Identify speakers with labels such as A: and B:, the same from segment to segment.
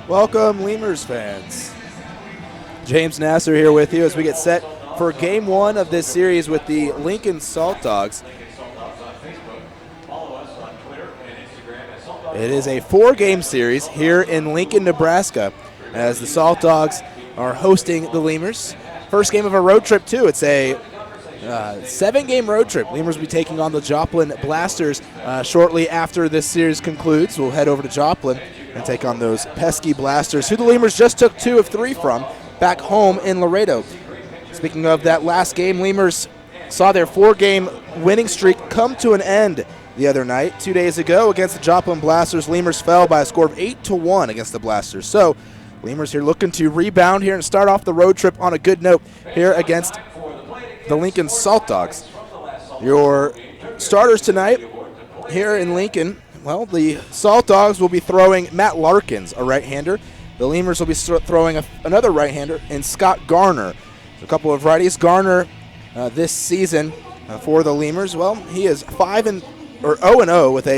A: Welcome, Lemurs fans. James Nasser here with you as we get set for Game 1 of this series with the Lincoln Saltdogs. It is a 4-game series here in Lincoln, Nebraska, as the Saltdogs are hosting the Lemurs. First game of a road trip, too. It's a 7-game road trip. Lemurs will be taking on the Joplin Blasters shortly after this series concludes. We'll head over to Joplin and take on those pesky Blasters, who the Lemurs just took 2 of 3 from back home in Laredo. Speaking of that last game, Lemurs saw their 4-game winning streak come to an end the other night. 2 days ago against the Joplin Blasters, Lemurs fell by a score of 8-1 against the Blasters. So Lemurs here looking to rebound here and start off the road trip on a good note here against the Lincoln Saltdogs. Your starters tonight here in Lincoln, well, the Saltdogs will be throwing Matt Larkins, a right-hander. The Lemurs will be throwing another right-hander in Scott Garner. A couple of righties. Garner this season for the Lemurs, well, he is 0-0 with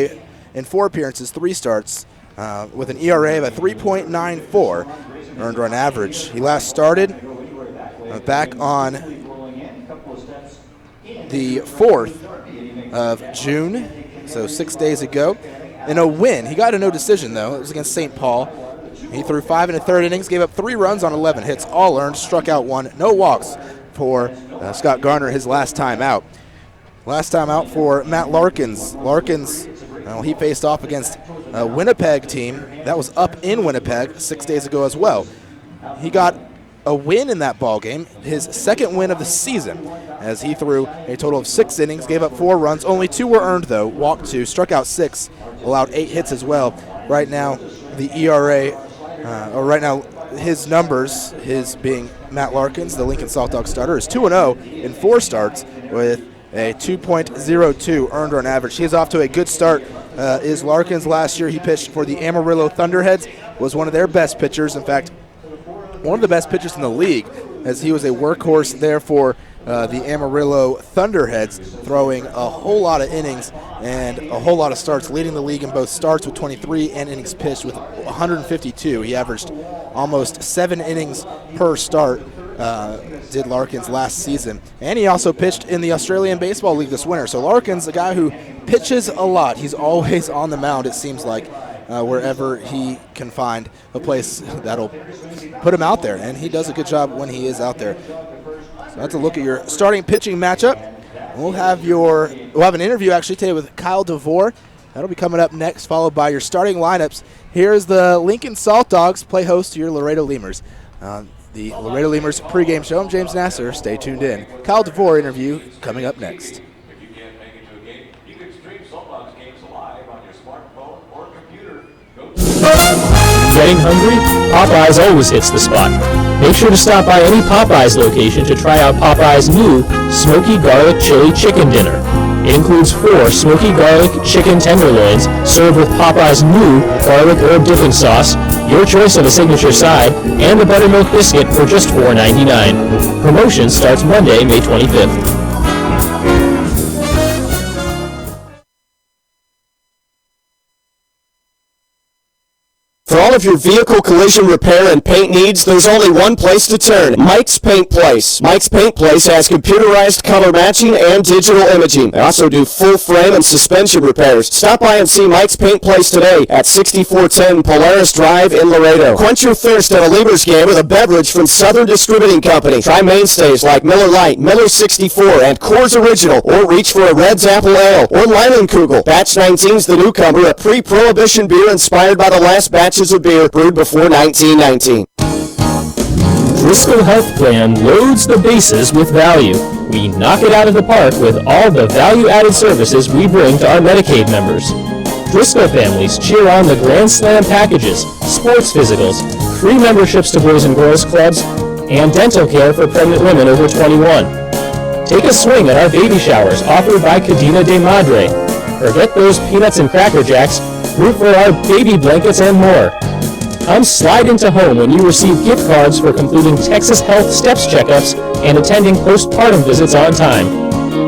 A: in 4 appearances, 3 starts, with an ERA of a 3.94 earned run average. He last started back on the 4th of June, so 6 days ago, in a win. He got a no decision, though. It was against St. Paul. He threw 5 1/3 innings, gave up 3 runs on 11 hits, all earned, struck out 1, no walks for Scott Garner his last time out. Last time out for Matt Larkins. Larkins, he faced off against a Winnipeg team that was up in Winnipeg 6 days ago as well. He got a win in that ball game, his 2nd win of the season, as he threw a total of 6 innings, gave up 4 runs. Only 2 were earned, though. Walked 2, struck out 6, allowed 8 hits as well. Right now, the ERA, his numbers, his being Matt Larkins, the Lincoln Saltdogs starter, is 2-0 in 4 starts with a 2.02 earned run average. He's off to a good start. Is Larkins. Last year he pitched for the Amarillo Thunderheads, was one of their best pitchers. In fact, one of the best pitchers in the league, as he was a workhorse there for the Amarillo Thunderheads, throwing a whole lot of innings and a whole lot of starts, leading the league in both starts with 23 and innings pitched with 152. He averaged almost 7 innings per start, did Larkins last season. And he also pitched in the Australian Baseball League this winter. So Larkins, a guy who pitches a lot. He's always on the mound, it seems like, wherever he can find a place that'll put him out there. And he does a good job when he is out there. So that's a look at your starting pitching matchup. We'll have an interview actually today with Kyle DeVore. That'll be coming up next, followed by your starting lineups. Here's the Lincoln Saltdogs, play host to your Laredo Lemurs. The Laredo Lemurs pregame show. I'm James Nasser. Stay tuned in. Kyle DeVore interview coming up next.
B: If you can't make it to a game, you can stream Saltdogs games live on your smartphone or computer.
C: Getting hungry? Popeyes always hits the spot. Make sure to stop by any Popeyes location to try out Popeyes' new Smoky Garlic Chili Chicken Dinner. It includes 4 smoky garlic chicken tenderloins served with Popeyes' new garlic herb dipping sauce, your choice of a signature side, and a buttermilk biscuit for just $4.99. Promotion starts Monday, May 25th.
D: For all of your vehicle collision repair and paint needs, there's only one place to turn: Mike's Paint Place. Mike's Paint Place has computerized color matching and digital imaging. They also do full frame and suspension repairs. Stop by and see Mike's Paint Place today at 6410 Polaris Drive in Laredo. Quench your thirst at a Lemurs game with a beverage from Southern Distributing Company. Try mainstays like Miller Lite, Miller 64, and Coors Original, or reach for a Red's Apple Ale or Leinenkugel. Batch 19's the newcomer, a pre-prohibition beer inspired by the last batches of beer brewed before 1919.
C: Driscoll Health Plan loads the bases with value. We knock it out of the park with all the value-added services we bring to our Medicaid members. Driscoll families cheer on the Grand Slam packages, sports physicals, free memberships to Boys and Girls Clubs, and dental care for pregnant women over 21. Take a swing at our baby showers offered by Cadena de Madre. Forget those peanuts and Cracker Jacks. Root for our baby blankets and more. Come slide into home when you receive gift cards for completing Texas Health Steps checkups and attending postpartum visits on time.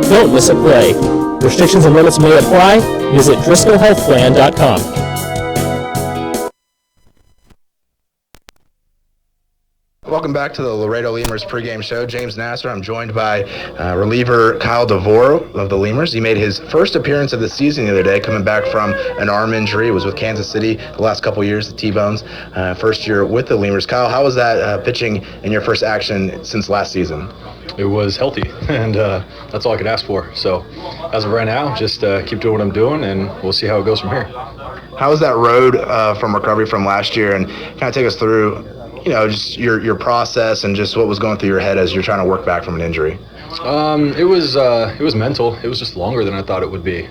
C: Don't miss a play. Restrictions and limits may apply. Visit DriscollHealthPlan.com.
A: Welcome back to the Laredo Lemurs pregame show. James Nasser. I'm joined by reliever Kyle DeVore of the Lemurs. He made his first appearance of the season the other day, coming back from an arm injury. He was with Kansas City the last couple years, the T-Bones. First year with the Lemurs. Kyle, how was that pitching in your first action since last season?
E: It was healthy, and that's all I could ask for. So as of right now, just keep doing what I'm doing, and we'll see how it goes from here.
A: How was that road from recovery from last year? And kind of take us through, just your process and just what was going through your head as you're trying to work back from an injury.
E: It was mental. It was just longer than I thought it would be,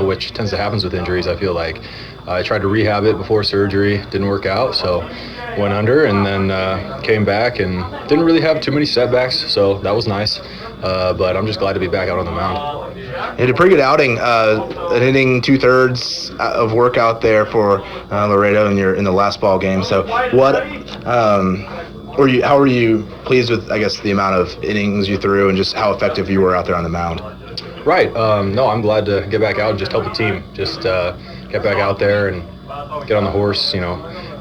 E: which tends to happen with injuries. I feel like I tried to rehab it before surgery, didn't work out, so went under, and then came back and didn't really have too many setbacks, so that was nice. But I'm just glad to be back out on the mound.
A: You had a pretty good outing, an inning, 2/3 of work out there for Laredo in the last ball game. So how were you pleased with, I guess, the amount of innings you threw and just how effective you were out there on the mound?
E: Right. No, I'm glad to get back out and just help the team. Just get back out there and get on the horse.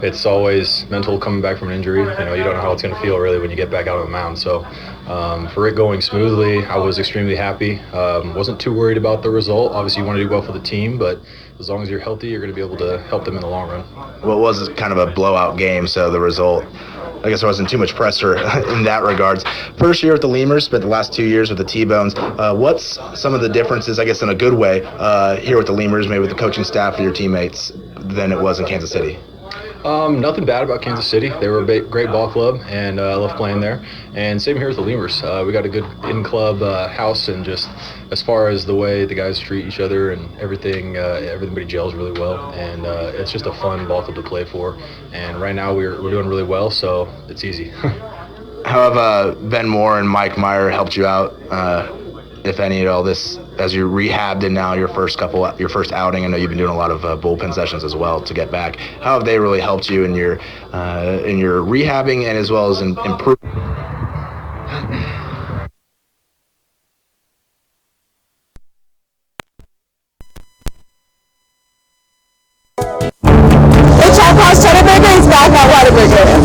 E: It's always mental coming back from an injury. You don't know how it's going to feel really when you get back out on the mound. So for it going smoothly, I was extremely happy. Wasn't too worried about the result. Obviously, you want to do well for the team, but as long as you're healthy, you're going to be able to help them in the long run.
A: Well, it was kind of a blowout game, so the result, I guess there wasn't too much pressure in that regards. First year with the Lemurs, spent the last 2 years with the T-Bones. What's some of the differences, I guess in a good way, here with the Lemurs, maybe with the coaching staff or your teammates, than it was in Kansas City?
E: Nothing bad about Kansas City. They were a great ball club, and I love playing there. And same here with the Lemurs. We got a good in-club house, and just as far as the way the guys treat each other and everything, everybody gels really well. And it's just a fun ball club to play for. And right now we're doing really well, so it's easy.
A: How have Ben Moore and Mike Meyer helped you out, if any at all, this as you rehabbed and now your first outing? I know you've been doing a lot of bullpen sessions as well to get back. How have they really helped you in your rehabbing and as well as in improving?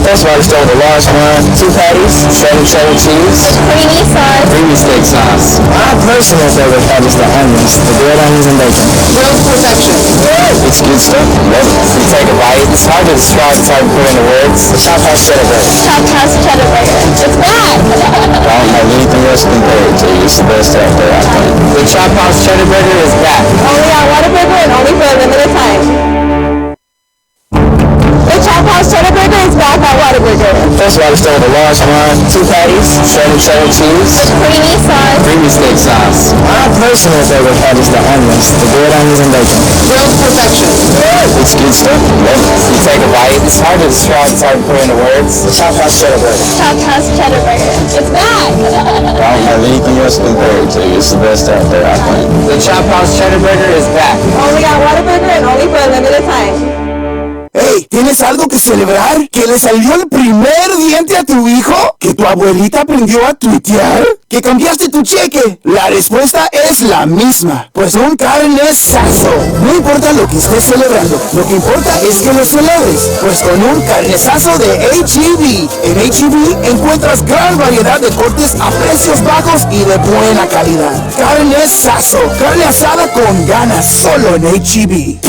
D: First of all, I just ordered a large one, 2 patties, 7 cheddar cheese,
F: creamy sauce,
D: creamy steak sauce. My personal favorite part is the onions, the grilled onions and bacon.
F: grilled perfection.
D: It's good stuff. Love it. You take a bite. It's hard to describe. It's hard to put into words. The Chop House Cheddar Burger.
F: Chop House Cheddar Burger. It's back.
D: I don't have anything else to compare it to. It's the best out there, I think. The Chop House Cheddar Burger is back.
F: Only on Whataburger and only for a limited time. The Chop House Cheddar Burger is back at Whataburger.
D: First of all, I just ordered a large one, 2 patties, 7 cheddar cheese,
F: Creamy sauce,
D: creamy steak sauce. My personal favorite part is the onions, the grilled onions and bacon.
F: grilled perfection.
D: It's good stuff. Love it. You take a bite. It's hard to describe. It's hard to put into words. The Chop House Cheddar Burger.
F: Chop House Cheddar Burger. It's back.
D: I don't have anything else to compare it to. It's the best out there, I think. The Chop House Cheddar Burger is back.
F: Only on Whataburger and only for a limited time.
G: Hey, ¿tienes algo que celebrar? ¿Que le salió el primer diente a tu hijo? ¿Que tu abuelita aprendió a tuitear? ¿Que cambiaste tu cheque? La respuesta es la misma, pues un carnesazo. No importa lo que estés celebrando, lo que importa es que lo celebres, pues con un carnesazo de H-E-B. En H-E-B encuentras gran variedad de cortes a precios bajos y de buena calidad. Carnesazo, carne asada con ganas, solo en H-E-B.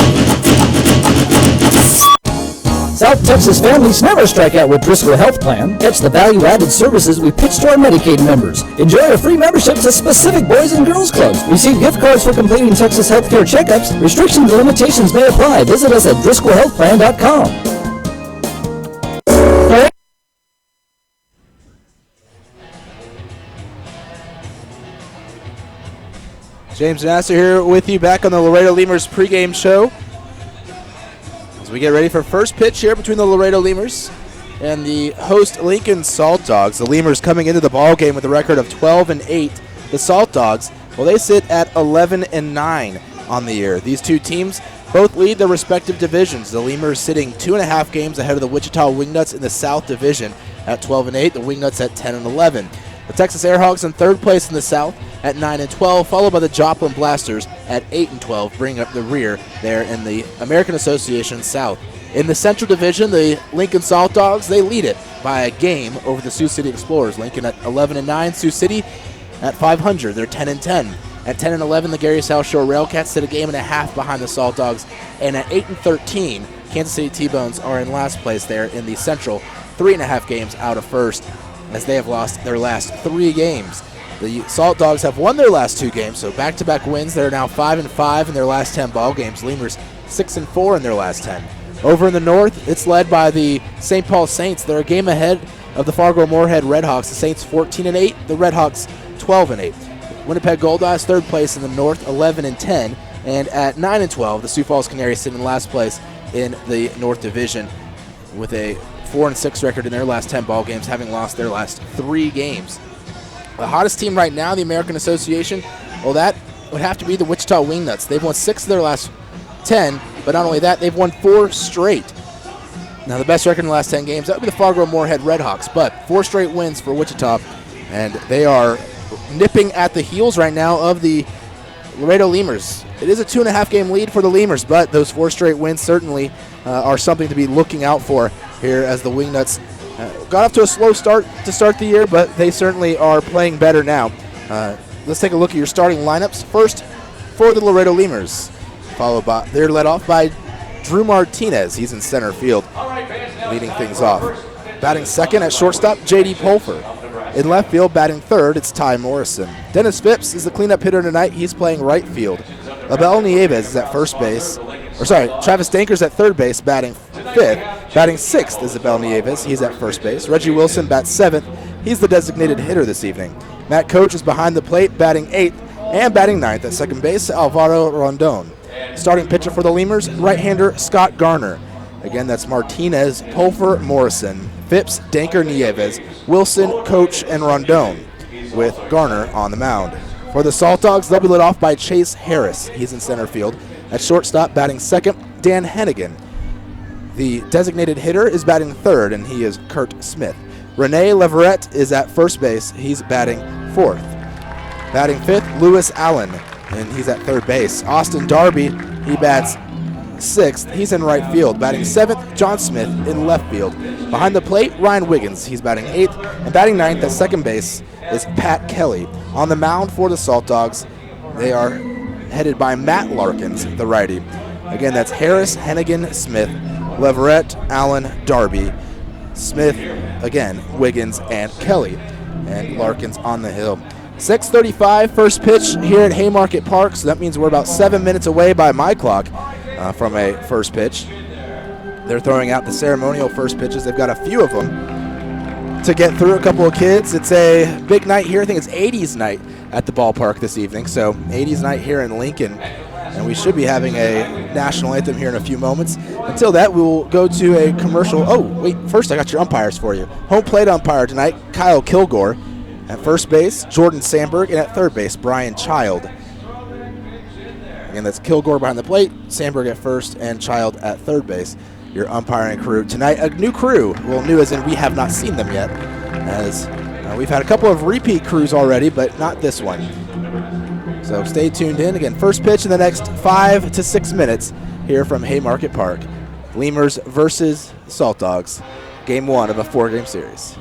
H: South Texas families never strike out with Driscoll Health Plan. Catch the value-added services we pitch to our Medicaid members. Enjoy a free membership to specific boys and girls clubs. Receive gift cards for completing Texas healthcare checkups. Restrictions and limitations may apply. Visit us at DriscollHealthPlan.com.
A: James Nasser here with you back on the Laredo Lemurs pregame show. As we get ready for first pitch here between the Laredo Lemurs and the host Lincoln Saltdogs. The Lemurs coming into the ball game with a record of 12-8. The Saltdogs, well, they sit at 11-9 on the year. These two teams both lead their respective divisions. The Lemurs sitting 2.5 games ahead of the Wichita Wingnuts in the South Division at 12-8. The Wingnuts at 10-11. The Texas Airhogs in third place in the South at 9-12, followed by the Joplin Blasters at 8-12, bringing up the rear there in the American Association South In the Central Division, the Lincoln Saltdogs, they lead it by a game over the Sioux City Explorers. Lincoln at 11-9, Sioux City at 500. They're 10-10. At 10-11, the Gary South Shore Railcats sit a game and a half behind the Saltdogs. And at 8-13, Kansas City T-Bones are in last place there in the Central, 3.5 games out of first, as they have lost their last 3 games. The Saltdogs have won their last 2 games, so back-to-back wins. They're now 5-5 in their last 10 ball games. Lemurs 6-4 in their last 10. Over in the north, it's led by the St. Paul Saints. They're a game ahead of the Fargo-Moorhead Redhawks. The Saints 14-8, the Redhawks 12-8. Winnipeg Goldeyes third place in the north, 11-10, and at 9-12, the Sioux Falls Canaries sit in last place in the North Division with a 4-6 record in their last 10 ball games, having lost their last 3 games. The hottest team right now, the American Association, well, that would have to be the Wichita Wingnuts. They've won 6 of their last 10, but not only that, they've won 4 straight. Now, the best record in the last 10 games, that would be the Fargo-Moorhead Redhawks, but 4 straight wins for Wichita, and they are nipping at the heels right now of the Laredo Lemurs. It is a 2.5 game lead for the Lemurs, but those 4 straight wins certainly are something to be looking out for here as the Wingnuts got off to a slow start to start the year, but they certainly are playing better now. Let's take a look at your starting lineups. First, for the Laredo Lemurs, they're led off by Drew Martinez. He's in center field, leading things off. Batting second at shortstop, J.D. Pulfer. In left field, batting third, it's Ty Morrison. Dennis Phipps is the cleanup hitter tonight. He's playing right field. Abel Nieves is at first base. Travis Dankers at third base, batting fifth. Batting sixth is Abel Nieves. He's at first base. Reggie Wilson bats seventh. He's the designated hitter this evening. Matt Coach is behind the plate, batting eighth, and batting ninth at second base, Alvaro Rondon. Starting pitcher for the Lemurs, right-hander Scott Garner. Again, that's Martinez, Pulfer, Morrison, Phipps, Danker, Nieves, Wilson, Coach, and Rondon, with Garner on the mound. For the Saltdogs, they'll be led off by Chase Harris. He's in center field. At shortstop, batting second, Dan Hennigan. The designated hitter is batting third, and he is Kurt Smith. Rene Leverett is at first base. He's batting fourth. Batting fifth, Lewis Allen, and he's at third base. Austin Darby, he bats sixth. He's in right field. Batting seventh, John Smith in left field. Behind the plate, Ryan Wiggins. He's batting eighth. And batting ninth at second base is Pat Kelly. On the mound for the Saltdogs, they are headed by Matt Larkins, the righty. Again, that's Harris, Hennigan, Smith, Leverett, Allen, Darby, Smith, again, Wiggins, and Kelly. And Larkins on the hill. 6:35, first pitch here at Haymarket Park, so that means we're about 7 minutes away by my clock from a first pitch. They're throwing out the ceremonial first pitches. They've got a few of them to get through, a couple of kids. It's a big night here. I think it's 80s night at the ballpark this evening, so 80s night here in Lincoln. And we should be having a national anthem here in a few moments. Until that, we will go to a commercial. Oh, wait, first I got your umpires for you. Home plate umpire tonight, Kyle Kilgore. At first base, Jordan Sandberg, and at third base, Brian Child. Again, that's Kilgore behind the plate, Sandberg at first, and Child at third base. Your umpiring crew tonight, a new crew. Well, new as in we have not seen them yet, as we've had a couple of repeat crews already, but not this one. So stay tuned in. Again, first pitch in the next 5 to 6 minutes here from Haymarket Park. Lemurs versus Saltdogs, game 1 of a 4-game series.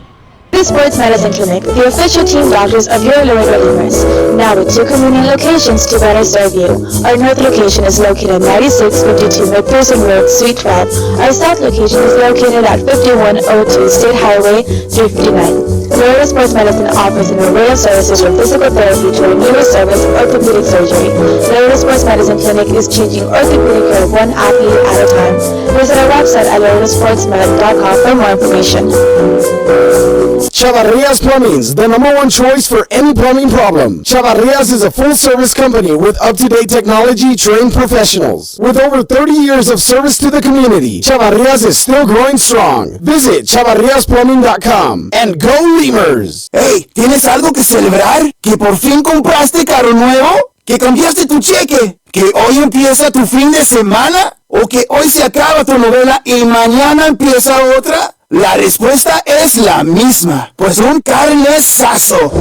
I: Sports Medicine Clinic, the official team doctors of your Laredo Lemurs, now with 2 convenient locations to better serve you. Our north location is located at 9652 McPherson Road, Suite 12. Our south location is located at 5102 State Highway 359. Laredo Sports Medicine offers an array of services from physical therapy to a newest service, orthopedic surgery. Laredo Sports Medicine Clinic is changing orthopedic care one athlete at a time. Visit our website at laredosportsmedic.com for more information.
D: Chavarrias Plumbing's the #1 choice for any plumbing problem. Chavarrias is a full-service company with up-to-date technology trained professionals. With over 30 years of service to the community, Chavarrias is still growing strong. Visit chavarriasplumbing.com and go Lemurs!
G: Hey, ¿tienes algo que celebrar? ¿Que por fin compraste carro nuevo? ¿Que cambiaste tu cheque? ¿Que hoy empieza tu fin de semana? ¿O que hoy se acaba tu novela y mañana empieza otra? La respuesta es la misma, pues un carnesazo.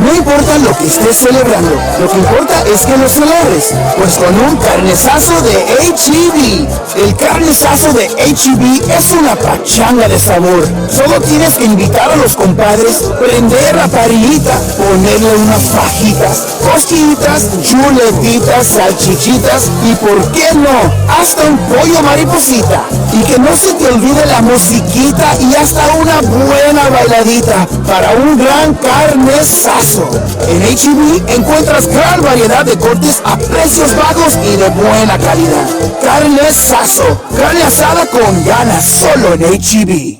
G: No importa lo lo que estés celebrando. Lo que importa es que lo celebres, pues con un carnezazo de H-E-B. El carnezazo de H-E-B es una pachanga de sabor. Solo tienes que invitar a los compadres, prender la parrillita, ponerle unas fajitas, costillitas, chuletitas, salchichitas y por qué no, hasta un pollo mariposita. Y que no se te olvide la musiquita y hasta una buena bailadita para un gran carnezazo. En H-E-B encuentras gran variedad de cortes a precios bajos y de buena calidad. Carnezazo, carne asada con ganas, solo en H-E-B.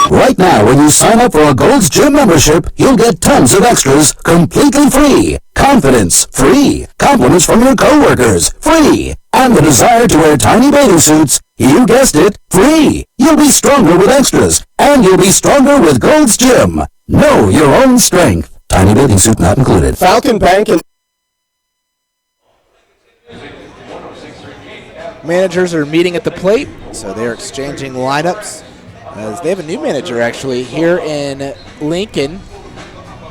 H: Right now, when you sign up for a Gold's Gym membership, you'll get tons of extras completely free. Confidence, free. Compliments from your coworkers, free. And the desire to wear tiny bathing suits, you guessed it, free. You'll be stronger with extras, and you'll be stronger with Gold's Gym. Know your own strength. Tiny bathing suit not included.
D: Falcon Bank and
A: Managers are meeting at the plate, so they're exchanging lineups. As they have a new manager actually here in Lincoln,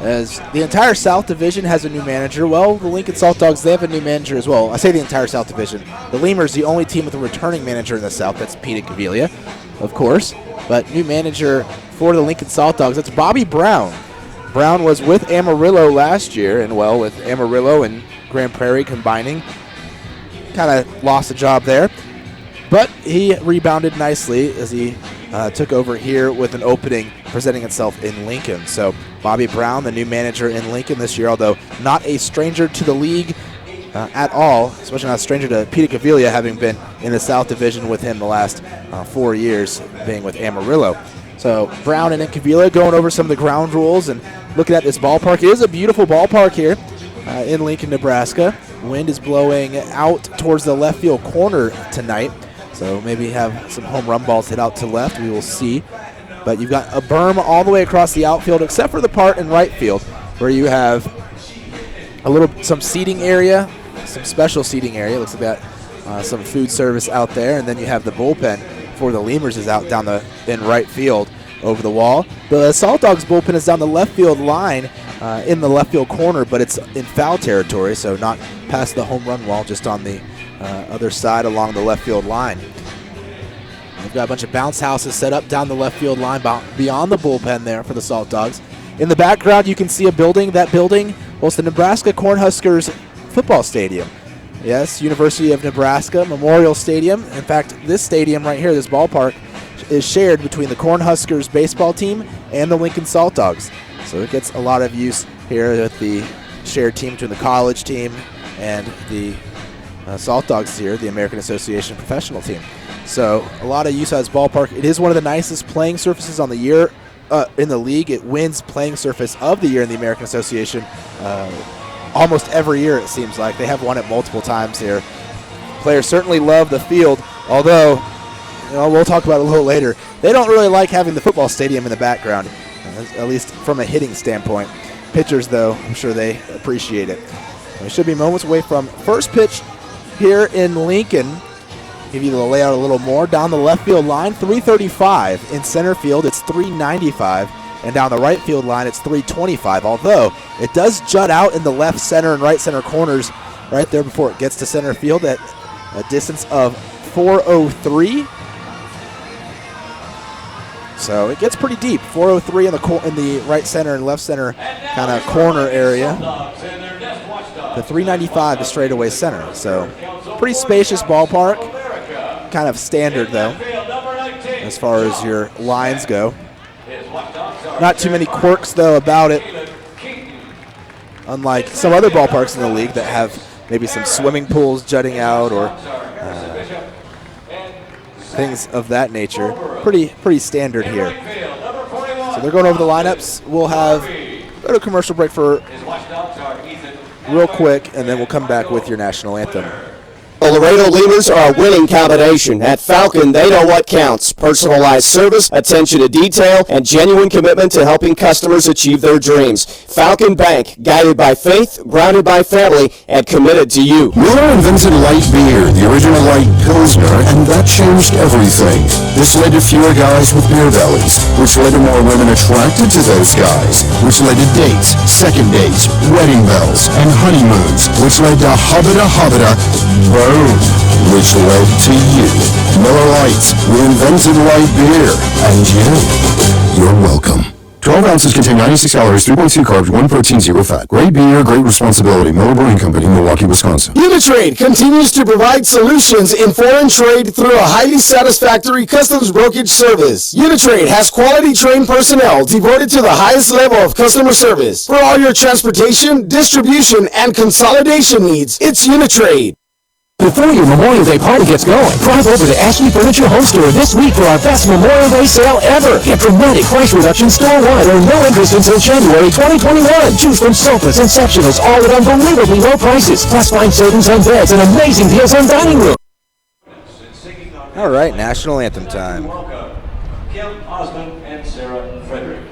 A: as the entire South Division has a new manager. Well, the Lincoln Saltdogs, they have a new manager as well. I say the entire South Division. The Lemurs, the only team with a returning manager in the South. That's Peter Cavilla, of course. But new manager for the Lincoln Saltdogs, that's Bobby Brown. Brown was with Amarillo last year, and well, with Amarillo and Grand Prairie combining, kind of lost a job there. But he rebounded nicely as he took over here with an opening presenting itself in Lincoln. So Bobby Brown, the new manager in Lincoln this year, although not a stranger to the league at all, especially not a stranger to Peter Cavilla, having been in the South Division with him the last 4 years, being with Amarillo. So Brown and Cavilla going over some of the ground rules and looking at this ballpark. It is a beautiful ballpark here in Lincoln, Nebraska. Wind is blowing out towards the left field corner tonight. So maybe have some home run balls hit out to left. We will see. But you've got a berm all the way across the outfield, except for the part in right field, where you have some seating area, some special seating area. Looks like that some food service out there, and then you have the bullpen for the Lemurs is out down in right field over the wall. The Saltdogs bullpen is down the left field line in the left field corner, but it's in foul territory, so not past the home run wall, just on the other side along the left field line. We've got a bunch of bounce houses set up down the left field line beyond the bullpen there for the Saltdogs. In the background, you can see a building. That building was the Nebraska Cornhuskers football stadium. Yes, University of Nebraska Memorial Stadium. In fact, this stadium right here, this ballpark, is shared between the Cornhuskers baseball team and the Lincoln Saltdogs. So it gets a lot of use here with the shared team between the college team and the Saltdogs here, the American Association professional team. So a lot of use out of this ballpark. It is one of the nicest playing surfaces on the year in the league. It wins playing surface of the year in the American Association almost every year, it seems like. They have won it multiple times here. Players certainly love the field, although we'll talk about it a little later. They don't really like having the football stadium in the background, at least from a hitting standpoint. Pitchers, though, I'm sure they appreciate it. We should be moments away from first pitch here in Lincoln. Give you the layout a little more. Down the left field line, 335. In center field, it's 395. And down the right field line, it's 325. Although it does jut out in the left center and right center corners right there before it gets to center field at a distance of 403. So it gets pretty deep. 403 in the right center and left center kind of corner area. The 395 to straightaway center. So pretty spacious ballpark. Kind of standard, though, as far as your lines go. Not too many quirks, though, about it. Unlike some other ballparks in the league that have maybe some swimming pools jutting out or things of that nature. Pretty standard here. So they're going over the lineups. We'll go to commercial break for real quick, and then we'll come back with your national anthem.
D: The Laredo Lemurs are a winning combination. At Falcon, they know what counts. Personalized service, attention to detail, and genuine commitment to helping customers achieve their dreams. Falcon Bank, guided by faith, grounded by family, and committed to you.
J: Miller invented light beer, the original light Pilsner, and that changed everything. This led to fewer guys with beer bellies, which led to more women attracted to those guys, which led to dates, second dates, wedding bells, and honeymoons, which led to hubbada, boom, which led to you. Miller Lite, we invented light beer, and you're welcome. 12 ounces contain 96 calories, 3.2 carbs, 1 protein, 0 fat. Great beer, great responsibility. Miller Brewing Company, Milwaukee, Wisconsin.
D: Uni-Trade continues to provide solutions in foreign trade through a highly satisfactory customs brokerage service. Uni-Trade has quality trained personnel devoted to the highest level of customer service. For all your transportation, distribution, and consolidation needs, it's Uni-Trade.
H: Before your Memorial Day party gets going, drive over to Ashley Furniture Home Store this week for our best Memorial Day sale ever. Get dramatic price reductions store-wide or no interest until January 2021. Choose from sofas and sectionals, all at unbelievably low prices. Plus find savings on beds and amazing deals on dining room.
A: All right, national anthem time.
B: Welcome, Kim Osmond and Sarah Frederick.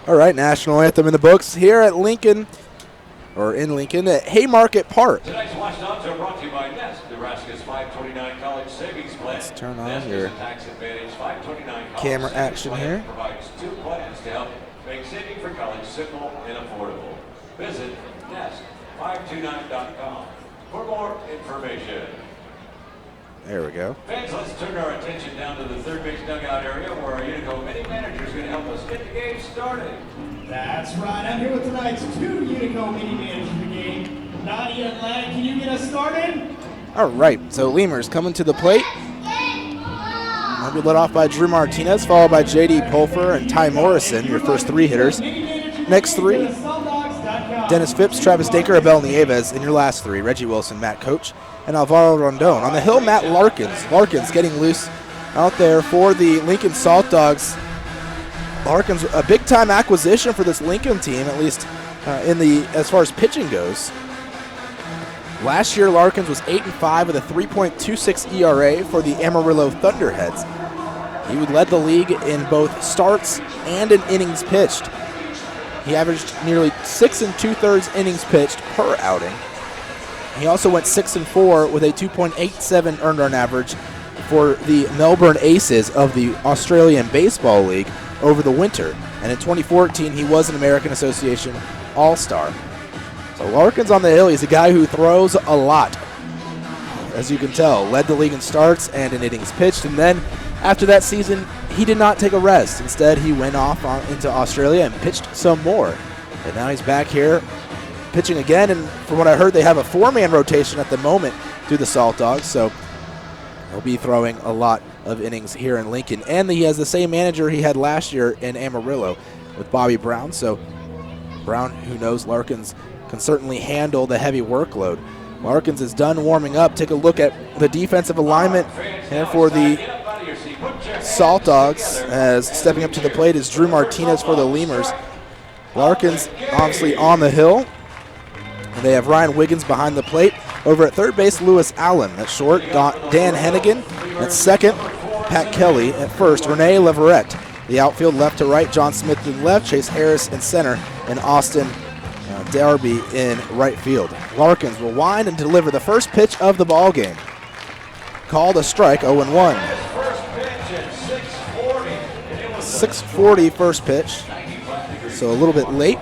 A: All right, national anthem in the books here at Lincoln, or in Lincoln at Haymarket Park.
B: Tonight's watchdogs are brought to you by Nest, Nebraska's 529 College Savings Plan.
A: Let's turn on
B: Nest
A: your
B: is a tax advantage 529 college
A: camera
B: savings
A: action
B: plan
A: here.
B: Provides 2 plans to help make saving for college simple and affordable. Visit nest529.com for more information.
A: There we go.
B: Fans, let's turn our attention down to the third base dugout area where our Unico mini manager is going to help us get the game started.
K: That's right. I'm here with tonight's 2 Unico mini managers of the game. Nadia and Lag, can you get us started?
A: All right, so Lemurs coming to the plate. I'll be led off by Drew Martinez, followed by J.D. Pulfer and Ty Morrison, your first 3 hitters. Next 3, Dennis Phipps, Travis Daker, Abel Nieves, and your last 3, Reggie Wilson, Matt Coach, and Alvaro Rondon. On the hill, Matt Larkins. Larkins getting loose out there for the Lincoln Saltdogs. Larkins, a big-time acquisition for this Lincoln team, at least as far as pitching goes. Last year, Larkins was 8-5 with a 3.26 ERA for the Amarillo Thunderheads. He led the league in both starts and in innings pitched. He averaged nearly 6 2/3 innings pitched per outing. He also went 6-4 with a 2.87 earned run average for the Melbourne Aces of the Australian Baseball League over the winter. And in 2014, he was an American Association All-Star. So Larkins on the hill, he's a guy who throws a lot. As you can tell, led the league in starts and in innings pitched. And then after that season, he did not take a rest. Instead, he went off into Australia and pitched some more. And now he's back here pitching again, and from what I heard, they have a 4-man rotation at the moment through the Saltdogs, so he'll be throwing a lot of innings here in Lincoln. And he has the same manager he had last year in Amarillo with Bobby Brown, so Brown, who knows Larkins can certainly handle the heavy workload. Larkins is done warming up. Take a look at the defensive alignment here for the Saltdogs, as stepping up to the plate is Drew Martinez for the Lemurs. Larkins obviously on the hill. And they have Ryan Wiggins behind the plate. Over at third base, Lewis Allen. At short, Dan Hennigan. At second, Pat Kelly. At first, Rene Leverett. The outfield left to right, John Smith in left, Chase Harris in center, and Austin Darby in right field. Larkins will wind and deliver the first pitch of the ball game. Called a strike, 0-1. 6:40 first pitch, so a little bit late.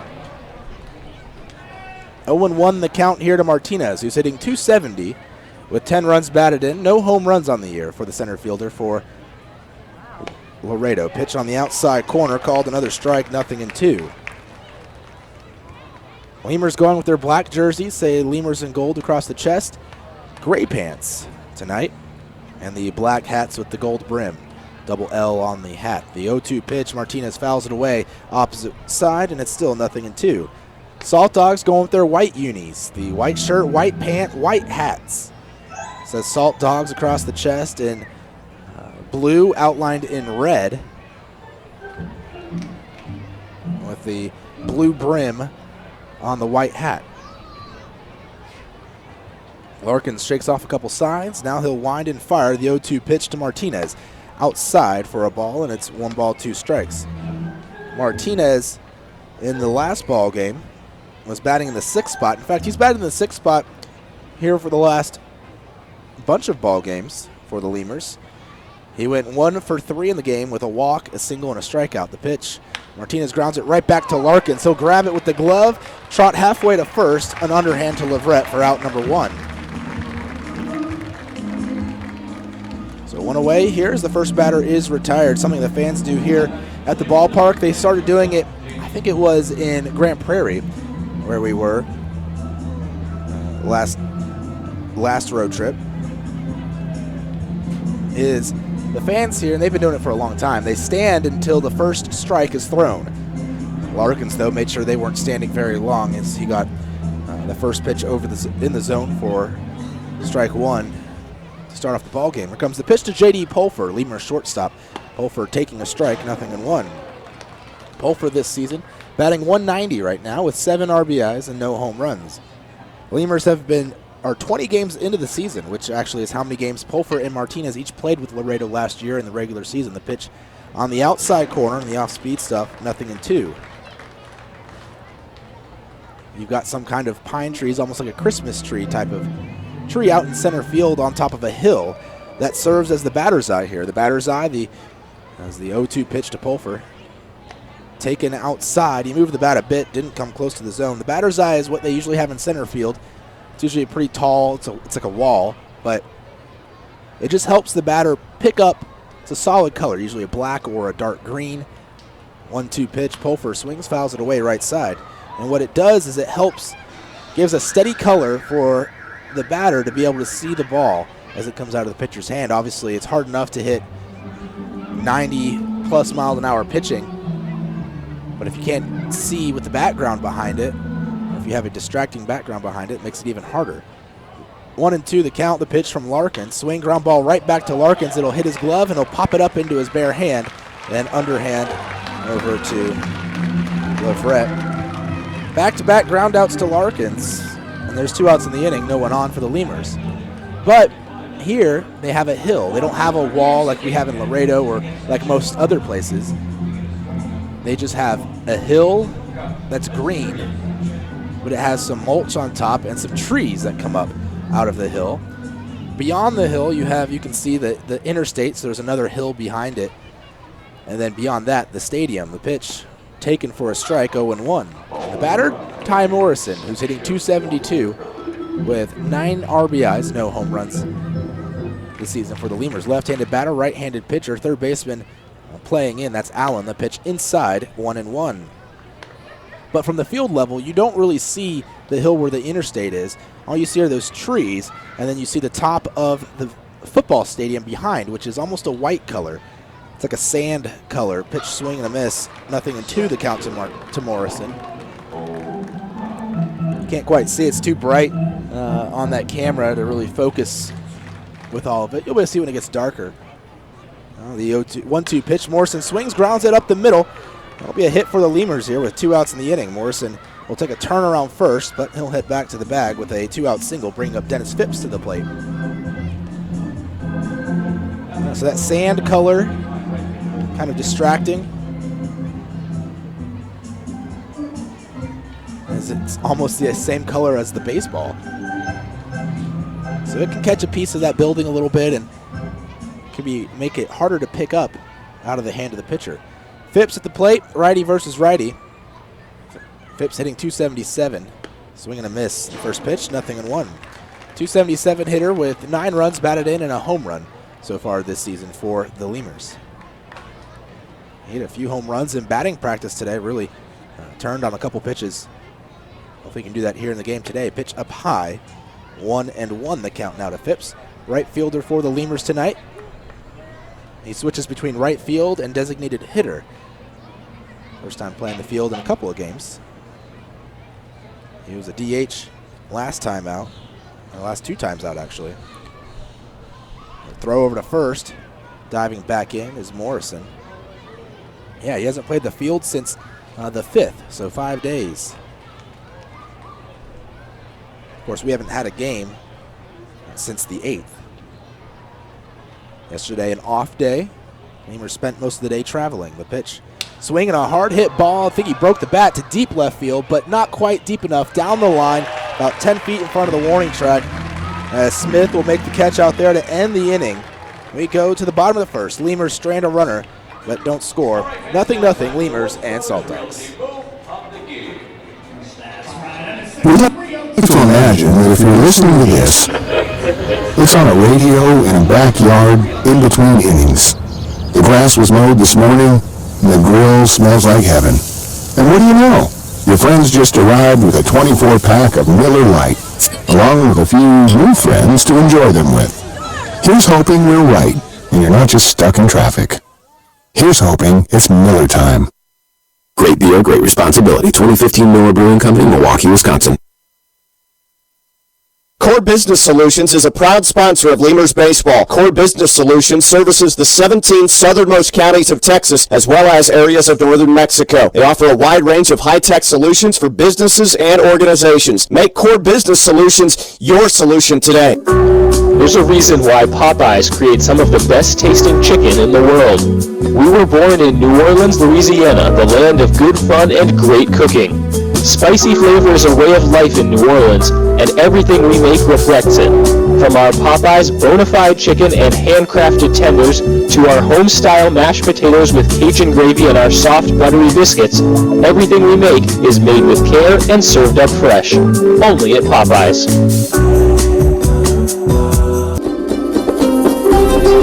A: 0-1 the count here to Martinez, who's hitting .270 with 10 runs batted in. No home runs on the year for the center fielder for Laredo. Pitch on the outside corner, called another strike, 0-2. Lemurs going with their black jerseys, say Lemurs in gold across the chest. Gray pants tonight, and the black hats with the gold brim. Double L on the hat. The 0-2 pitch, Martinez fouls it away opposite side, and it's still 0-2. Saltdogs going with their white unis. The white shirt, white pant, white hats. It says Saltdogs across the chest in blue outlined in red, with the blue brim on the white hat. Larkins shakes off a couple signs. Now he'll wind and fire the 0-2 pitch to Martinez. Outside for a ball, and it's 1 ball, 2 strikes. Martinez, in the last ball game, was batting in the 6th spot. In fact, he's batted in the 6th spot here for the last bunch of ball games for the Lemurs. He went 1 for 3 in the game with a walk, a single, and a strikeout. The pitch, Martinez grounds it right back to Larkins. He'll grab it with the glove, trot halfway to first, an underhand to Leverett for out number 1. So 1 away here as the first batter is retired, something the fans do here at the ballpark. They started doing it, I think it was in Grand Prairie, where we were last road trip. Is the fans here, and they've been doing it for a long time, they stand until the first strike is thrown. Larkins, though, made sure they weren't standing very long as he got the first pitch over in the zone for strike 1 to start off the ball game. Here comes the pitch to J.D. Pulfer, Lemur shortstop. Pulfer taking a strike, 0-1. Pulfer this season batting .190 right now with 7 RBIs and no home runs. Lemurs are 20 games into the season, which actually is how many games Pulfer and Martinez each played with Laredo last year in the regular season. The pitch on the outside corner and the off-speed stuff, 0-2. You've got some kind of pine trees, almost like a Christmas tree type of tree out in center field on top of a hill that serves as the batter's eye here. The batter's eye, as the 0-2 pitch to Pulfer. Taken outside, he moved the bat a bit, didn't come close to the zone. The batter's eye is what they usually have in center field. It's usually pretty tall, it's like a wall, but it just helps the batter pick up, it's a solid color, usually a black or a dark green. 1-2 pitch, Pulfer swings, fouls it away right side. And what it does is it gives a steady color for the batter to be able to see the ball as it comes out of the pitcher's hand. Obviously, it's hard enough to hit 90 plus miles an hour pitching, but if you can't see with the background behind it, or if you have a distracting background behind it, it makes it even harder. 1-2 the count, the pitch from Larkins. Swing, ground ball right back to Larkins. It'll hit his glove and he'll pop it up into his bare hand. Then underhand over to Leverett. Back-to-back ground outs to Larkins. And there's 2 outs in the inning, no one on for the Lemurs. But here they have a hill. They don't have a wall like we have in Laredo or like most other places. They just have a hill that's green, but it has some mulch on top and some trees that come up out of the hill. Beyond the hill, you can see the interstate, so there's another hill behind it. And then beyond that, the stadium. The pitch taken for a strike, 0-1. The batter, Ty Morrison, who's hitting .272 with 9 RBIs, no home runs this season for the Lemurs. Left-handed batter, right-handed pitcher, third baseman playing in. That's Allen. The pitch inside, 1-1. But from the field level, you don't really see the hill where the interstate is. All you see are those trees, and then you see the top of the football stadium behind, which is almost a white color. It's like a sand color. Pitch, swing, and a miss. 0-2 the count to Morrison. Can't quite see. It's too bright on that camera to really focus with all of it. You'll be able to see when it gets darker. The 1-2 pitch. Morrison swings, grounds it up the middle. That'll be a hit for the Lemurs here with 2 outs in the inning. Morrison will take a turnaround first, but he'll head back to the bag with a 2-out single, bringing up Dennis Phipps to the plate. So that sand color, kind of distracting, as it's almost the same color as the baseball. So it can catch a piece of that building a little bit and make it harder to pick up out of the hand of the pitcher. Phipps at the plate, righty versus righty. Phipps hitting .277, swing and a miss. The first pitch, 0-1. .277 hitter with 9 runs batted in and a home run so far this season for the Lemurs. He hit a few home runs in batting practice today, really turned on a couple pitches. Hopefully he can do that here in the game today. Pitch up high, 1-1 the count now to Phipps. Right fielder for the Lemurs tonight. He switches between right field and designated hitter. First time playing the field in a couple of games. He was a DH last time out, or last 2 times out actually. A throw over to first, diving back in is Morrison. Yeah, he hasn't played the field since the 5th, so 5 days. Of course, we haven't had a game since the 8th. Yesterday, an off day. Lemurs spent most of the day traveling. The pitch, swinging a hard hit ball. I think he broke the bat to deep left field, but not quite deep enough. Down the line, about 10 feet in front of the warning track. Smith will make the catch out there to end the inning. We go to the bottom of the first. Lemurs strand a runner, but don't score. 0-0, Lemurs and Saltdogs.
J: We'd like to imagine that if you're listening to this, it's on a radio in a backyard in between innings. The grass was mowed this morning, and the grill smells like heaven. And what do you know? Your friends just arrived with a 24-pack of Miller Lite, along with a few new friends to enjoy them with. Here's hoping we're right, and you're not just stuck in traffic. Here's hoping it's Miller time.
L: Great beer, great responsibility. 2015 Miller Brewing Company, Milwaukee, Wisconsin.
D: Core Business Solutions is a proud sponsor of Lemurs Baseball. Core Business Solutions services the 17 southernmost counties of Texas as well as areas of northern Mexico. They offer a wide range of high-tech solutions for businesses and organizations. Make Core Business Solutions your solution today.
C: There's a reason why Popeyes creates some of the best tasting chicken in the world. We were born in New Orleans, Louisiana, the land of good fun and great cooking. Spicy flavor is a way of life in New Orleans, and everything we make reflects it. From our Popeyes bona fide chicken and handcrafted tenders, to our home-style mashed potatoes with Cajun gravy and our soft, buttery biscuits, everything we make is made with care and served up fresh. Only at Popeyes.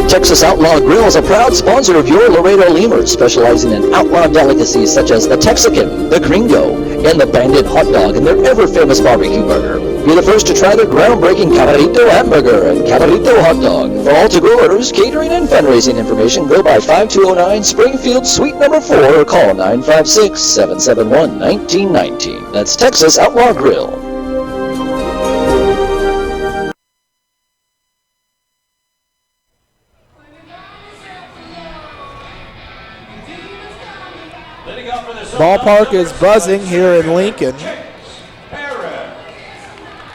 H: Texas Outlaw Grill is a proud sponsor of your Laredo Lemurs, specializing in outlaw delicacies such as the Texican, the Gringo, and the Bandit hot dog and their ever-famous barbecue burger. Be the first to try their groundbreaking Cabrito hamburger and Cabrito hot dog. For all to-go orders, catering, and fundraising information, go by 5209 Springfield Suite number 4 or call 956-771-1919. That's Texas Outlaw Grill.
A: Ballpark is buzzing here in Lincoln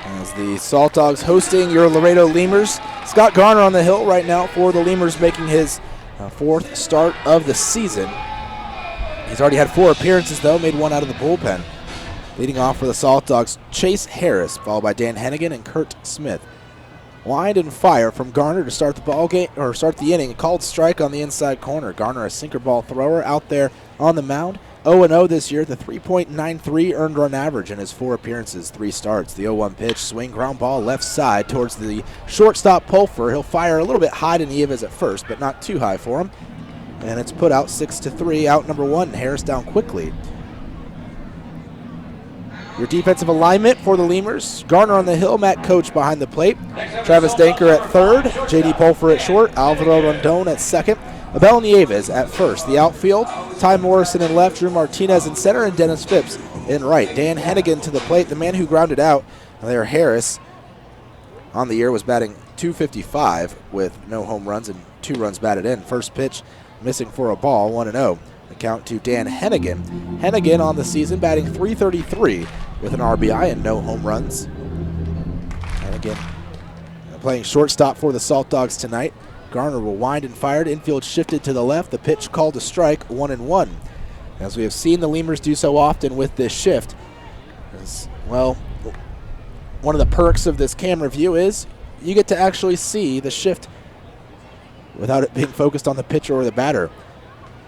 A: as the Saltdogs hosting your Laredo Lemurs. Scott Garner on the hill right now for the Lemurs, making his 4th start of the season. He's already had 4 appearances, though, made 1 out of the bullpen. Leading off for the Saltdogs, Chase Harris, followed by Dan Hennigan and Kurt Smith. Wind and fire from Garner to start the ball game, or start the inning. A called strike on the inside corner. Garner, a sinker ball thrower, out there on the mound. 0-0 this year, the 3.93 earned run average in his 4 appearances, 3 starts. The 0-1 pitch, swing, ground ball, left side towards the shortstop Pulfer. He'll fire a little bit high to Nieves at first, but not too high for him. And it's put out 6-3, out number 1. Harris down quickly. Your defensive alignment for the Lemurs: Garner on the hill, Matt Coach behind the plate, Travis Danker at third, J.D. Pulfer at short, Alvaro Rondon at second, Abel Nieves at first. The outfield: Ty Morrison in left, Drew Martinez in center, and Dennis Phipps in right. Dan Hennigan to the plate, the man who grounded out there. Harris on the year was batting .255 with no home runs and 2 runs batted in. First pitch missing for a ball, 1-0. The count to Dan Hennigan. Hennigan on the season batting .333 with an RBI and no home runs. Hennigan playing shortstop for the Saltdogs tonight. Garner will wind and fired. Infield shifted to the left. The pitch called a strike, 1-1. As we have seen the Lemurs do so often with this shift. Well, one of the perks of this camera view is you get to actually see the shift without it being focused on the pitcher or the batter.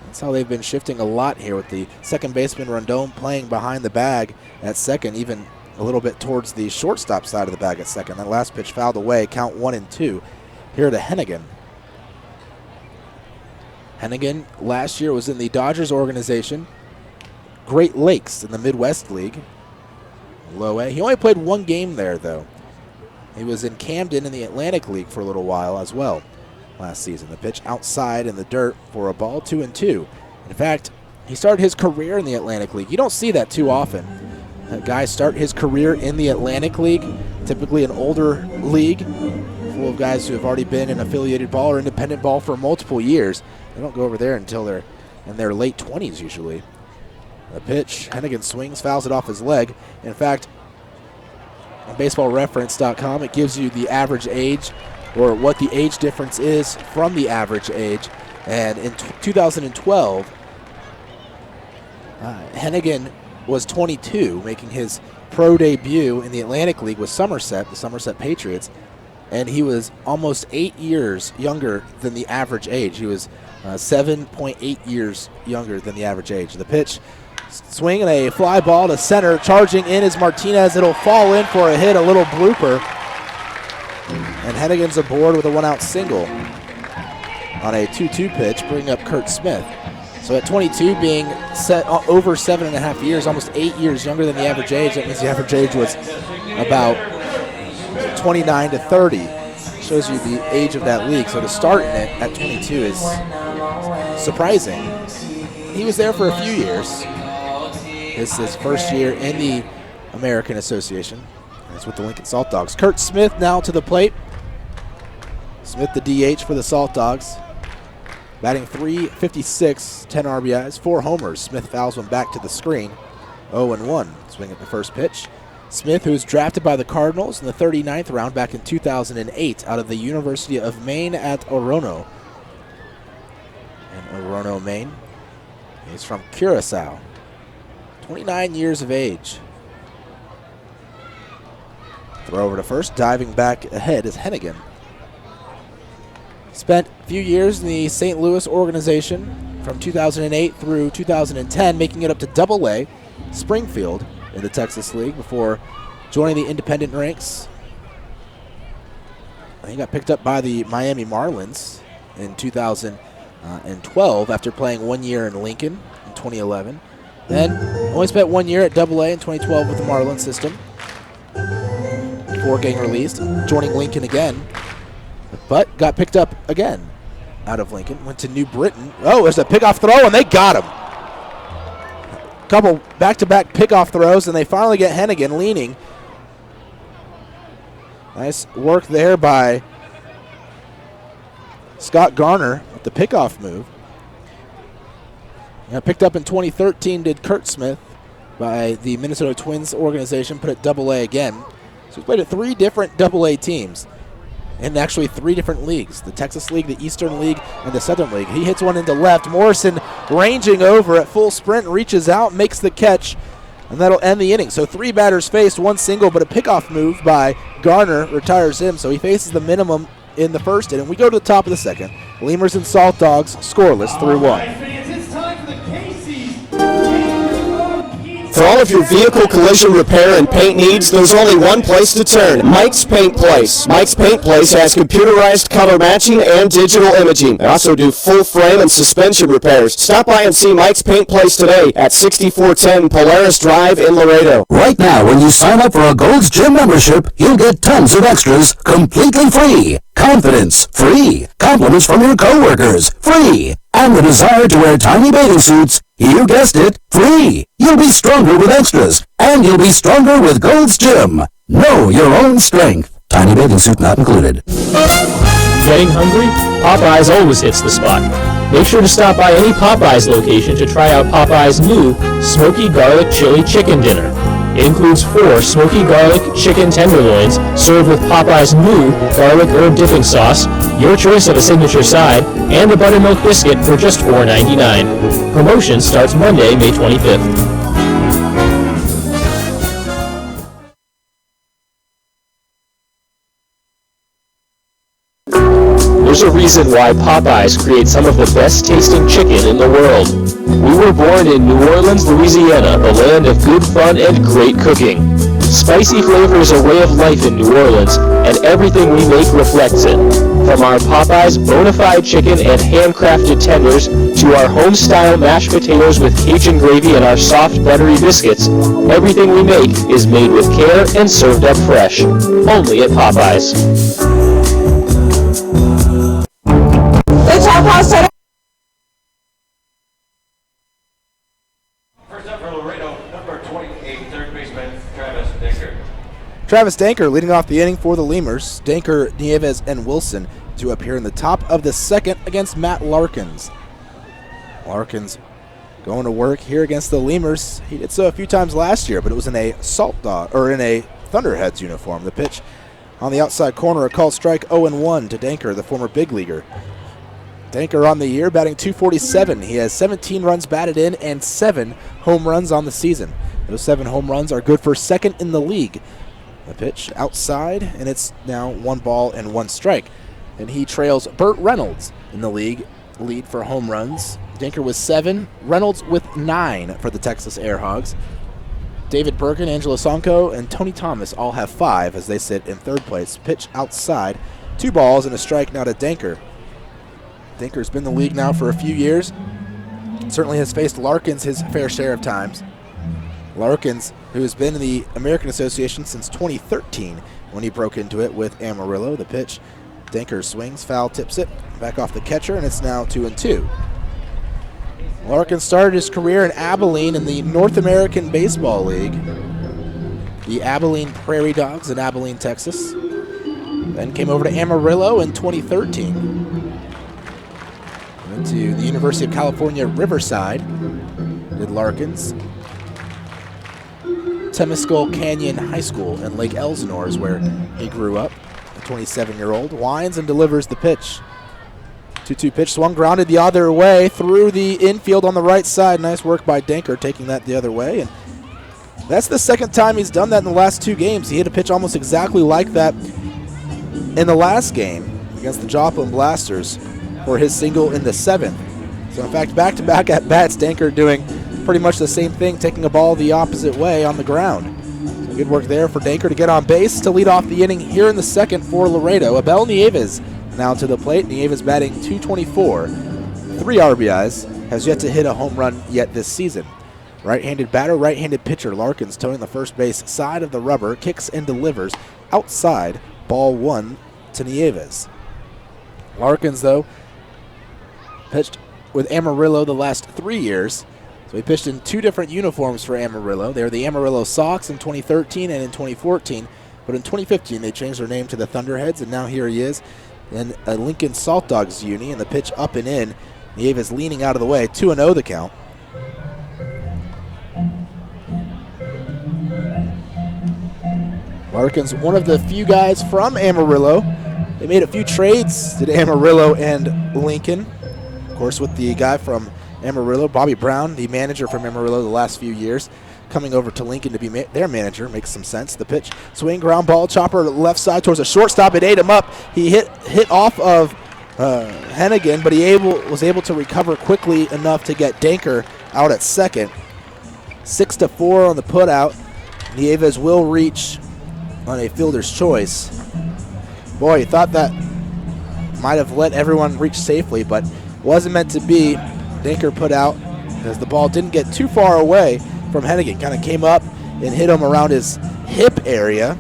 A: That's how they've been shifting a lot here, with the second baseman Rondon playing behind the bag at second, even a little bit towards the shortstop side of the bag at second. That last pitch fouled away, count 1-2 here to Hennigan. Hennigan last year was in the Dodgers organization, Great Lakes in the Midwest League, low A. He only played 1 game there, though. He was in Camden in the Atlantic League for a little while as well last season. The pitch outside in the dirt for a ball, 2-2. In fact, he started his career in the Atlantic League. You don't see that too often. Guys start his career in the Atlantic League, typically an older league full of guys who have already been in affiliated ball or independent ball for multiple years. They don't go over there until they're in their late 20s usually. The pitch, Hennigan swings, fouls it off his leg. In fact, on baseballreference.com, it gives you the average age, or what the age difference is from the average age. And in 2012, Hennigan was 22, making his pro debut in the Atlantic League with Somerset, the Somerset Patriots, and he was almost 8 years younger than the average age. He was 7.8 years younger than the average age. The pitch, swing and a fly ball to center. Charging in is Martinez. It'll fall in for a hit, a little blooper. And Hennigan's aboard with a 1-out single on a 2-2 pitch, bringing up Kurt Smith. So at 22, being set over 7.5 years, almost 8 years younger than the average age, that means the average age was about 29 to 30. Shows you the age of that league. So to start in it at 22 is surprising. He was there for a few years. This is his first year in the American Association. That's with the Lincoln Saltdogs. Kurt Smith now to the plate. Smith the DH for the Saltdogs. Batting .356, 10 RBIs, 4 homers. Smith fouls one back to the screen. 0-1. Swing at the first pitch. Smith, who was drafted by the Cardinals in the 39th round back in 2008 out of the University of Maine at Orono. In Orono, Maine. He's from Curacao. 29 years of age. Throw over to first. Diving back ahead is Hennigan. Spent a few years in the St. Louis organization from 2008 through 2010, making it up to Double-A Springfield in the Texas League before joining the independent ranks. He got picked up by the Miami Marlins in 2012 after playing 1 year in Lincoln in 2011. Then only spent 1 year at Double-A in 2012 with the Marlins system before getting released, joining Lincoln again, but got picked up again out of Lincoln, went to New Britain. Oh, there's a pickoff throw, and they got him. Couple back-to-back pickoff throws, and they finally get Hennigan leaning. Nice work there by Scott Garner with the pickoff move. Got picked up in 2013, did Kurt Smith, by the Minnesota Twins organization, put it Double-A again. So he's played at 3 different Double-A teams, and actually 3 different leagues, the Texas League, the Eastern League, and the Southern League. He hits one into left. Morrison ranging over at full sprint, reaches out, makes the catch, and that'll end the inning. So 3 batters faced, 1 single, but a pickoff move by Garner retires him, so he faces the minimum in the first inning. We go to the top of the second. Lemurs and Saltdogs scoreless 3-1.
D: For all of your vehicle collision repair and paint needs, there's only one place to turn: Mike's Paint Place. Mike's Paint Place has computerized color matching and digital imaging. They also do full frame and suspension repairs. Stop by and see Mike's Paint Place today at 6410 Polaris Drive in Laredo.
L: Right now, when you sign up for a Gold's Gym membership, you'll get tons of extras completely free. Confidence, free. Compliments from your coworkers, free. And the desire to wear tiny bathing suits, You guessed it, free. You'll be stronger with extras, and you'll be stronger with Gold's Gym. Know your own strength. Tiny bathing suit not included.
C: Getting hungry? Popeyes always hits the spot. Make sure to stop by any Popeyes location to try out Popeyes' new Smoky Garlic Chili Chicken Dinner. It includes 4 smoky garlic chicken tenderloins served with Popeyes' new garlic herb dipping sauce, your choice of a signature side, and a buttermilk biscuit for just $4.99. Promotion starts Monday, May 25th. There's a reason why Popeyes creates some of the best tasting chicken in the world. We were born in New Orleans, Louisiana, the land of good fun and great cooking. Spicy flavor is a way of life in New Orleans, and everything we make reflects it. From our Popeyes bona fide chicken and handcrafted tenders, to our home-style mashed potatoes with Cajun gravy and our soft, buttery biscuits, everything we make is made with care and served up fresh. Only at Popeyes.
B: First up for Laredo, number 28, third baseman Travis Denker.
A: Travis Denker leading off the inning for the Lemurs. Denker, Nieves, and Wilson to appear in the top of the second against Matt Larkins. Larkins going to work here against the Lemurs. He did so a few times last year, but it was in a in a Thunderheads uniform. The pitch on the outside corner, a called strike 0-1 to Denker, the former big leaguer. Denker on the year, batting .247. He has 17 runs batted in and 7 home runs on the season. Those 7 home runs are good for second in the league. The pitch outside, and it's now 1 ball and 1 strike. And he trails Burt Reynolds in the league lead for home runs. Denker with 7, Reynolds with 9 for the Texas Air Hogs. David Bergen, Angelo Sonko, and Tony Thomas all have 5 as they sit in third place. Pitch outside, 2 balls and a strike now to Denker. Denker's been in the league now for a few years. Certainly has faced Larkins his fair share of times. Larkins, who has been in the American Association since 2013 when he broke into it with Amarillo. The pitch, Denker swings, foul, tips it, back off the catcher, and it's now 2-2. Larkins started his career in Abilene in the North American Baseball League. The Abilene Prairie Dogs in Abilene, Texas. Then came over to Amarillo in 2013. Went to the University of California, Riverside, did Larkins. Temescal Canyon High School in Lake Elsinore is where he grew up. The 27-year-old winds and delivers the pitch. 2-2 pitch, swung, grounded the other way through the infield on the right side. Nice work by Denker taking that the other way. And that's the second time he's done that in the last 2 games. He hit a pitch almost exactly like that in the last game against the Joplin Blasters for his single in the 7th. So in fact, back-to-back at-bats, Denker doing pretty much the same thing, taking a ball the opposite way on the ground. So good work there for Denker to get on base to lead off the inning here in the second for Laredo. Abel Nieves now to the plate. Nieves batting .224, 3 RBIs, has yet to hit a home run yet this season. Right-handed batter, right-handed pitcher. Larkins toeing the first base side of the rubber, kicks and delivers outside, ball 1 to Nieves. Larkins, though, pitched with Amarillo the last 3 years. So he pitched in 2 different uniforms for Amarillo. They were the Amarillo Sox in 2013 and in 2014. But in 2015, they changed their name to the Thunderheads, and now here he is in a Lincoln Saltdogs uni, and the pitch up and in. Nieves leaning out of the way, 2-0 the count. Larkins, one of the few guys from Amarillo. They made a few trades to Amarillo and Lincoln. Of course, with the guy from Amarillo, Bobby Brown, the manager from Amarillo the last few years, coming over to Lincoln to be their manager. Makes some sense. The pitch, swing, ground ball, chopper left side towards the shortstop. It ate him up. He hit off of Hennigan, but he was able to recover quickly enough to get Denker out at second. 6-4 on the putout. Nieves will reach on a fielder's choice. Boy, he thought that might have let everyone reach safely, but wasn't meant to be. Denker put out as the ball didn't get too far away from Hennigan. Kind of came up and hit him around his hip area.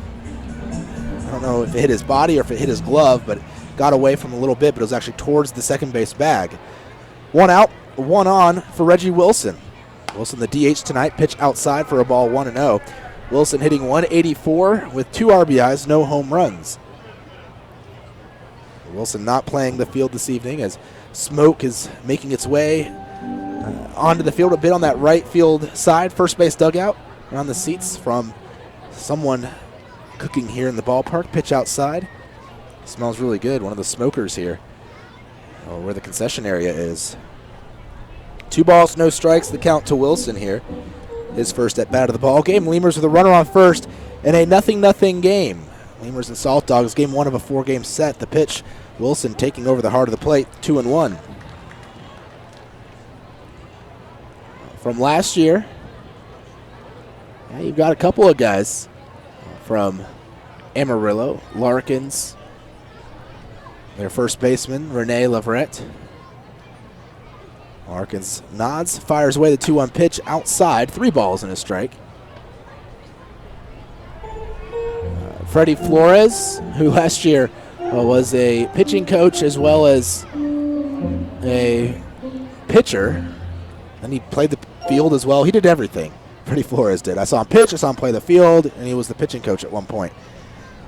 A: I don't know if it hit his body or if it hit his glove, but got away from a little bit, but it was actually towards the second base bag. 1 out one on for Reggie Wilson. Wilson, the DH tonight, pitch outside for a ball 1-0. Wilson hitting 184 with 2 RBIs, no home runs. Wilson not playing the field this evening as smoke is making its way onto the field a bit on that right field side, first base dugout, around the seats from someone cooking here in the ballpark. Pitch outside. Smells really good. One of the smokers here, where the concession area is. 2 balls, no strikes. The count to Wilson here. His first at bat of the ball game. Lemurs with a runner on first in a 0-0 game. Lemurs and Saltdogs, game 1 of a 4-game set. The pitch, Wilson taking over the heart of the plate, 2-1. From last year, you've got a couple of guys from Amarillo, Larkins, their first baseman, Rene Leverett. Larkins nods, fires away the 2-1 pitch outside, 3 balls and a strike. Freddie Flores, who last year was a pitching coach as well as a pitcher, and he played the field as well. He did everything. Freddie Flores did. I saw him pitch, I saw him play the field, and he was the pitching coach at one point.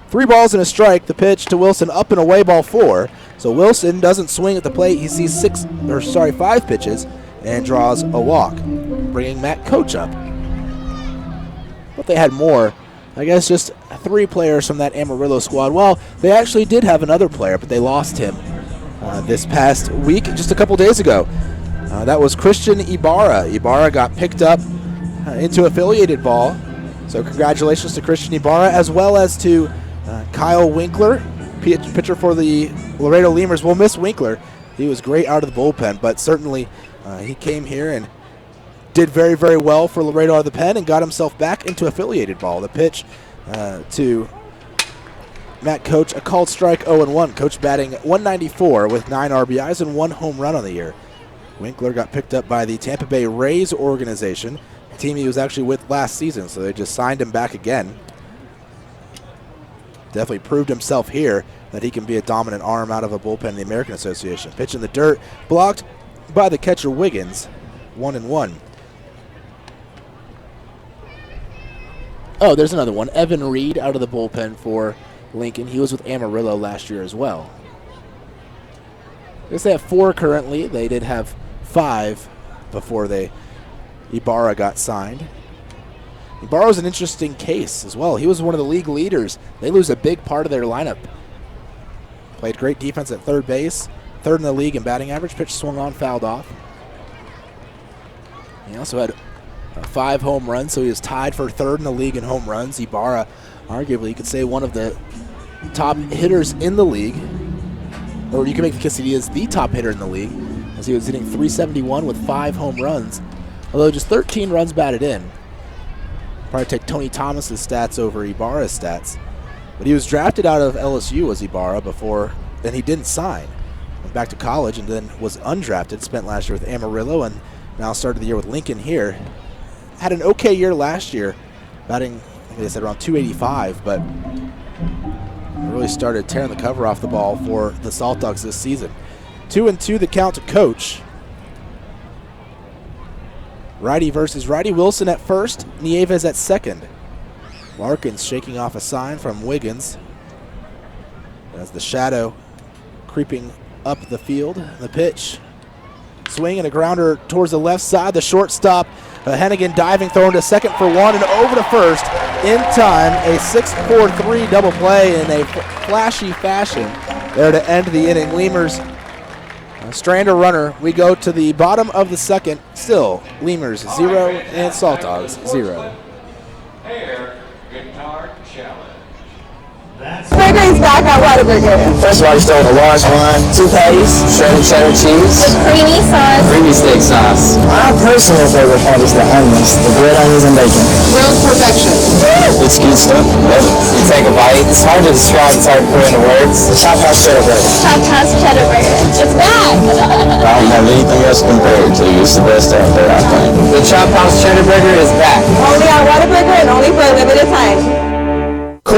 A: 3 balls and a strike. The pitch to Wilson, up and away, ball 4. So Wilson doesn't swing at the plate. He sees 5 pitches and draws a walk, bringing Matt Coach up. But they had more. I guess just 3 players from that Amarillo squad. Well, they actually did have another player, but they lost him this past week, just a couple days ago. That was Christian Ibarra. Ibarra got picked up into affiliated ball. So congratulations to Christian Ibarra, as well as to Kyle Winkler, pitcher for the Laredo Lemurs. We'll miss Winkler. He was great out of the bullpen, but certainly he came here and did very, very well for Laredo out of the pen and got himself back into affiliated ball. The pitch to Matt Coach, a called strike, 0-1. Coach batting 194 with 9 RBIs and 1 home run on the year. Winkler got picked up by the Tampa Bay Rays organization, a team he was actually with last season, so they just signed him back again. Definitely proved himself here that he can be a dominant arm out of a bullpen in the American Association. Pitch in the dirt, blocked by the catcher Wiggins, 1-1. Oh, there's another one. Evan Reed out of the bullpen for Lincoln. He was with Amarillo last year as well. I guess they have 4 currently. They did have 5 before Ibarra got signed. Ibarra's an interesting case as well. He was one of the league leaders. They lose a big part of their lineup. Played great defense at third base, 3rd in the league in batting average. Pitch swung on, fouled off. He also had 5 home runs, so he was tied for 3rd in the league in home runs. Ibarra, arguably, you could say one of the top hitters in the league, or you can make the case that he is the top hitter in the league, as he was hitting .371 with 5 home runs, although just 13 runs batted in. Probably take Tony Thomas's stats over Ibarra's stats. But he was drafted out of LSU as Ibarra before, and he didn't sign. Went back to college and then was undrafted, spent last year with Amarillo, and now started the year with Lincoln here. Had an okay year last year, batting, I think they said around 285, but really started tearing the cover off the ball for the Saltdogs this season. 2-2 the count to Coach. Righty versus righty. Wilson at first, Nieves at second. Larkins shaking off a sign from Wiggins as the shadow creeping up the field. The pitch, swing and a grounder towards the left side. The shortstop, Hennigan diving, throwing to second for 1 and over to first in time. A 6-4-3 double play in a flashy fashion there to end the inning. Lemurs strand a runner. We go to the bottom of the second. Still, Lemurs 0 and Saltdogs 0.
B: Air Guitar Challenge.
F: Burger is back at Whataburger.
D: First of all, you start with a large one, 2 patties, shredded cheddar cheese,
F: With creamy sauce,
D: creamy steak sauce. My personal favorite part is the onions, the red onions and bacon.
F: grilled perfection.
D: It's good stuff. Love it. You take a bite. It's hard to describe. It's hard to put into words. The Chop House Cheddar Burger.
F: Chop House Cheddar Burger. It's back.
D: I don't have anything else compared to. It's the best out there, I think. The Chop House Cheddar Burger is back.
F: Only at Whataburger and only for a limited time.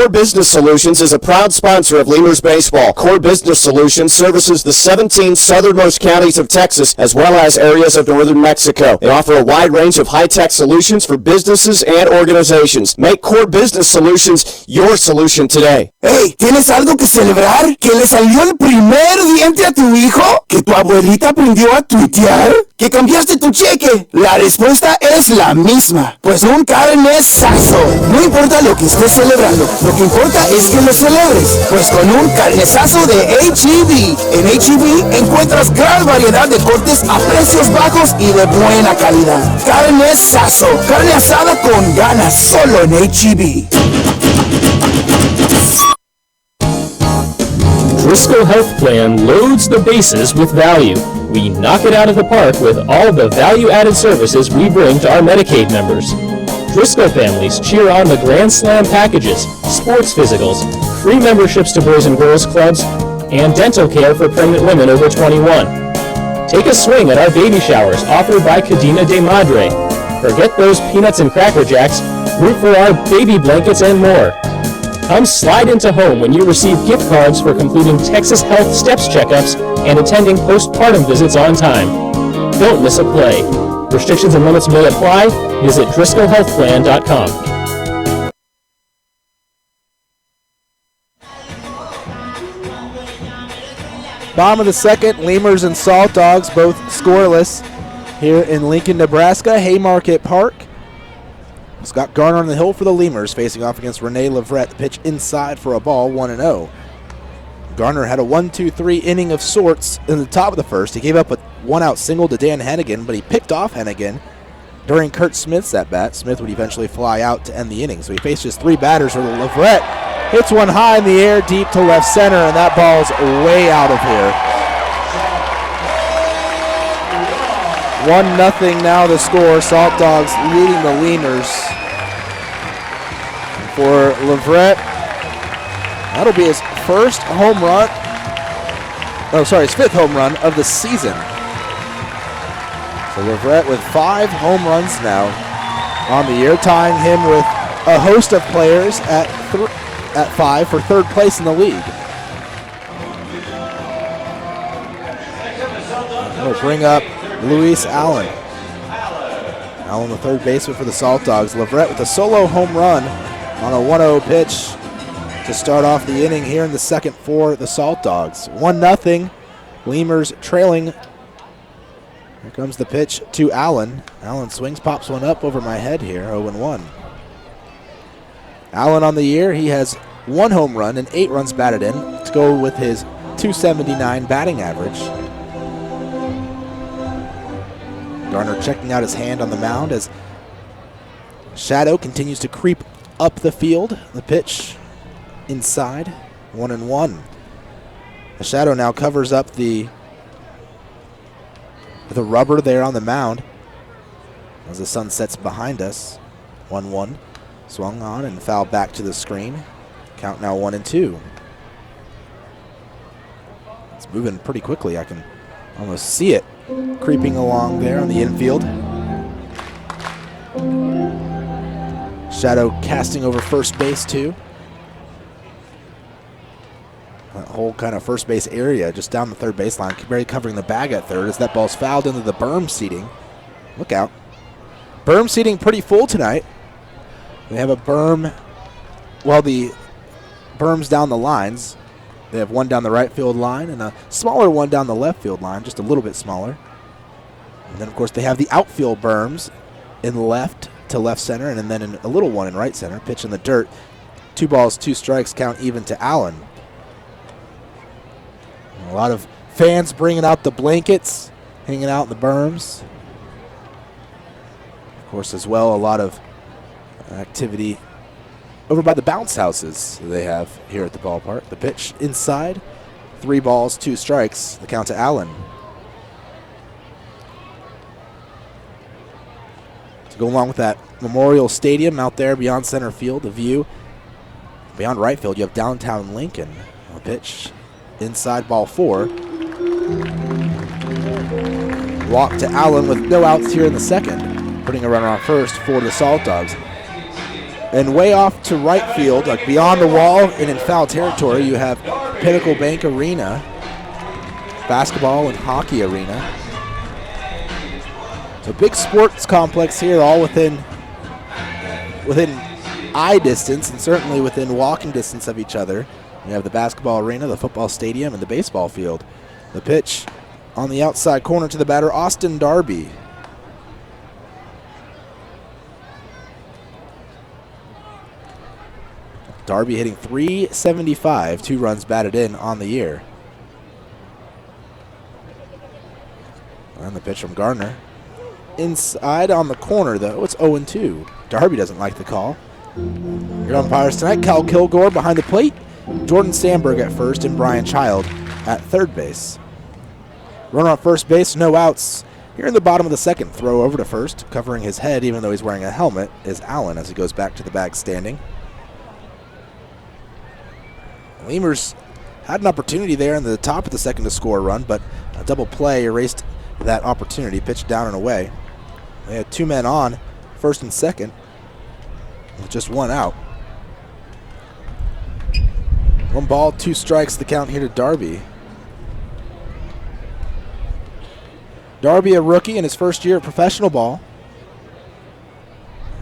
D: Core Business Solutions is a proud sponsor of Lemurs Baseball. Core Business Solutions services the 17 southernmost counties of Texas as well as areas of northern Mexico. They offer a wide range of high-tech solutions for businesses and organizations. Make Core Business Solutions your solution today.
G: Hey, ¿tienes algo que celebrar? ¿Que le salió el primer diente a tu hijo? ¿Que tu abuelita aprendió a tuitear? ¿Que cambiaste tu cheque? La respuesta es la misma, pues un carnesazo. No importa lo que estés celebrando, lo que importa es que lo celebres, pues con un carnesazo de H-E-B. En H-E-B encuentras gran variedad de cortes a precios bajos y de buena calidad. Carnesazo, carne asada con ganas, solo en H-E-B.
C: Driscoll Health Plan loads the bases with value. We knock it out of the park with all the value-added services we bring to our Medicaid members. Driscoll families cheer on the Grand Slam packages, sports physicals, free memberships to Boys and Girls Clubs, and dental care for pregnant women over 21. Take a swing at our baby showers offered by Cadena de Madre. Forget those peanuts and Cracker Jacks, root for our baby blankets and more. Come slide into home when you receive gift cards for completing Texas Health Steps checkups and attending postpartum visits on time. Don't miss a play. Restrictions and limits may apply. Visit DriscollHealthPlan.com.
A: Bottom of the second, Lemurs and Saltdogs both scoreless here in Lincoln, Nebraska, Haymarket Park. Scott Garner on the hill for the Lemurs, facing off against Rene Leverett. The pitch inside for a ball, 1-0. Garner had a 1-2-3 inning of sorts in the top of the first. He gave up a one-out single to Dan Hennigan, but he picked off Hennigan during Kurt Smith's at-bat. Smith would eventually fly out to end the inning, so he faced just three batters where Leverett hits one high in the air, deep to left center, and that ball's way out of here. 1-0 now the score. Saltdogs leading the Lemurs. For Leverett, that'll be his first home run. Oh, sorry, his fifth home run of the season. So Leverett with 5 home runs now on the year, tying him with a host of players at 5 for third place in the league. We'll bring up Luis Allen. Allen, the third baseman for the Saltdogs. Leverett with a solo home run on a 1-0 pitch to start off the inning here in the second for the Saltdogs. 1-0. Lemurs trailing. Here comes the pitch to Allen. Allen swings, pops one up over my head here, 0-1. Allen on the year, he has 1 home run and 8 runs batted in to go with his .279 batting average. Garner checking out his hand on the mound as Shadow continues to creep up the field. The pitch inside, 1-1. The Shadow now covers up the rubber there on the mound as the sun sets behind us. 1-1. Swung on and fouled back to the screen. Count now 1-2. It's moving pretty quickly. I can almost see it creeping along there on the infield. Shadow casting over first base too. That whole kind of first base area just down the third baseline, barely covering the bag at third as that ball's fouled into the berm seating. Look out. Berm seating pretty full tonight. They have a berm, well, the berms down the lines. They have one down the right field line and a smaller one down the left field line, just a little bit smaller. And then, of course, they have the outfield berms in left to left center and then a little one in right center. Pitch in the dirt. 2 balls, 2 strikes, count even to Allen. A lot of fans bringing out the blankets, hanging out in the berms. Of course, as well, a lot of activity over by the bounce houses they have here at the ballpark. The pitch inside, 3 balls, 2 strikes, the count to Allen. To go along with that Memorial Stadium out there beyond center field, the view beyond right field, you have downtown Lincoln. A pitch inside, ball 4. Walk to Allen with no outs here in the second, putting a runner on first for the Saltdogs. And way off to right field, like beyond the wall and in foul territory, you have Pinnacle Bank Arena, basketball and hockey arena. So big sports complex here, all within eye distance and certainly within walking distance of each other. You have the basketball arena, the football stadium, and the baseball field. The pitch on the outside corner to the batter, Austin Darby. Darby hitting .375, 2 runs batted in on the year. And the pitch from Gardner. Inside on the corner, though, it's 0-2. Darby doesn't like the call. Your umpires tonight, Cal Kilgore behind the plate, Jordan Sandberg at first, and Brian Child at third base. Runner on first base, no outs. Here in the bottom of the second, throw over to first. Covering his head, even though he's wearing a helmet, is Allen as he goes back to the bag standing. Lemurs had an opportunity there in the top of the second to score a run, but a double play erased that opportunity, pitched down and away. They had 2 men on, first and second, with just 1 out. 1 ball, 2 strikes, the count here to Darby. Darby, a rookie in his first year of professional ball.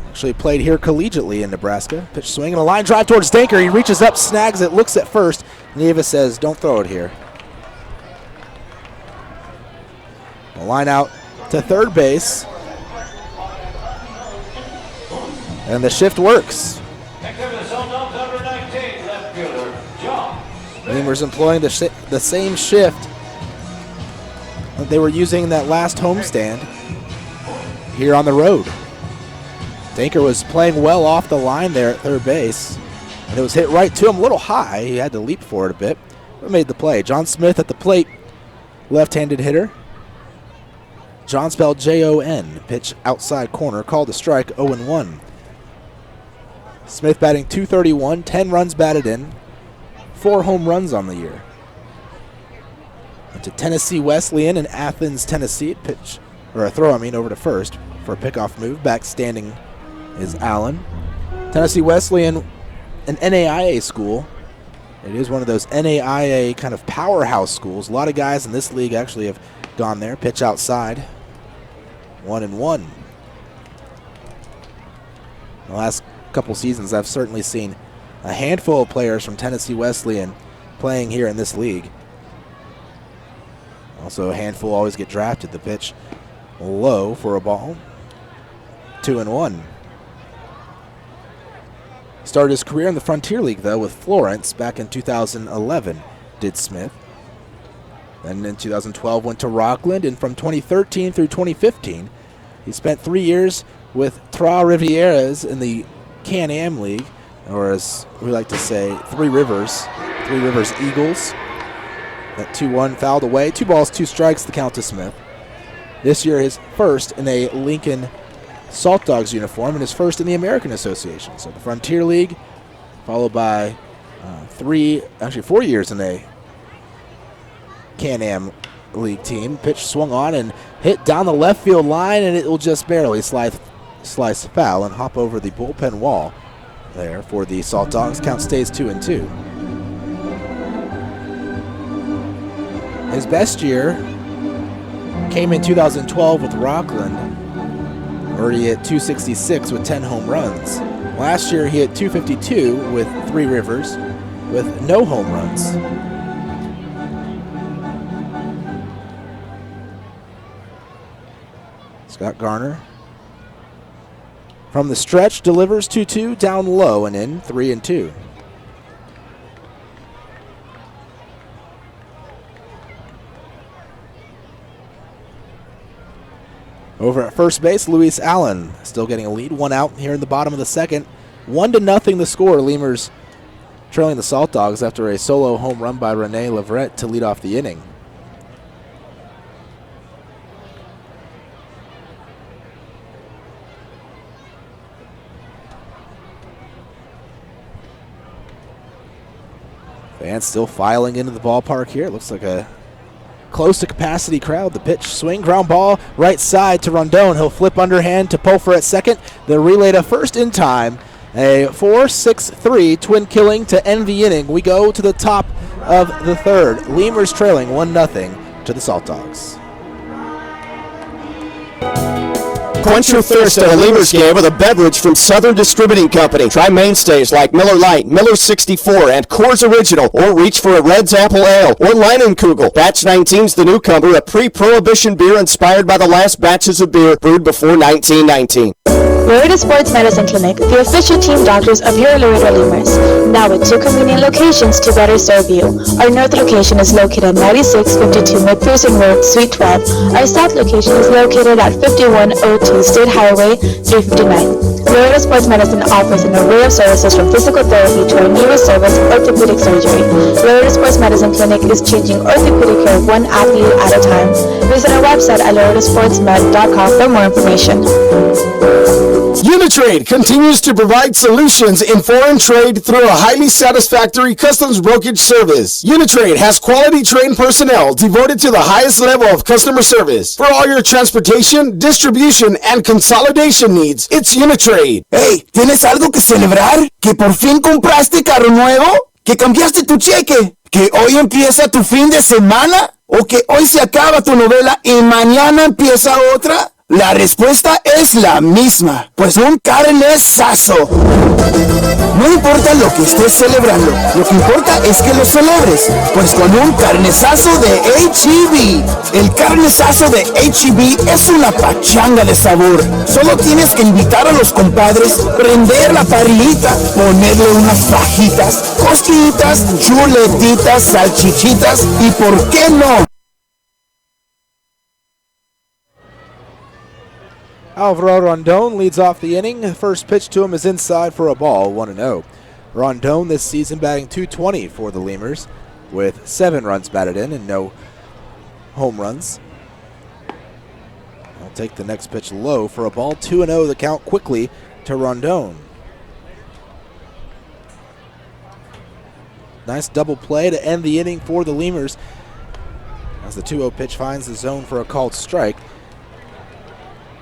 A: Actually played here collegiately in Nebraska. Pitch swing and a line drive towards Danker. He reaches up, snags it, looks at first. Nieves says, don't throw it here. A line out to third base. And the shift works. Lemurs employing the same shift that they were using in that last homestand here on the road. Danker was playing well off the line there at third base. And it was hit right to him, a little high. He had to leap for it a bit, but made the play. John Smith at the plate, left-handed hitter. John spelled Jon. Pitch outside corner, called a strike, 0-1. Smith batting .231, 10 runs batted in, 4 home runs on the year. And to Tennessee Wesleyan in Athens, Tennessee, a throw over to first for a pickoff move. Back standing is Allen. Tennessee Wesleyan, an NAIA school. It is one of those NAIA kind of powerhouse schools. A lot of guys in this league actually have gone there. Pitch outside, 1-1. The last couple seasons, I've certainly seen a handful of players from Tennessee Wesleyan playing here in this league. Also, a handful always get drafted. The pitch low for a ball, 2-1. Started his career in the Frontier League, though, with Florence back in 2011, did Smith. Then in 2012 went to Rockland, and from 2013 through 2015, he spent 3 years with Trois Rivieres in the Can-Am League, or as we like to say, Three Rivers Eagles. That 2-1 fouled away. 2 balls, 2 strikes, the count to Smith. This year his first in a Lincoln Saltdogs uniform and his first in the American Association. So the Frontier League, followed by 4 years in a Can-Am League team. Pitch swung on and hit down the left field line, and it will just barely slice foul and hop over the bullpen wall there for the Saltdogs. Count stays 2-2. His best year came in 2012 with Rockland, where he hit .266 with 10 home runs. Last year he hit .252 with Three Rivers with no home runs. Scott Garner from the stretch delivers 2-2, down low and in, 3-2. Over at first base, Luis Allen still getting a lead. 1 out here in the bottom of the second. 1-0 the score. Lemurs trailing the Saltdogs after a solo home run by Rene Leverett to lead off the inning. Fans still filing into the ballpark here. It looks like a close to capacity crowd. The pitch, swing, ground ball, right side to Rondon. He'll flip underhand to Pulfer at second. The relay to first in time, A 4-6-3 twin killing to end the inning. We go to the top of the third. Lemurs trailing 1-0 to the Saltdogs.
D: Quench your thirst at a Lemurs game with a beverage from Southern Distributing Company. Try mainstays like Miller Lite, Miller 64, and Coors Original, or reach for a Red's Apple Ale or Leinenkugel. Batch 19's the newcomer, a pre-prohibition beer inspired by the last batches of beer brewed before 1919.
I: Laredo Sports Medicine Clinic, the official team doctors of your Laredo Lemurs. Now with 2 convenient locations to better serve you. Our north location is located at 9652 McPherson Road, Suite 12. Our south location is located at 5102 State Highway 359. Laredo Sports Medicine offers an array of services from physical therapy to our newest service, orthopedic surgery. Laredo Sports Medicine Clinic is changing orthopedic care one athlete at a time. Visit our website at laredosportsmed.com for more information.
G: Uni-Trade continues to provide solutions in foreign trade through a highly satisfactory customs brokerage service. Uni-Trade has quality trained personnel devoted to the highest level of customer service. For all your transportation, distribution, and consolidation needs, it's Uni-Trade. Hey, ¿tienes algo que celebrar? ¿Que por fin compraste carro nuevo? ¿Que cambiaste tu cheque? ¿Que hoy empieza tu fin de semana? ¿O que hoy se acaba tu novela y mañana empieza otra? La respuesta es la misma, pues un carnesazo. No importa lo que estés celebrando, lo que importa es que lo celebres, pues con un carnesazo de H-E-B. El carnesazo de H-E-B es una pachanga de sabor. Solo tienes que invitar a los compadres, prender la parrillita, ponerle unas fajitas, costillitas, chuletitas, salchichitas y ¿por qué no?
A: Alvaro Rondon leads off the inning. The first pitch to him is inside for a ball, 1-0. Rondon this season batting .220 for the Lemurs with 7 runs batted in and no home runs. I'll take the next pitch low for a ball, 2-0. The count quickly to Rondon. Nice double play to end the inning for the Lemurs as the 2-0 pitch finds the zone for a called strike.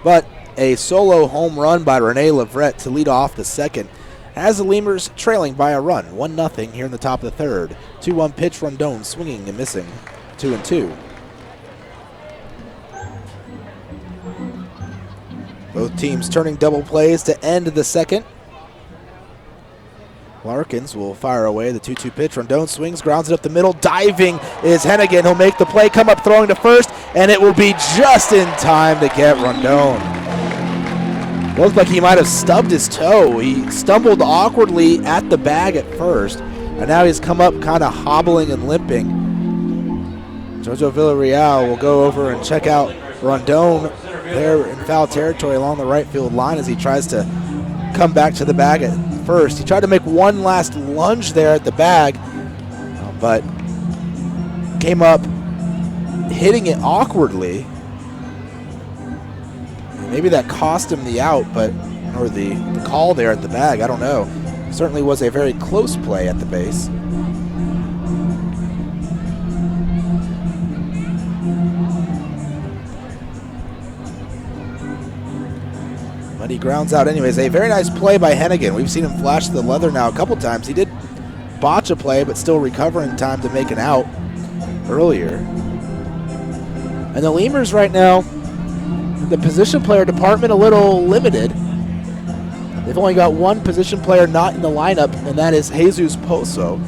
A: But a solo home run by Rene Leverett to lead off the second has the Lemurs trailing by a run, 1-0 here in the top of the third. 2-1 pitch, Rondon swinging and missing, 2-2. Both teams turning double plays to end the second. Larkins will fire away the 2-2 pitch. Rondon swings, grounds it up the middle. Diving is Hennigan. He'll make the play, come up throwing to first, and it will be just in time to get Rondon. Looked like he might have stubbed his toe. He stumbled awkwardly at the bag at first, and now he's come up kind of hobbling and limping. Jojo Villarreal will go over and check out Rondon there in foul territory along the right field line as he tries to come back to the bag at first. He tried to make one last lunge there at the bag, but came up hitting it awkwardly. Maybe that cost him the out, or the call there at the bag. I don't know. Certainly was a very close play at the base. But he grounds out anyways. A very nice play by Hennigan. We've seen him flash the leather now a couple times. He did botch a play, but still recover in time to make an out earlier. And the Lemurs right now, the position player department a little limited. They've only got one position player not in the lineup, and that is Jesus Pozo,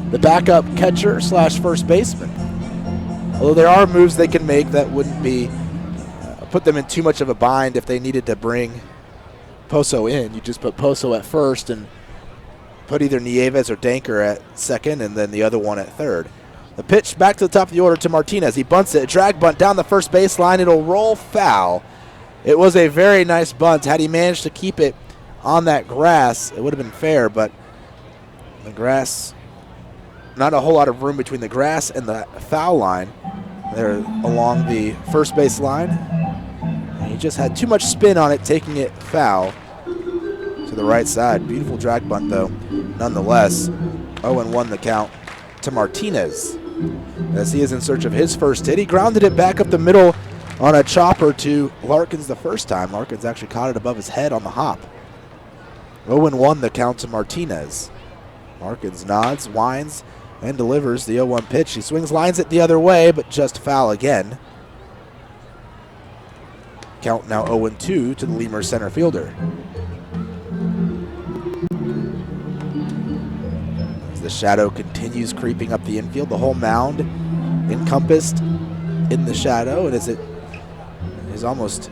A: the backup catcher / first baseman. Although there are moves they can make that wouldn't be put them in too much of a bind if they needed to bring Pozo in. You just put Pozo at first and put either Nieves or Danker at second and then the other one at third. The pitch back to the top of the order to Martinez. He bunts it, a drag bunt down the first baseline. It'll roll foul. It was a very nice bunt. Had he managed to keep it on that grass, it would have been fair, but the grass, not a whole lot of room between the grass and the foul line there along the first base line. And he just had too much spin on it, taking it foul to the right side. Beautiful drag bunt, though, nonetheless. 0-1 the count to Martinez as he is in search of his first hit. He grounded it back up the middle on a chopper to Larkins the first time. Larkins actually caught it above his head on the hop. 0-1 the count to Martinez. Larkins nods, whines, and delivers the 0-1 pitch. He swings, lines it the other way, but just foul again. Count now 0-2 to the Lemurs center fielder. As the shadow continues creeping up the infield, the whole mound encompassed in the shadow, and as it is almost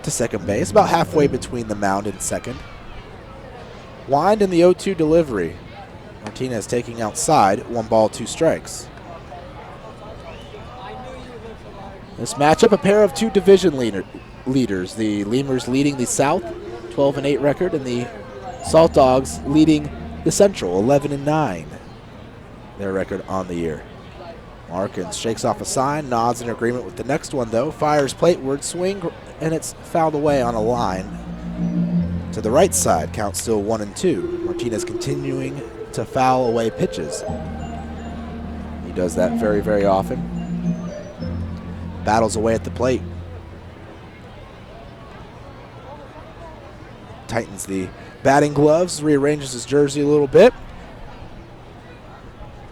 A: to second base, about halfway between the mound and second. Wind in the 0-2 delivery. Martinez taking outside, 1 ball, 2 strikes. This matchup, a pair of 2 division leaders. The Lemurs leading the South, 12-8 record, and the Saltdogs leading the Central, 11-9. Their record on the year. Larkins shakes off a sign, nods in agreement with the next one though, fires plateward, swing, and it's fouled away on a line to the right side. Count still 1-2. Martinez continuing to foul away pitches. He does that very, very often. Battles away at the plate. Tightens the batting gloves, rearranges his jersey a little bit.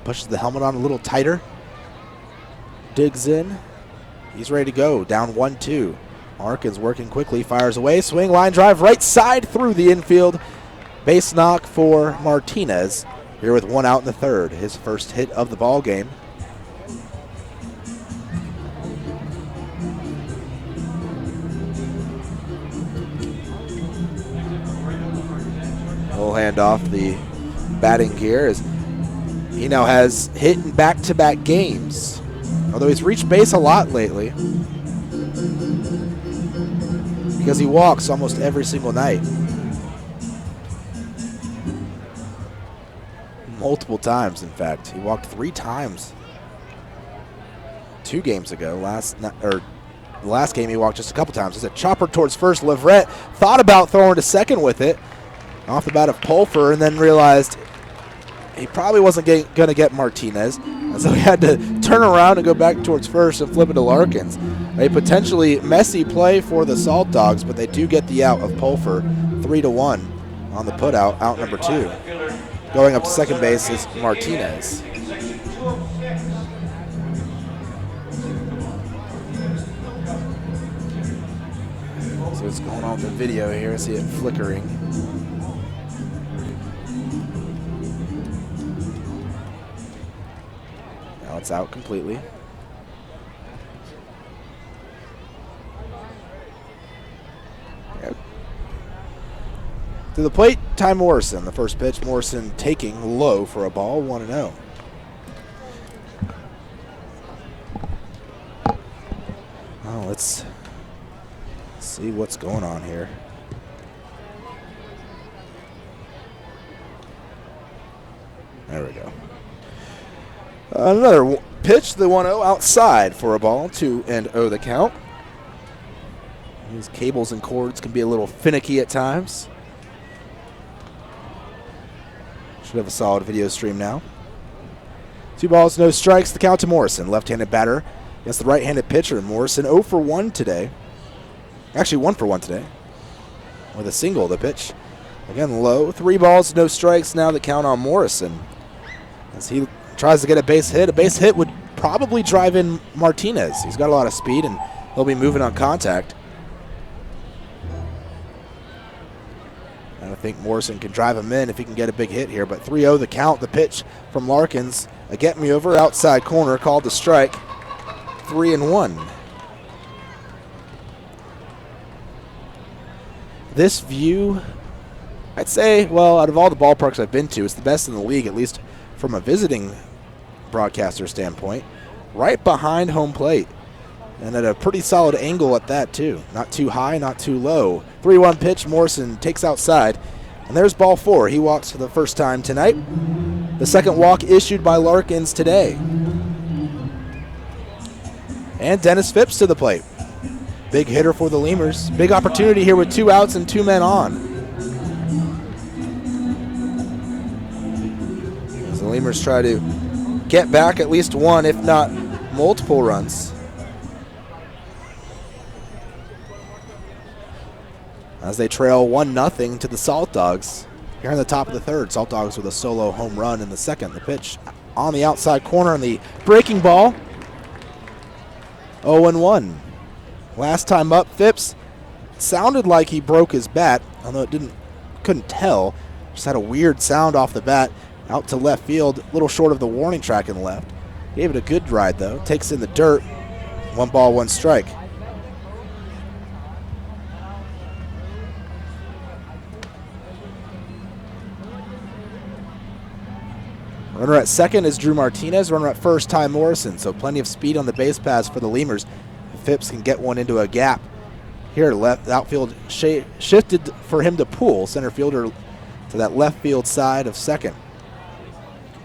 A: Pushes the helmet on a little tighter. Digs in. He's ready to go. Down 1-2. Larkins working quickly, fires away. Swing, line drive, right side through the infield. Base knock for Martinez. Here with 1 out in the third. His first hit of the ball game. He'll hand off the batting gear as he now has hit in back-to-back games. Although he's reached base a lot lately because he walks almost every single night. Multiple times, in fact. He walked 3 times 2 games ago. The last game he walked just a couple times. It's a chopper towards first. Leverett thought about throwing to second with it off the bat of Pulfer and then realized he probably wasn't going to get Martinez, and so he had to turn around and go back towards first and flip it to Larkins. A potentially messy play for the Saltdogs, but they do get the out of Pulfer, 3-1 on the putout, out number 2. Going up to second base is Martinez. So what's going on with the video here? I see it flickering. Now it's out completely. Yep. To the plate, Ty Morrison. The first pitch, Morrison taking low for a ball, 1-0. Well, let's see what's going on here. There we go. Another pitch, the 1-0 outside for a ball, 2-0 the count. These cables and cords can be a little finicky at times. Should have a solid video stream now. 2 balls, no strikes, the count to Morrison. Left-handed batter against the right-handed pitcher. Morrison 0 for 1 today. Actually 1 for 1 today. With a single, the pitch. Again, low. 3 balls, no strikes, now the count on Morrison. As he tries to get a base hit. A base hit would probably drive in Martinez. He's got a lot of speed, and he'll be moving on contact. And I think Morrison can drive him in if he can get a big hit here. But 3-0 the count. The pitch from Larkins. A get-me-over outside corner called the strike. 3-1. This view, I'd say, well, out of all the ballparks I've been to, it's the best in the league, at least from a visiting broadcaster standpoint. Right behind home plate. And at a pretty solid angle at that, too. Not too high, not too low. 3-1 pitch, Morrison takes outside. And there's ball 4. He walks for the first time tonight. The second walk issued by Larkins today. And Dennis Phipps to the plate. Big hitter for the Lemurs. Big opportunity here with 2 outs and 2 men on. As the Lemurs try to get back at least 1, if not multiple runs. as they trail 1-0 to the Saltdogs. Here in the top of the third, Saltdogs with a solo home run in the second. The pitch on the outside corner and the breaking ball. 0-1. Last time up, Phipps sounded like he broke his bat, although couldn't tell. Just had a weird sound off the bat out to left field, a little short of the warning track in left. Gave it a good ride though. Takes in the dirt. 1 ball, 1 strike. Runner at second is Drew Martinez. Runner at first, Ty Morrison. So plenty of speed on the base paths for the Lemurs. Phipps can get one into a gap. Here, left outfield shifted for him to pull. Center fielder to that left field side of second.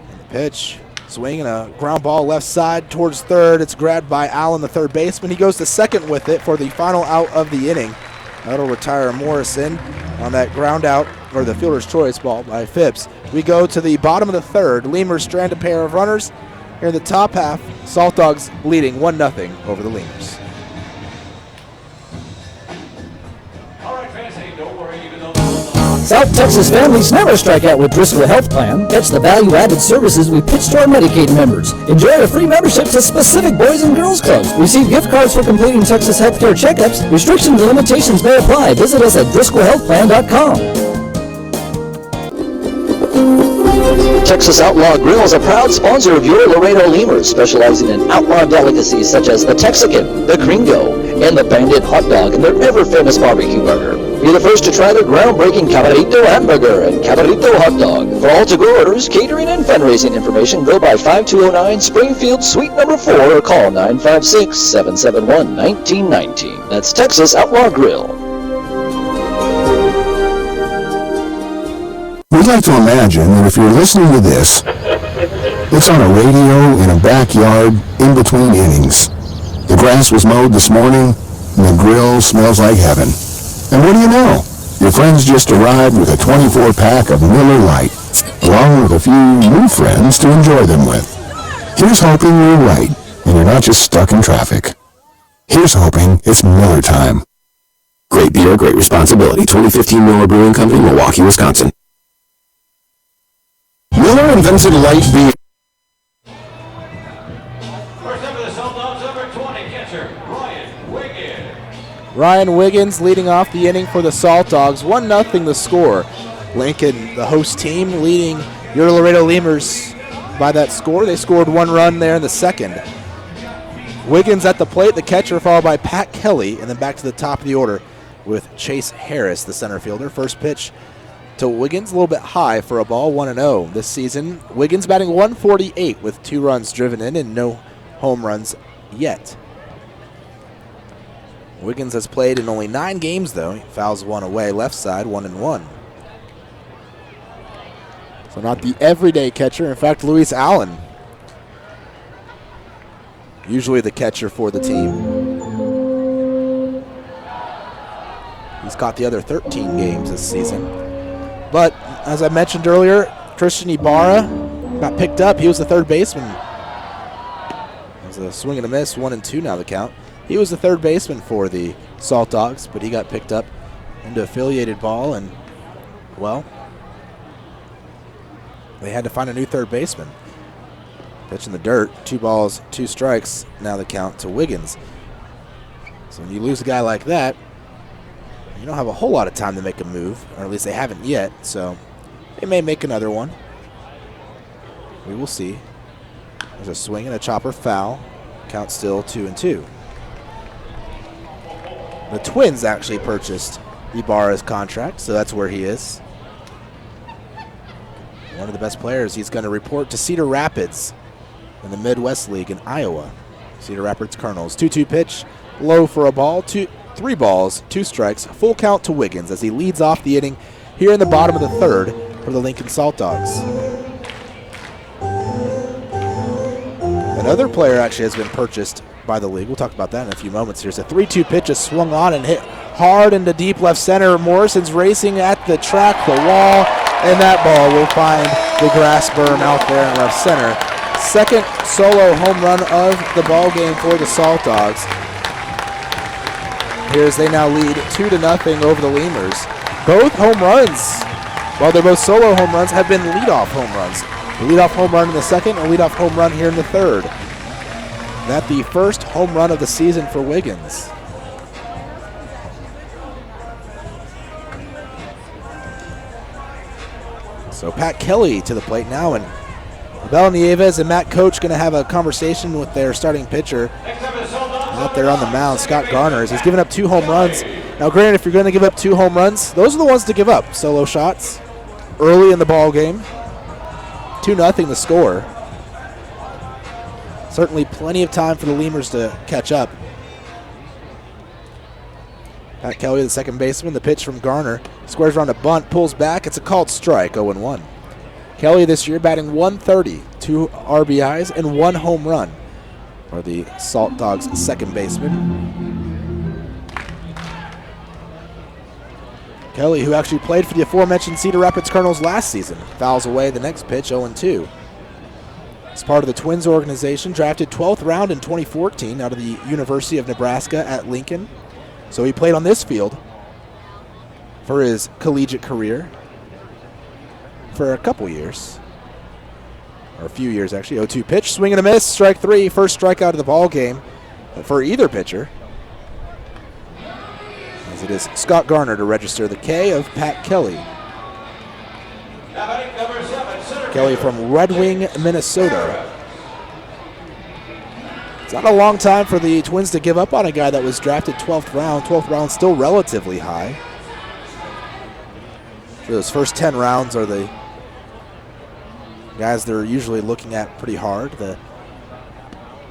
A: And the pitch, swing and a ground ball left side towards third. It's grabbed by Allen, the third baseman. He goes to second with it for the final out of the inning. That'll retire Morrison on that ground out, or the fielder's choice ball by Phipps. We go to the bottom of the third. Lemurs strand a pair of runners. Here in the top half, Saltdogs leading 1-0 over the Lemurs.
H: South Texas families never strike out with Driscoll Health Plan. Catch the value-added services we pitch to our Medicaid members. Enjoy a free membership to specific Boys and Girls Clubs. Receive gift cards for completing Texas healthcare checkups. Restrictions and limitations may apply. Visit us at DriscollHealthPlan.com.
M: Texas Outlaw Grill is a proud sponsor of your Laredo Lemurs, specializing in outlaw delicacies such as the Texican, the Gringo, and the Bandit hot dog and their ever-famous barbecue burger. Be the first to try their groundbreaking Cabrito hamburger and Cabrito hot dog. For all to-go orders, catering, and fundraising information, go by 5209 Springfield Suite number 4 or call 956-771-1919. That's Texas Outlaw Grill.
J: We'd like to imagine that if you're listening to this, it's on a radio in a backyard in between innings. The grass was mowed this morning, and the grill smells like heaven. And what do you know? Your friends just arrived with a 24-pack of Miller Lite, along with a few new friends to enjoy them with. Here's hoping you're right, and you're not just stuck in traffic. Here's hoping it's Miller time. Great beer, great responsibility. 2015 Miller Brewing Company, Milwaukee, Wisconsin. Miller invented light beer.
B: First up for the Saltdogs, number 20, catcher, Ryan Wiggins.
A: Ryan Wiggins leading off the inning for the Saltdogs. 1-0 the score. Lincoln, the host team, leading your Laredo Lemurs by that score. They scored 1 run there in the second. Wiggins at the plate, the catcher, followed by Pat Kelly, and then back to the top of the order with Chase Harris, the center fielder. First pitch to Wiggins, a little bit high for a ball, 1-0 this season. Wiggins batting 148 with 2 runs driven in and no home runs yet. Wiggins has played in only 9 games, though. He fouls 1 away, left side, 1-1. So not the everyday catcher. In fact, Luis Allen, usually the catcher for the team. He's caught the other 13 games this season. But as I mentioned earlier, Christian Ibarra got picked up. He was the third baseman. It was a swing and a miss, 1-2 now the count. He was the third baseman for the Saltdogs, but he got picked up into affiliated ball, and, well, they had to find a new third baseman. Pitch in the dirt, 2 balls, 2 strikes, now the count to Wiggins. So when you lose a guy like that, you don't have a whole lot of time to make a move, or at least they haven't yet, so they may make another one. We will see. There's a swing and a chopper foul. Count still 2-2. The Twins actually purchased Ibarra's contract, so that's where he is. One of the best players. He's going to report to Cedar Rapids in the Midwest League in Iowa. Cedar Rapids Colonels. 2-2 pitch, low for a ball, 3 balls, 2 strikes, full count to Wiggins as he leads off the inning here in the bottom of the third for the Lincoln Saltdogs. Another player actually has been purchased by the league. We'll talk about that in a few moments. Here's a 3-2 pitch, is swung on and hit hard into deep left center. Morrison's racing at the track, the wall, and that ball will find the grass berm out there in left center. Second solo home run of the ball game for the Saltdogs. Here's they now lead 2-0 over the Lemurs. Both home runs, while they're both solo home runs, have been leadoff home runs. The leadoff home run in the second, and leadoff home run here in the third. That the first home run of the season for Wiggins. So Pat Kelly to the plate now, and Abel Nieves and Matt Coach going to have a conversation with their starting pitcher out there on the mound, Scott Garner, as he's given up 2 home runs. Now, granted, if you're going to give up 2 home runs, those are the ones to give up. Solo shots early in the ball game. 2-0 the score. Certainly plenty of time for the Lemurs to catch up. Pat Kelly, the second baseman, the pitch from Garner. Squares around a bunt, pulls back. It's a called strike, 0-1. Kelly this year batting 130, 2 RBIs, and 1 home run for the Saltdogs second baseman. Kelly, who actually played for the aforementioned Cedar Rapids Colonels last season, fouls away the next pitch, 0-2. As part of the Twins organization, drafted 12th round in 2014 out of the University of Nebraska at Lincoln. So he played on this field for his collegiate career for a couple years, or a few years actually. 0-2 pitch, swing and a miss, strike 3, first strikeout of the ball game for either pitcher. As it is Scott Garner to register the K of Pat Kelly. Kelly from Red Wing, Minnesota. It's not a long time for the Twins to give up on a guy that was drafted 12th round. 12th round still relatively high. Those first 10 rounds are the guys they're usually looking at pretty hard. The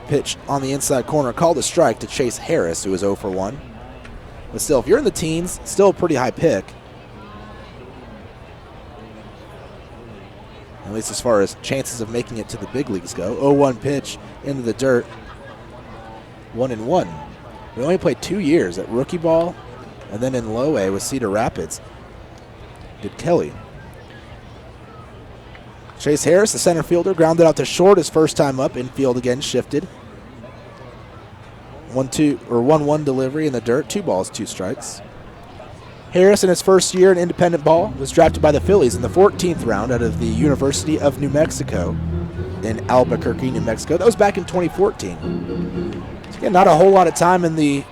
A: pitch on the inside corner called a strike to Chase Harris, who was 0 for 1. But still, if you're in the teens, still a pretty high pick. At least as far as chances of making it to the big leagues go. 0-1 pitch into the dirt. 1-1. We only played 2 years at rookie ball and then in low A with Cedar Rapids. Did Kelly. Chase Harris, the center fielder, grounded out to short his first time up. Infield again shifted. 1-1 delivery in the dirt. 2 balls, 2 strikes. Harris, in his first year in independent ball, was drafted by the Phillies in the 14th round out of the University of New Mexico in Albuquerque, New Mexico. That was back in 2014. So again, not a whole lot of time in the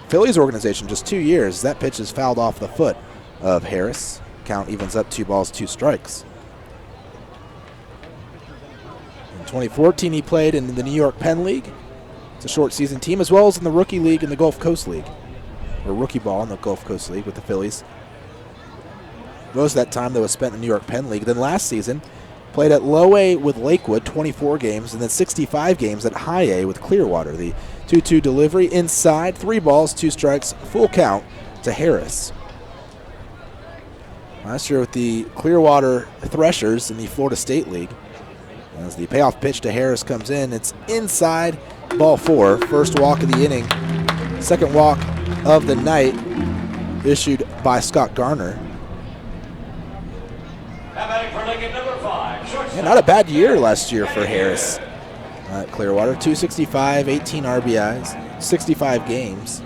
A: Phillies organization, just 2 years. That pitch is fouled off the foot of Harris. Count evens up, 2 balls, 2 strikes. In 2014, he played in the New York Penn League. It's a short season team, as well as in the rookie league in the Gulf Coast League, or rookie ball in the Gulf Coast League with the Phillies. Most of that time that was spent in the New York Penn League. Then last season, played at low A with Lakewood, 24 games, and then 65 games at high A with Clearwater. The 2-2 delivery inside, 3 balls, 2 strikes, full count to Harris. Last year with the Clearwater Threshers in the Florida State League. As the payoff pitch to Harris comes in, it's inside, ball 4. First walk of the inning, second walk of the night, issued by Scott Garner. Yeah, not a bad year last year for Harris at Clearwater. 265, 18 RBIs, 65 games.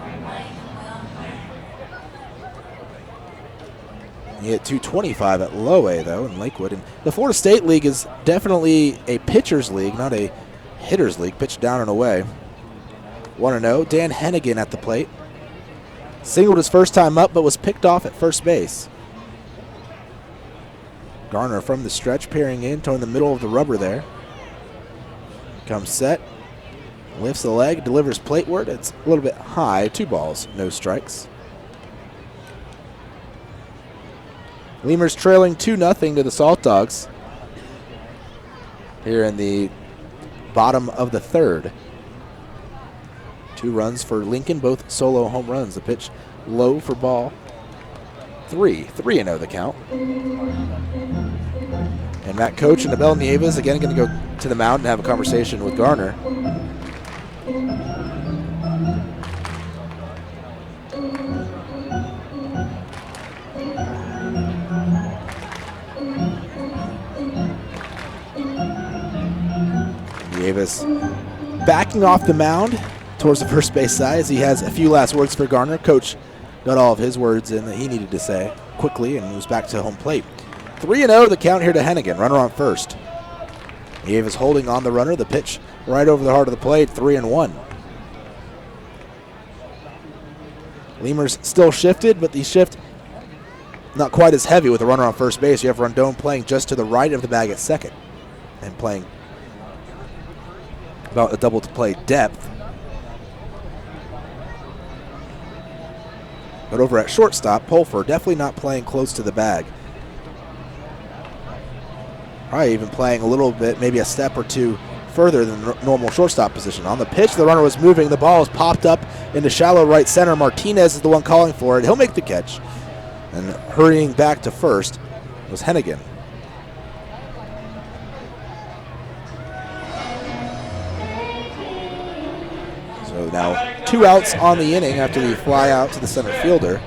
A: He hit 225 at low A, though, in Lakewood. And the Florida State League is definitely a pitcher's league, not a hitter's league. Pitched down and away. 1-0. Dan Hennigan at the plate. Singled his first time up, but was picked off at first base. Garner from the stretch, peering in, toward the middle of the rubber there. Comes set. Lifts the leg, delivers plateward. It's a little bit high. 2 balls, no strikes. Lemurs trailing 2-0 to the Saltdogs here in the bottom of the third. 2 runs for Lincoln, both solo home runs. The pitch low for ball 3. 3-0 the count. And Matt Coach and Abel Nieves again going to go to the mound and have a conversation with Garner. Nieves backing off the mound towards the first base side as he has a few last words for Garner. Coach got all of his words in that he needed to say quickly and moves back to home plate. 3-0 the count here to Hennigan, runner on first. He gave his holding on the runner, the pitch right over the heart of the plate, 3-1. Lemurs still shifted, but the shift not quite as heavy with the runner on first base. You have Rondon playing just to the right of the bag at second and playing about a double to play depth. But over at shortstop, Pulfer definitely not playing close to the bag. Probably even playing a little bit, maybe a step or two further than normal shortstop position. On the pitch, the runner was moving. The ball is popped up into shallow right center. Martinez is the one calling for it. He'll make the catch. And hurrying back to first was Hennigan. So now 2 outs on the inning after the fly out to the center fielder.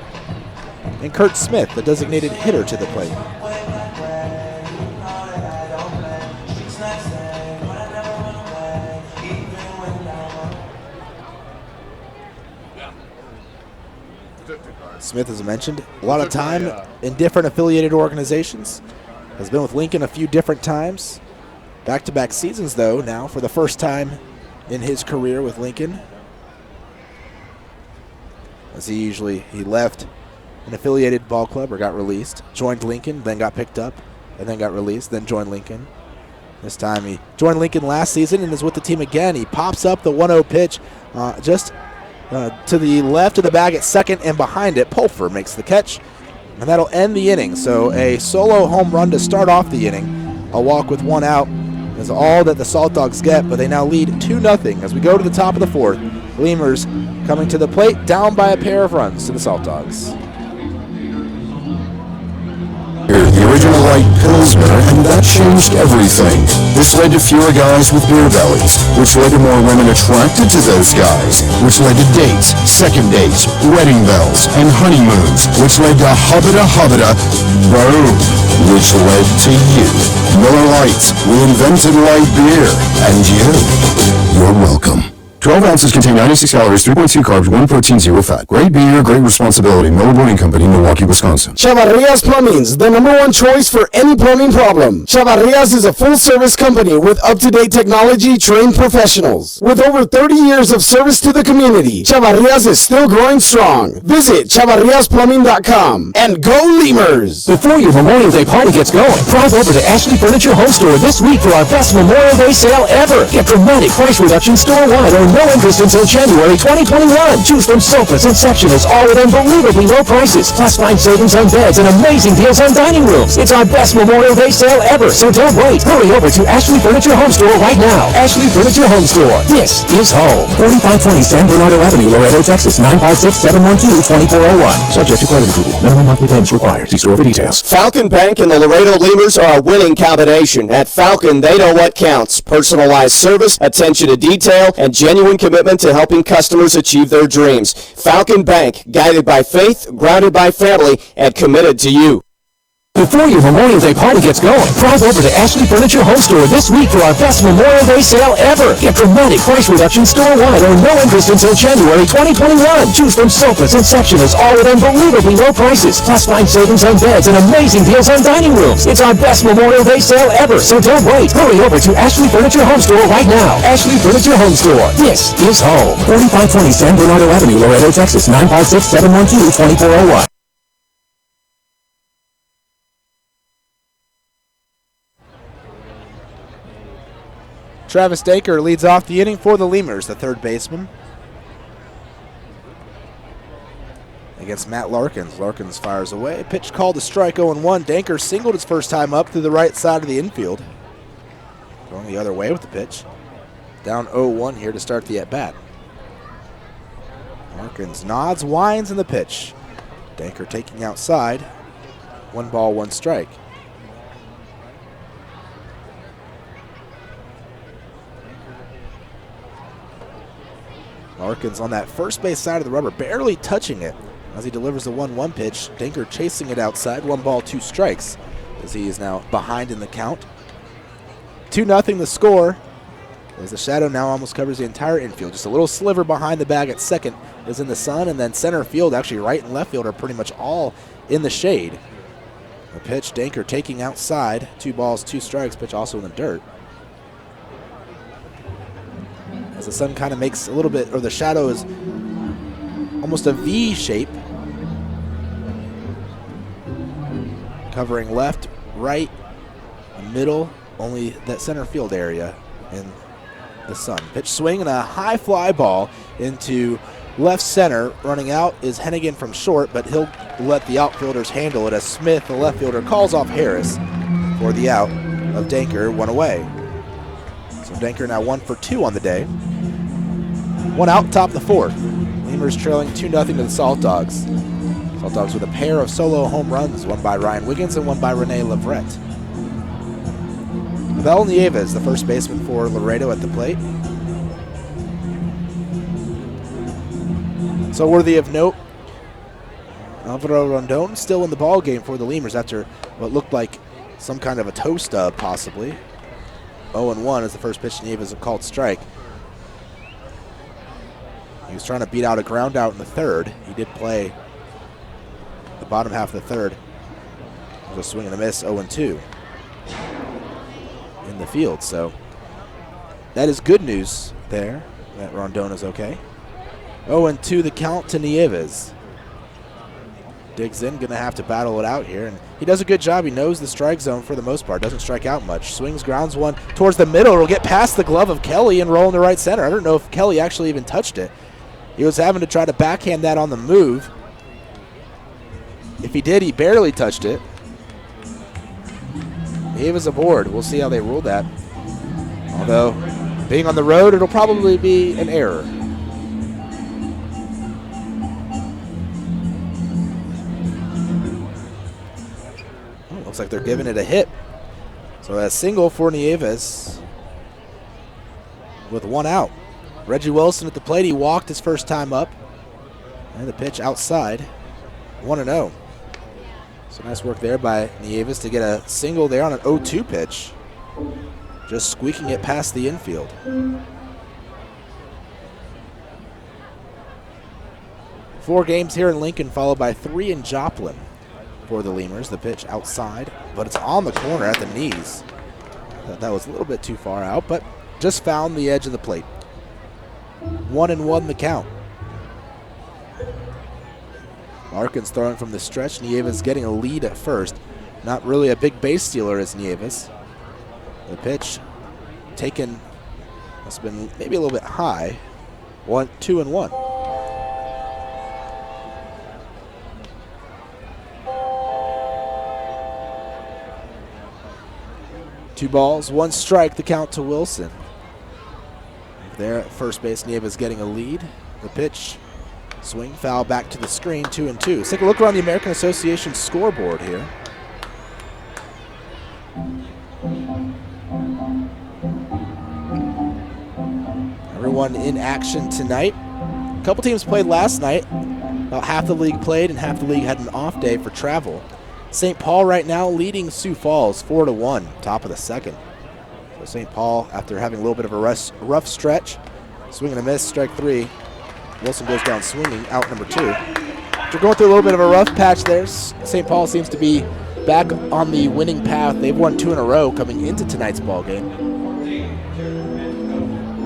A: And Kurt Smith, the designated hitter, to the plate. Smith, as I mentioned, a lot of time in different affiliated organizations. Has been with Lincoln a few different times. Back-to-back seasons, though, now for the first time in his career with Lincoln. As he left an affiliated ball club or got released, joined Lincoln, then got picked up, and then got released, then joined Lincoln. This time he joined Lincoln last season and is with the team again. He pops up the 1-0 pitch just to the left of the bag at second, and behind it, Pulfer makes the catch, and that'll end the inning. So a solo home run to start off the inning. A walk with 1 out is all that the Saltdogs get, but they now lead 2-0 as we go to the top of the 4th. Lemurs coming to the plate, down by a pair of runs to the Saltdogs.
J: The original light Pilsner, and that changed everything. This led to fewer guys with beer bellies, which led to more women attracted to those guys, which led to dates, second dates, wedding bells, and honeymoons, which led to hubba-da, boom, which led to you. Miller Lite, we invented light beer, and you're welcome. 12 ounces contain 96 calories, 3.2 carbs, 1 protein, 0 fat. Great beer, great responsibility. Miller Brewing Company, Milwaukee, Wisconsin.
D: Chavarrias Plumbing's the #1 choice for any plumbing problem. Chavarrias is a full-service company with up-to-date technology, trained professionals. With over 30 years of service to the community, Chavarrias is still growing strong. Visit chavarriasplumbing.com and go Lemurs!
H: Before your Memorial Day party gets going, drive over to Ashley Furniture Home Store this week for our best Memorial Day sale ever. Get dramatic price reduction store-wide or no interest until January 2021. Choose from sofas and sectionals, all at unbelievably low prices. Plus find savings on beds and amazing deals on dining rooms. It's our best Memorial Day sale ever, so don't wait. Hurry over to Ashley Furniture Home Store right now. Ashley Furniture Home Store. This is home. 4520 San Bernardo Avenue, Laredo, Texas. 956-712-2401. Subject to credit approval. Minimum monthly payments required. See store for details.
D: Falcon Bank and the Laredo Lemurs are a winning combination. At Falcon, they know what counts. Personalized service, attention to detail, and genuine commitment to helping customers achieve their dreams. Falcon Bank, guided by faith, grounded by family, and committed to you.
H: Before your Memorial Day party gets going, drive over to Ashley Furniture Home Store this week for our best Memorial Day sale ever. Get dramatic price reduction store-wide or no interest until January 2021. Choose from sofas and sectionals, all at unbelievably low prices. Plus find savings on beds and amazing deals on dining rooms. It's our best Memorial Day sale ever, so don't wait. Hurry over to Ashley Furniture Home Store right now. Ashley Furniture Home Store. This is home. 4520 San Bernardo Avenue, Laredo, Texas. 956-712-2401.
A: Travis Daker leads off the inning for the Lemurs, the third baseman. Against Matt Larkins. Larkins fires away. Pitch called to strike 0-1. Daker singled his first time up through the right side of the infield. Going the other way with the pitch. Down 0-1 here to start the at-bat. Larkins nods, winds in the pitch. Daker taking outside. 1 ball, 1 strike. Larkins on that first base side of the rubber, barely touching it as he delivers the 1-1 pitch. Daker chasing it outside, 1 ball, 2 strikes as he is now behind in the count. 2-0 the score. as the shadow now almost covers the entire infield. Just a little sliver behind the bag at second is in the sun, and then center field, actually right and left field, are pretty much all in the shade. The pitch, Danker taking outside. 2 balls, 2 strikes, pitch also in the dirt. As the sun kind of makes a little bit, or the shadow is almost a V shape, covering left, right, middle, only that center field area in the sun. Pitch swing and a high fly ball into left center. Running out is Hennigan from short, but he'll let the outfielders handle it as Smith, the left fielder, calls off Harris for the out of Danker, 1 away. So Danker now 1 for 2 on the day. 1 out, top of the 4th. Lemurs trailing 2-0 to the Saltdogs. Saltdogs with a pair of solo home runs, one by Ryan Wiggins and one by Rene Leverett. Abel Nieves, the first baseman for Laredo at the plate. So worthy of note, Alvaro Rondon still in the ball game for the Lemurs after what looked like some kind of a toe stub, possibly. 0-1 as the first pitch to Nieves, a called strike. He was trying to beat out a ground out in the 3rd. He did play the bottom half of the 3rd. It was a swing and a miss, 0-2 in the field. So that is good news there, that Rondon is okay. 0-2 the count to Nieves. Digs in, going to have to battle it out here. And he does a good job. He knows the strike zone for the most part. Doesn't strike out much. Swings, grounds one towards the middle. It'll get past the glove of Kelly and roll in the right center. I don't know if Kelly actually even touched it. He was having to try to backhand that on the move. If he did, he barely touched it. Nieves aboard. We'll see how they rule that. Although, being on the road, it'll probably be an error. Looks like they're giving it a hit. So a single for Nieves with 1 out. Reggie Wilson at the plate. He walked his first time up. And the pitch outside. 1-0. So nice work there by Nieves to get a single there on an 0-2 pitch. Just squeaking it past the infield. 4 games here in Lincoln, followed by 3 in Joplin for the Lemurs. The pitch outside, but it's on the corner at the knees. Thought that was a little bit too far out, but just found the edge of the plate. 1-1 the count. Larkins throwing from the stretch. Nieves getting a lead at first. Not really a big base stealer as Nieves. The pitch taken, must have been maybe a little bit high. 2-1. Two balls, 1 strike, the count to Wilson. There at first base, Nieves getting a lead. The pitch, swing, foul back to the screen, 2-2. Let's take a look around the American Association scoreboard here. Everyone in action tonight. A couple teams played last night. About half the league played and half the league had an off day for travel. St. Paul right now leading Sioux Falls 4-1, top of the 2nd. So St. Paul, after having a little bit of a rough stretch, swing and a miss, strike 3. Wilson goes down swinging, out number 2. They're going through a little bit of a rough patch there. St. Paul seems to be back on the winning path. They've won 2 in a row coming into tonight's ball game.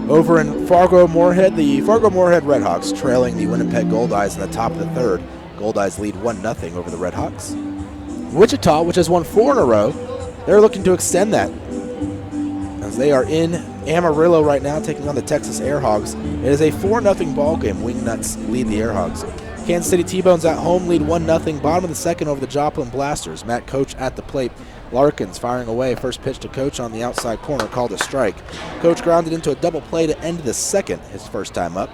A: Over in Fargo-Moorhead, the Fargo-Moorhead Redhawks trailing the Winnipeg Goldeyes in the top of the 3rd. Goldeyes lead 1-0 over the Redhawks. Wichita, which has won 4 in a row, they're looking to extend that as they are in Amarillo right now taking on the Texas Airhogs. It is a 4-0 ball game. Wingnuts lead the Airhogs. Kansas City T-Bones at home lead 1-0, bottom of the 2nd over the Joplin Blasters. Matt Coach at the plate. Larkins firing away. First pitch to Coach on the outside corner, called a strike. Coach grounded into a double play to end the 2nd, his first time up.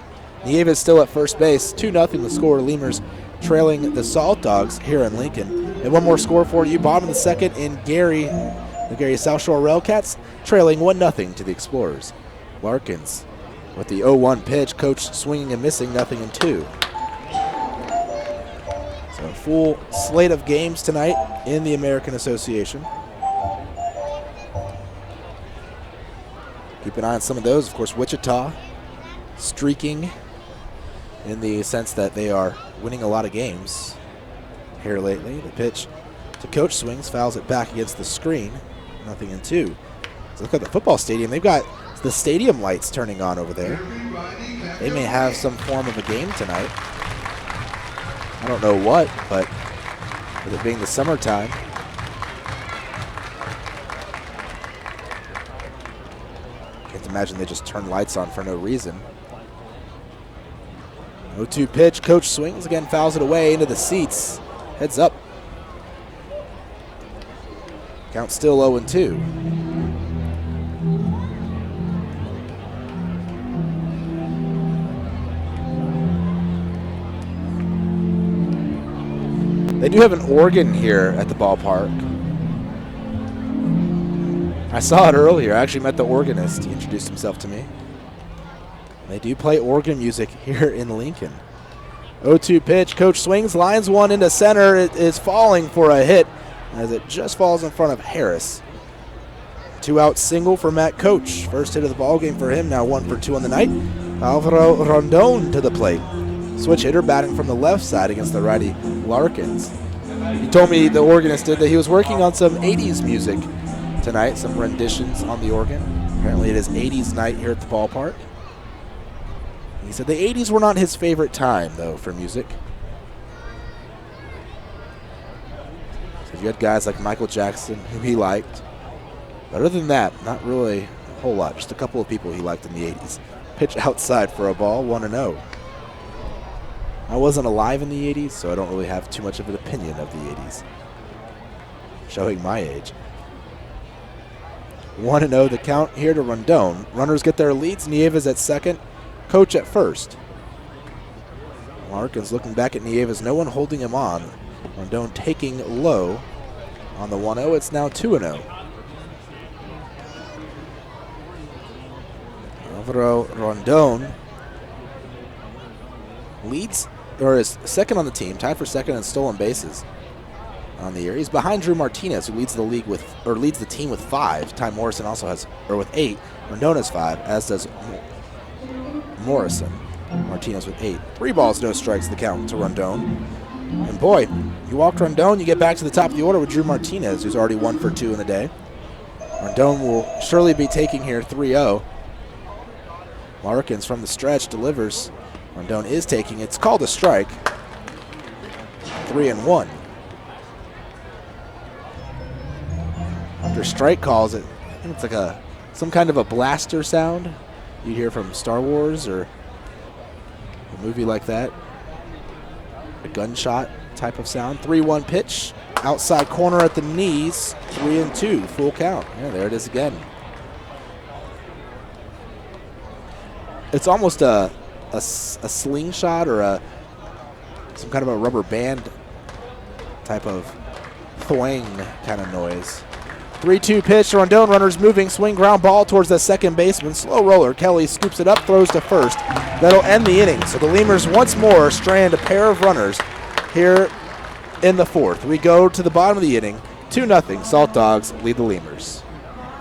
A: Nieves still at first base. 2-0 the score. Lemurs trailing the Saltdogs here in Lincoln. And one more score for you. Bottom of the 2nd in Gary, the Gary South Shore Railcats trailing 1-0 to the Explorers. Larkins with the 0-1 pitch. Coach swinging and missing, 0-2. So a full slate of games tonight in the American Association. Keep an eye on some of those. Of course, Wichita streaking in the sense that they are winning a lot of games here lately. The pitch to Coach swings, fouls it back against the screen. 0-2. So look at the football stadium. They've got the stadium lights turning on over there. They may have some form of a game tonight. I don't know what, but with it being the summertime, can't imagine they just turn lights on for no reason. 0-2 pitch. Coach swings again, fouls it away into the seats. Heads up. Count still 0-2. They do have an organ here at the ballpark. I saw it earlier. I actually met the organist. He introduced himself to me. They do play organ music here in Lincoln. 0-2 pitch. Coach swings, lines one into center. It is falling for a hit as it just falls in front of Harris. 2-out single for Matt Coach. First hit of the ball game for him. Now 1 for 2 on the night. Alvaro Rondon to the plate. Switch hitter batting from the left side against the righty Larkins. He told me, the organist did, that he was working on some 80s music tonight, some renditions on the organ. Apparently it is 80s night here at the ballpark. He said the 80s were not his favorite time, though, for music. So you had guys like Michael Jackson, who he liked. But other than that, not really a whole lot. Just a couple of people he liked in the 80s. Pitch outside for a ball, 1-0. I wasn't alive in the 80s, so I don't really have too much of an opinion of the 80s. Showing my age. 1-0 the count here to Rondon. Runners get their leads. Nieves at second. Coach at first. Larkins looking back at Nieves. No one holding him on. Rondon taking low on the 1-0. It's now 2-0. Alvaro Rondon leads, or is second on the team, tied for second in stolen bases on the year. He's behind Drew Martinez, who leads the league with, or leads the team with 5. Ty Morrison also has, or with 8. Rondon has 5, as does Morrison. Martinez with 8. 3 balls, no strikes, the count to Rondon. And boy, you walked Rondon, you get back to the top of the order with Drew Martinez, who's already 1 for 2 in the day. Rondon will surely be taking here 3-0. Larkins from the stretch delivers. Rondon is taking. It's called a strike. 3-1. After strike calls, I think it's like some kind of a blaster sound you hear from Star Wars or a movie like that. A gunshot type of sound. 3-1 pitch. Outside corner at the knees. 3-2. Full count. Yeah, there it is again. It's almost a slingshot or some kind of a rubber band type of thwang kind of noise. 3-2 pitch. Rondon, runners moving. Swing, ground ball towards the second baseman. Slow roller. Kelly scoops it up, throws to first. That'll end the inning. So the Lemurs once more strand a pair of runners here in the 4th. We go to the bottom of the inning. 2-0. Saltdogs lead the Lemurs.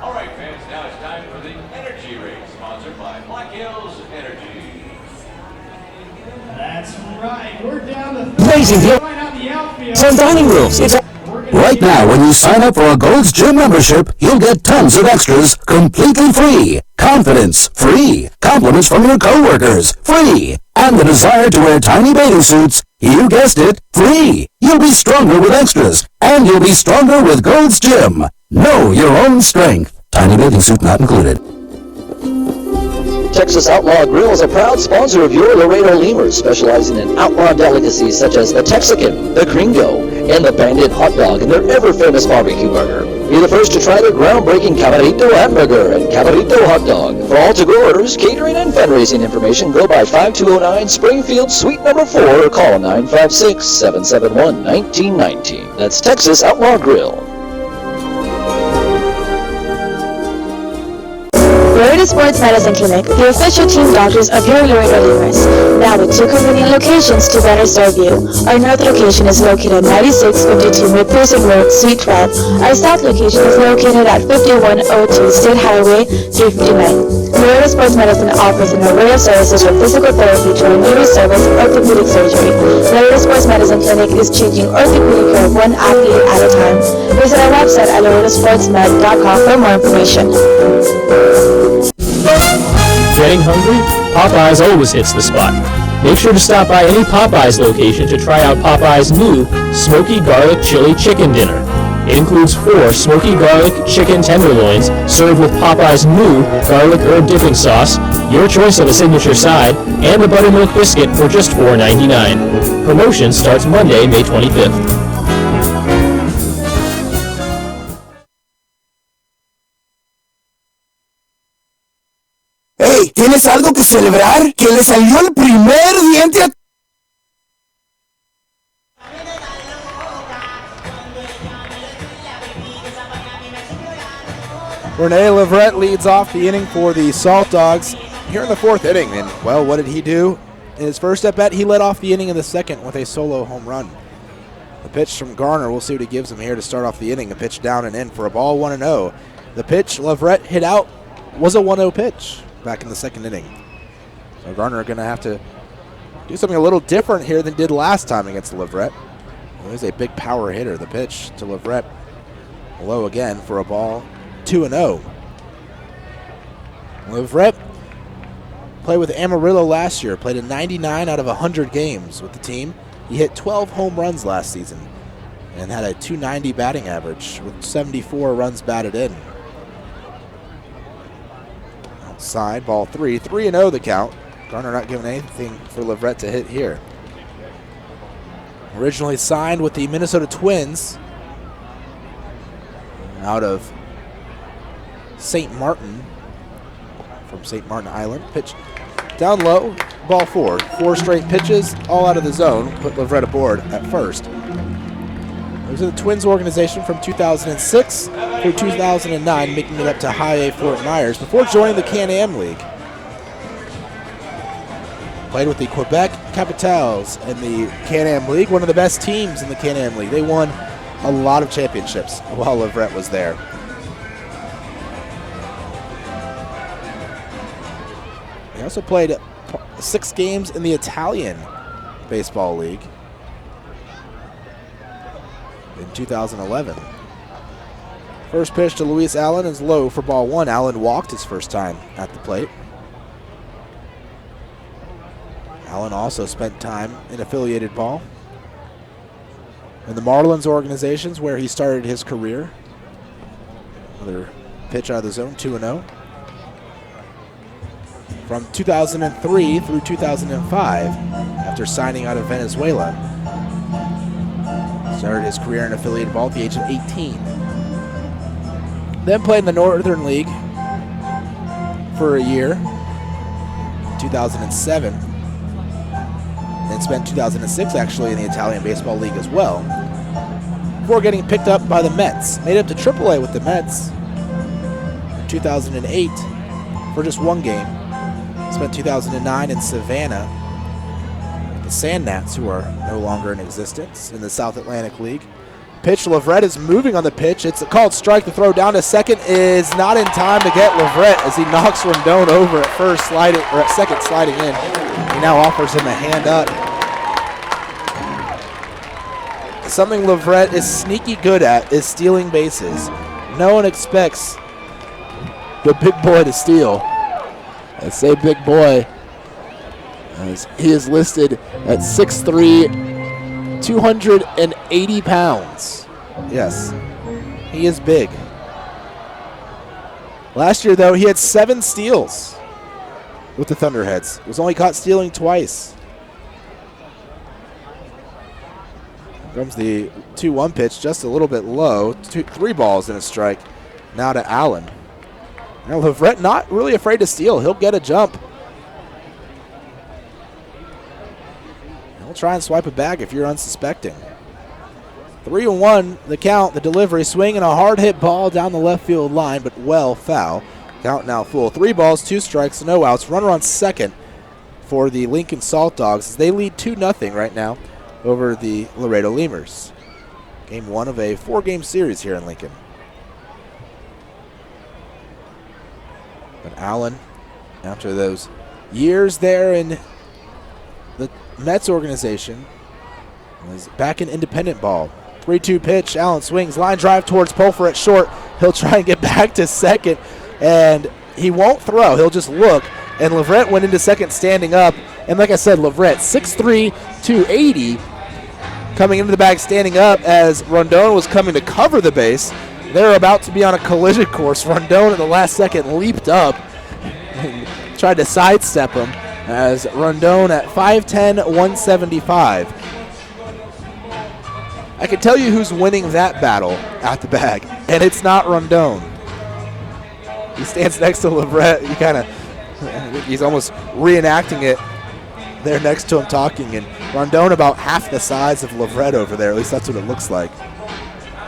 B: All right, fans, now it's time for the Energy Race, sponsored by Black Hills Energy.
K: That's right. We're down to
L: Amazing deal.
K: right out the outfield.
L: Some dining rooms. Right now, when you sign up for a Gold's Gym membership, you'll get tons of extras completely free. Confidence, free. Compliments from your coworkers, free. And the desire to wear tiny bathing suits, you guessed it, free. You'll be stronger with extras, and you'll be stronger with Gold's Gym. Know your own strength. Tiny bathing suit not included.
M: Texas Outlaw Grill is a proud sponsor of your Laredo Lemurs, specializing in outlaw delicacies such as the Texican, the Gringo, and the Bandit Hot Dog and their ever-famous barbecue burger. Be the first to try their groundbreaking Cabrito hamburger and Cabrito hot dog. For all to-go orders, catering, and fundraising information, go by 5209 Springfield Suite number 4 or call 956-771-1919. That's Texas Outlaw Grill.
I: Laredo Sports Medicine Clinic, the official team doctors of your Laredo Lemurs. Now with 2 convenient locations to better serve you. Our north location is located at 9652 McPherson Road, Suite 12. Our south location is located at 5102 State Highway 359. Laredo Sports Medicine offers an array of services from physical therapy to immediate service orthopedic surgery. Laredo Sports Medicine Clinic is changing orthopedic care one athlete at a time. Visit our website at laredosportsmed.com for more information.
C: Getting hungry? Popeyes always hits the spot. Make sure to stop by any Popeyes location to try out Popeyes' new Smoky Garlic Chili Chicken Dinner. It includes 4 smoky garlic chicken tenderloins served with Popeyes' new garlic herb dipping sauce, your choice of a signature side, and a buttermilk biscuit for just $4.99. Promotion starts Monday, May 25th.
G: Hey, ¿tienes algo que celebrar? ¿Que le salió el primer diente a...
A: Rene Leverett leads off the inning for the Saltdogs here in the 4th inning. And, well, what did he do? In his first at-bat, he led off the inning in the 2nd with a solo home run. The pitch from Garner, we'll see what he gives him here to start off the inning. A pitch down and in for a ball 1-0. The pitch Leverett hit out was a 1-0 pitch back in the 2nd inning. So Garner going to have to do something a little different here than did last time against Leverett. Well, he's a big power hitter. The pitch to Leverett low again for a ball 2-0. Leverett played with Amarillo last year, played in 99 out of 100 games with the team. He hit 12 home runs last season and had a .290 batting average with 74 runs batted in. Outside, ball 3. 3-0 the count. Garner not giving anything for Leverett to hit here. Originally signed with the Minnesota Twins out of St. Martin, from St. Martin Island. Pitch down low, ball 4. 4 straight pitches, all out of the zone. Put Leverett aboard at first. He was in the Twins organization from 2006 through 2009, making it up to High A Fort Myers before joining the Can-Am League. Played with the Quebec Capitals in the Can-Am League, one of the best teams in the Can-Am League. They won a lot of championships while Leverett was there. He also played 6 games in the Italian Baseball League in 2011. First pitch to Luis Allen is low for ball 1. Allen walked his first time at the plate. Allen also spent time in affiliated ball in the Marlins organizations where he started his career. Another pitch out of the zone, 2-0. From 2003 through 2005, after signing out of Venezuela. Started his career in affiliated ball at the age of 18. Then played in the Northern League for a year, 2007. And spent 2006 actually in the Italian Baseball League as well, before getting picked up by the Mets. Made it to AAA with the Mets in 2008 for just 1 game. Spent 2009 in Savannah with the Sand Gnats, who are no longer in existence in the South Atlantic League. Pitch, Leverett is moving on the pitch. It's a called strike. The throw down to second is not in time to get Leverett as he knocks Rendon over at first, sliding or at second, sliding in. He now offers him a hand up. Something Leverett is sneaky good at is stealing bases. No one expects the big boy to steal. I say big boy, as he is listed at 6'3", 280 pounds. Yes, he is big. Last year, though, he had 7 steals with the Thunderheads. Was only caught stealing twice. Here comes the 2-1 pitch, just a little bit low. 3 balls and a strike. Now to Allen. Now Leverett not really afraid to steal. He'll get a jump. He'll try and swipe a bag if you're unsuspecting. 3-1 the count, the delivery, swing and a hard hit ball down the left field line, but well foul. Count now full. 3 balls, 2 strikes, no outs. Runner on second for the Lincoln Saltdogs as they lead 2-0 right now over the Laredo Lemurs. Game 1 of a 4-game series here in Lincoln. But Allen, after those years there in the Mets organization, was back in independent ball. 3-2 pitch. Allen swings. Line drive towards Pulfer at short. He'll try and get back to second, and he won't throw. He'll just look. And Leverett went into second standing up. And like I said, Leverett, 6'3", 280, coming into the bag standing up as Rondon was coming to cover the base. They're about to be on a collision course. Rondon at the last second leaped up and tried to sidestep him as Rondon at 5'10", 175. I can tell you who's winning that battle at the bag, and it's not Rondon. He stands next to Leverett. He's almost reenacting it there next to him talking, and Rondon about half the size of Leverett over there. At least that's what it looks like.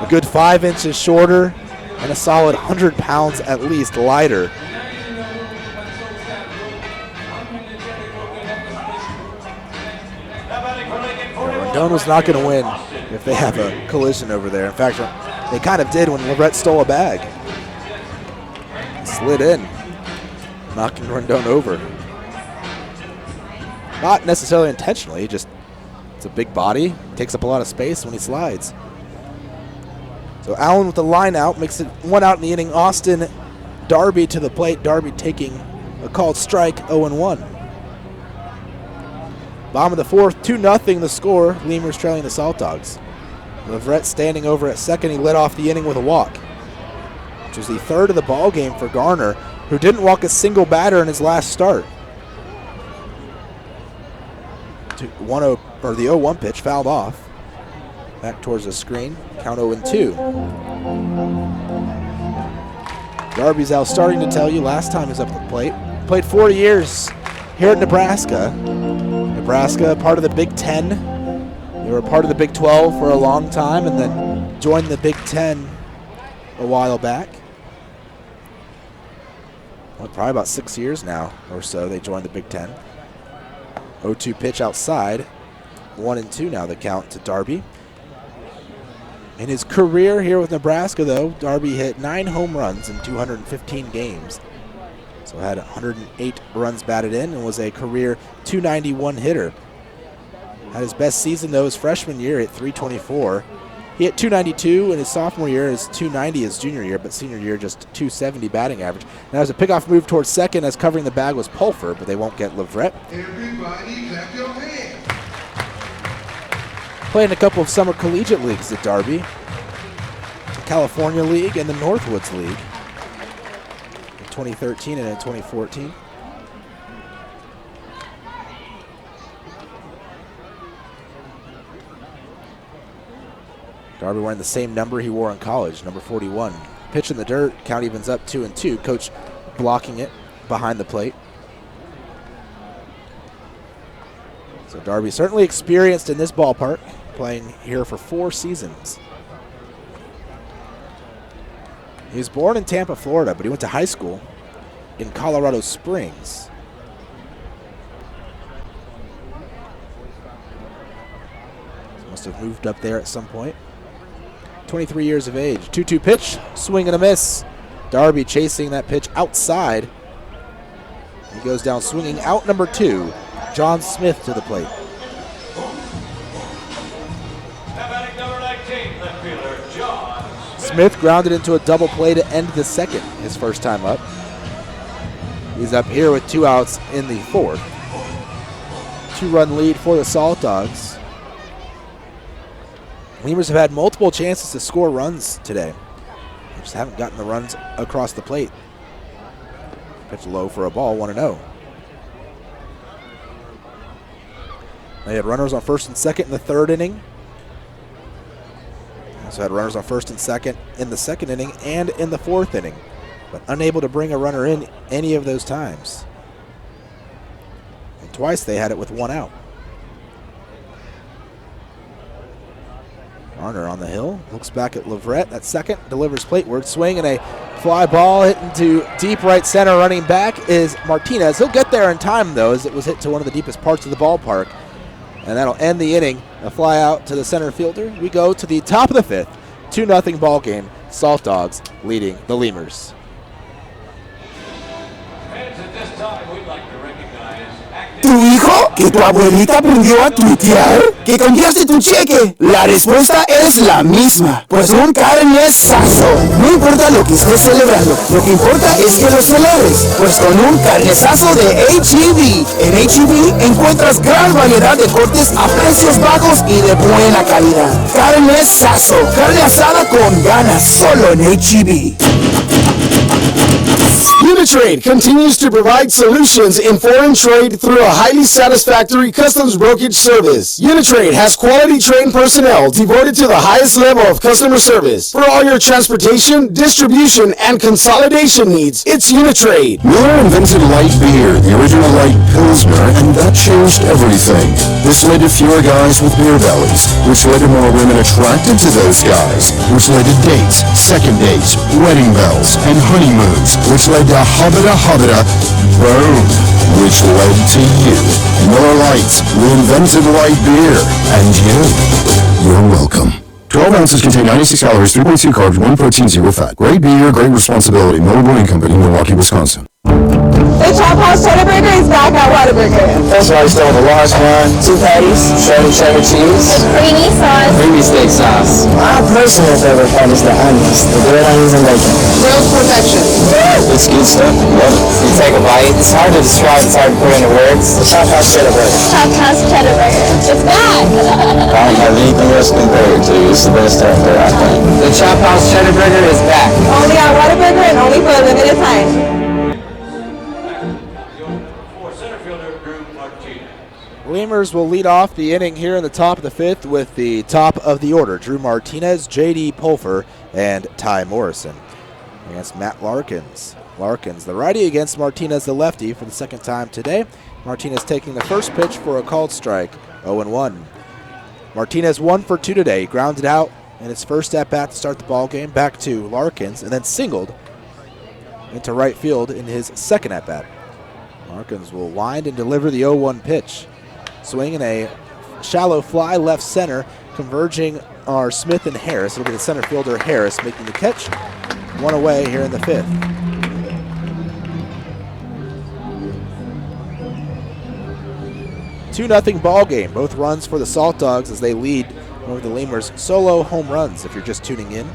A: A good 5 inches shorter and a solid 100 pounds at least lighter. Rondon was not going to win if they have a collision over there. In fact, they kind of did when Leverett stole a bag. Slid in, knocking Rondon over. Not necessarily intentionally, just it's a big body, takes up a lot of space when he slides. So Allen with the line out, makes it 1 out in the inning. Austin Darby to the plate. Darby taking a called strike, 0-1. Bottom of the 4th, 2-0 the score. Lemurs trailing the Saltdogs. Leverett standing over at second. He led off the inning with a walk, which was the 3rd of the ball game for Garner, who didn't walk a single batter in his last start. The 0-1 pitch fouled off. Back towards the screen. Count 0-2. Darby's out starting to tell you last time he was up at the plate. Played 4 years here at Nebraska. Nebraska, part of the Big Ten. They were part of the Big 12 for a long time and then joined the Big Ten a while back. Well, probably about 6 years now or so they joined the Big Ten. 0-2 pitch outside. 1-2 now the count to Darby. In his career here with Nebraska, though, Darby hit 9 home runs in 215 games. So had 108 runs batted in and was a career .291 hitter. Had his best season, though, his freshman year at .324. He hit .292 in his sophomore year, his .290 his junior year, but senior year just .270 batting average. Now there's a pickoff move towards second as covering the bag was Pulfer, but they won't get Leverett.
J: Everybody clap your hands.
A: Played in a couple of summer collegiate leagues at Darby. The California League and the Northwoods League. In 2013 and in 2014. Darby wearing the same number he wore in college, number 41. Pitch in the dirt, count evens up 2-2. Coach blocking it behind the plate. So Darby certainly experienced in this ballpark, playing here for 4 seasons. He was born in Tampa, Florida, but he went to high school in Colorado Springs. So must have moved up there at some point. 23 years of age. 2-2 pitch, swing and a miss. Darby chasing that pitch outside. He goes down swinging out number 2. John Smith to the plate. Smith grounded into a double play to end the second, his first time up. He's up here with 2 outs in the 4th. 2-run lead for the Saltdogs. Lemurs have had multiple chances to score runs today. They just haven't gotten the runs across the plate. Pitch low for a ball, 1-0. They had runners on first and second in the 3rd inning. Also had runners on first and second in the 2nd inning and in the 4th inning, but unable to bring a runner in any of those times. And twice they had it with 1 out. Garner on the hill, looks back at Leverett. That second, delivers plateward, swing and a fly ball hit into deep right center. Running back is Martinez. He'll get there in time, though, as it was hit to one of the deepest parts of the ballpark. And that'll end the inning. A fly out to the center fielder. We go to the top of the fifth. 2-0 ball game. Saltdogs leading the Lemurs.
B: Fans, at this time, we'd like to recognize
G: ¿Tu hijo? ¿Que tu abuelita aprendió a tuitear? ¿Que cambiaste tu cheque? La respuesta es la misma, pues un carnesazo. No importa lo que estés celebrando, lo que importa es que lo celebres, pues con un carnesazo de H-E-B. En H-E-B encuentras gran variedad de cortes a precios bajos y de buena calidad. Carnesazo, carne asada con ganas, solo en H-E-B.
D: Uni-Trade continues to provide solutions in foreign trade through a highly satisfactory customs brokerage service. Uni-Trade has quality trained personnel devoted to the highest level of customer service. For all your transportation, distribution, and consolidation needs, it's Uni-Trade.
J: Miller invented light beer, the original light Pilsner, and that changed everything. This led to fewer guys with beer bellies, which led to more women attracted to those guys, which led to dates, second dates, wedding bells, and honeymoons, which led to hubba-da, boom, which led to you. Miller Lights, we invented light beer, and you're welcome. 12 ounces contain 96 calories, 3.2 carbs, 1 protein, 0 fat. Great beer, great responsibility. Miller Brewing Company, Milwaukee, Wisconsin.
F: The Chop House Cheddar Burger is back at Whataburger.
N: That's why I stole the large one, 2 patties, shredded cheddar cheese,
F: The creamy sauce,
N: creamy steak sauce. My personal favorite part is the onions, the grilled onions and bacon.
F: grilled perfection.
N: It's good stuff. Love it. You take a bite. It's hard to describe. It's hard to put into words. The Chop House Cheddar Burger.
F: Chop House Cheddar Burger. It's back.
N: I don't have anything else to compare it to. It's the best out there, I think. The Chop House Cheddar Burger is back.
F: Only at Whataburger and only for a limited time.
A: Lemurs will lead off the inning here in the top of the fifth with the top of the order. Drew Martinez, J.D. Pulfer, and Ty Morrison against Matt Larkins. Larkins, the righty, against Martinez, the lefty, for the second time today. Martinez taking the first pitch for a called strike, 0-1. Martinez 1 for 2 today. He grounded out in his first at-bat to start the ball game, back to Larkins, and then singled into right field in his second at-bat. Larkins will wind and deliver the 0-1 pitch. Swing and a shallow fly left center, converging are Smith and Harris. It'll be the center fielder Harris making the catch. One away here in the fifth. Two-0 ball game. Both runs for the Saltdogs as they lead over the Lemurs. Solo home runs if you're just tuning in.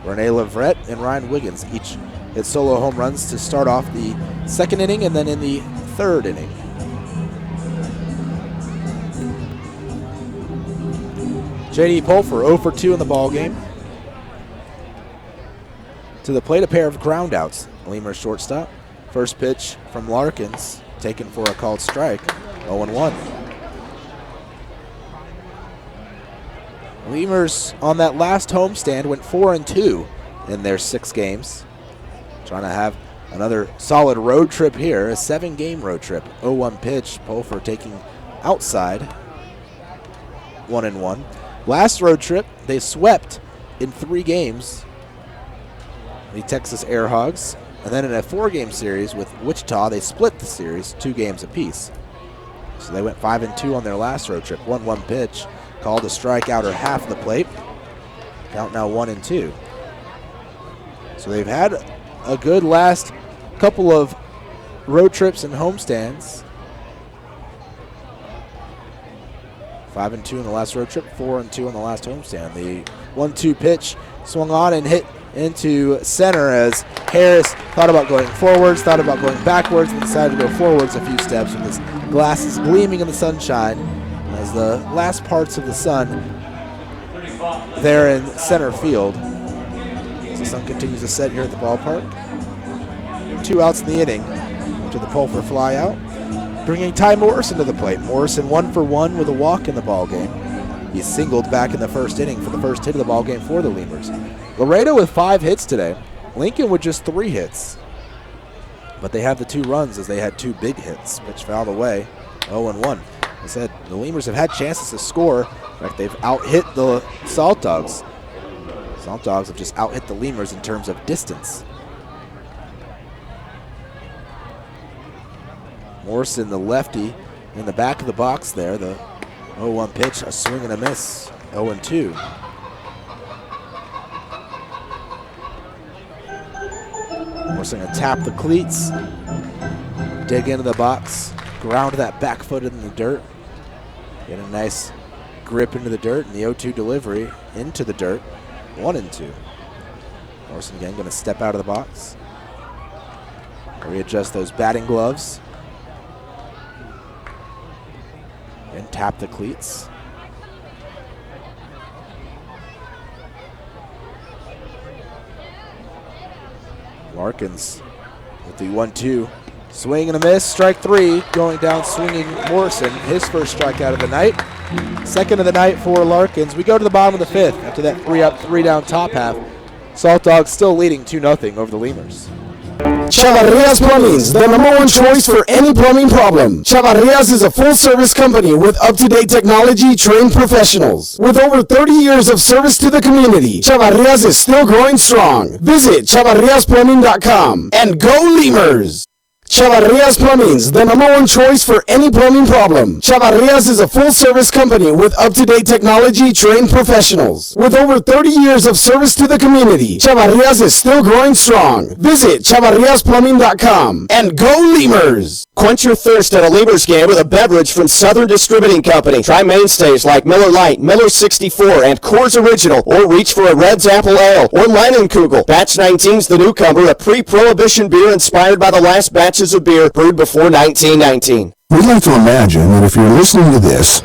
A: Rene Leverett and Ryan Wiggins each hit solo home runs to start off the second inning and then in the third inning. J.D. Pulfer 0 for 2 in the ball game. To the plate, a pair of groundouts. Lemurs shortstop. First pitch from Larkins, taken for a called strike, 0-1. Lemurs on that last homestand went 4-2 in their 6 games. Trying to have another solid road trip here, a 7-game road trip. 0-1 pitch, Pulfer taking outside, 1-1. Last road trip, they swept in 3 games the Texas Air Hogs. And then in a 4-game series with Wichita, they split the series 2 games apiece. So they went 5-2 on their last road trip. 1-1 pitch, called a strike outer half of the plate. Count now 1-2. So they've had a good last couple of road trips and homestands. 5-2 in the last road trip, 4-2 on the last homestand. The 1-2 pitch swung on and hit into center as Harris thought about going forwards, thought about going backwards, and decided to go forwards a few steps with his glasses gleaming in the sunshine as the last parts of the sun there in center field. As the sun continues to set here at the ballpark. 2 outs in the inning to the Pulfer fly out, bringing Ty Morrison to the plate. Morrison 1 for 1 with a walk in the ball game. He singled back in the first inning for the first hit of the ball game for the Lemurs. Laredo with 5 hits today. Lincoln with just 3 hits. But they have the 2 runs as they had 2 big hits. Pitch fouled away, 0-1. I said the Lemurs have had chances to score In fact, they've out-hit the Saltdogs. Saltdogs have just out-hit the Lemurs in terms of distance. Morrison, the lefty, in the back of the box there. The 0-1 pitch, a swing and a miss. 0-2. Morrison going to tap the cleats, dig into the box, ground that back foot in the dirt, get a nice grip into the dirt, and the 0-2 delivery into the dirt. 1-2. Morrison again going to step out of the box, readjust those batting gloves, and tap the cleats. Larkins with the 1-2. Swing and a miss, strike 3. Going down swinging Morrison, his first strikeout of the night. Second of the night for Larkins. We go to the bottom of the 5th after that 3-up, 3-down top half. Saltdogs still leading 2-0 over the Lemurs.
D: Chavarrias Plumbing's the #1 choice for any plumbing problem. Chavarrias is a full-service company with up-to-date technology, trained professionals. With over 30 years of service to the community, Chavarrias is still growing strong. Visit chavarriasplumbing.com and go Lemurs! Chavarrias Plumbing's the #1 choice for any plumbing problem. Chavarrias is a full-service company with up-to-date technology, trained professionals. With over 30 years of service to the community, Chavarrias is still growing strong. Visit chavarriasplumbing.com and go Lemurs! Quench your thirst at a Lemurs game with a beverage from Southern Distributing Company. Try mainstays like Miller Lite, Miller 64, and Coors Original, or reach for a Red's Apple Ale or Leinenkugel. Batch 19's the newcomer, a pre-prohibition beer inspired by the last batches of beer brewed before 1919.
J: We'd like to imagine that if you're listening to this,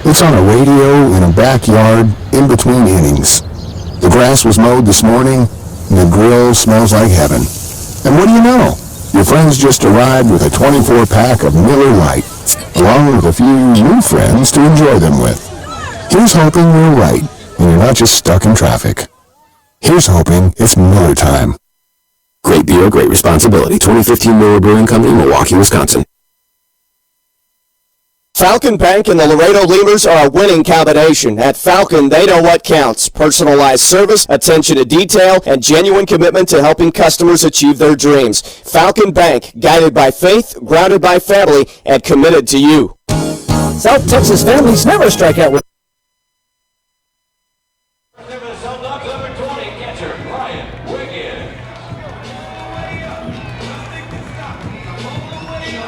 J: it's on a radio in a backyard in between innings. The grass was mowed this morning, and the grill smells like heaven. And what do you know? Your friends just arrived with a 24-pack of Miller Lite, along with a few new friends to enjoy them with. Here's hoping we're right, and you're not just stuck in traffic. Here's hoping it's Miller time. Great beer, great responsibility. 2015 Miller Brewing Company, Milwaukee, Wisconsin.
D: Falcon Bank and the Laredo Lemurs are a winning combination. At Falcon, they know what counts. Personalized service, attention to detail, and genuine commitment to helping customers achieve their dreams. Falcon Bank, guided by faith, grounded by family, and committed to you.
H: South Texas families never strike out with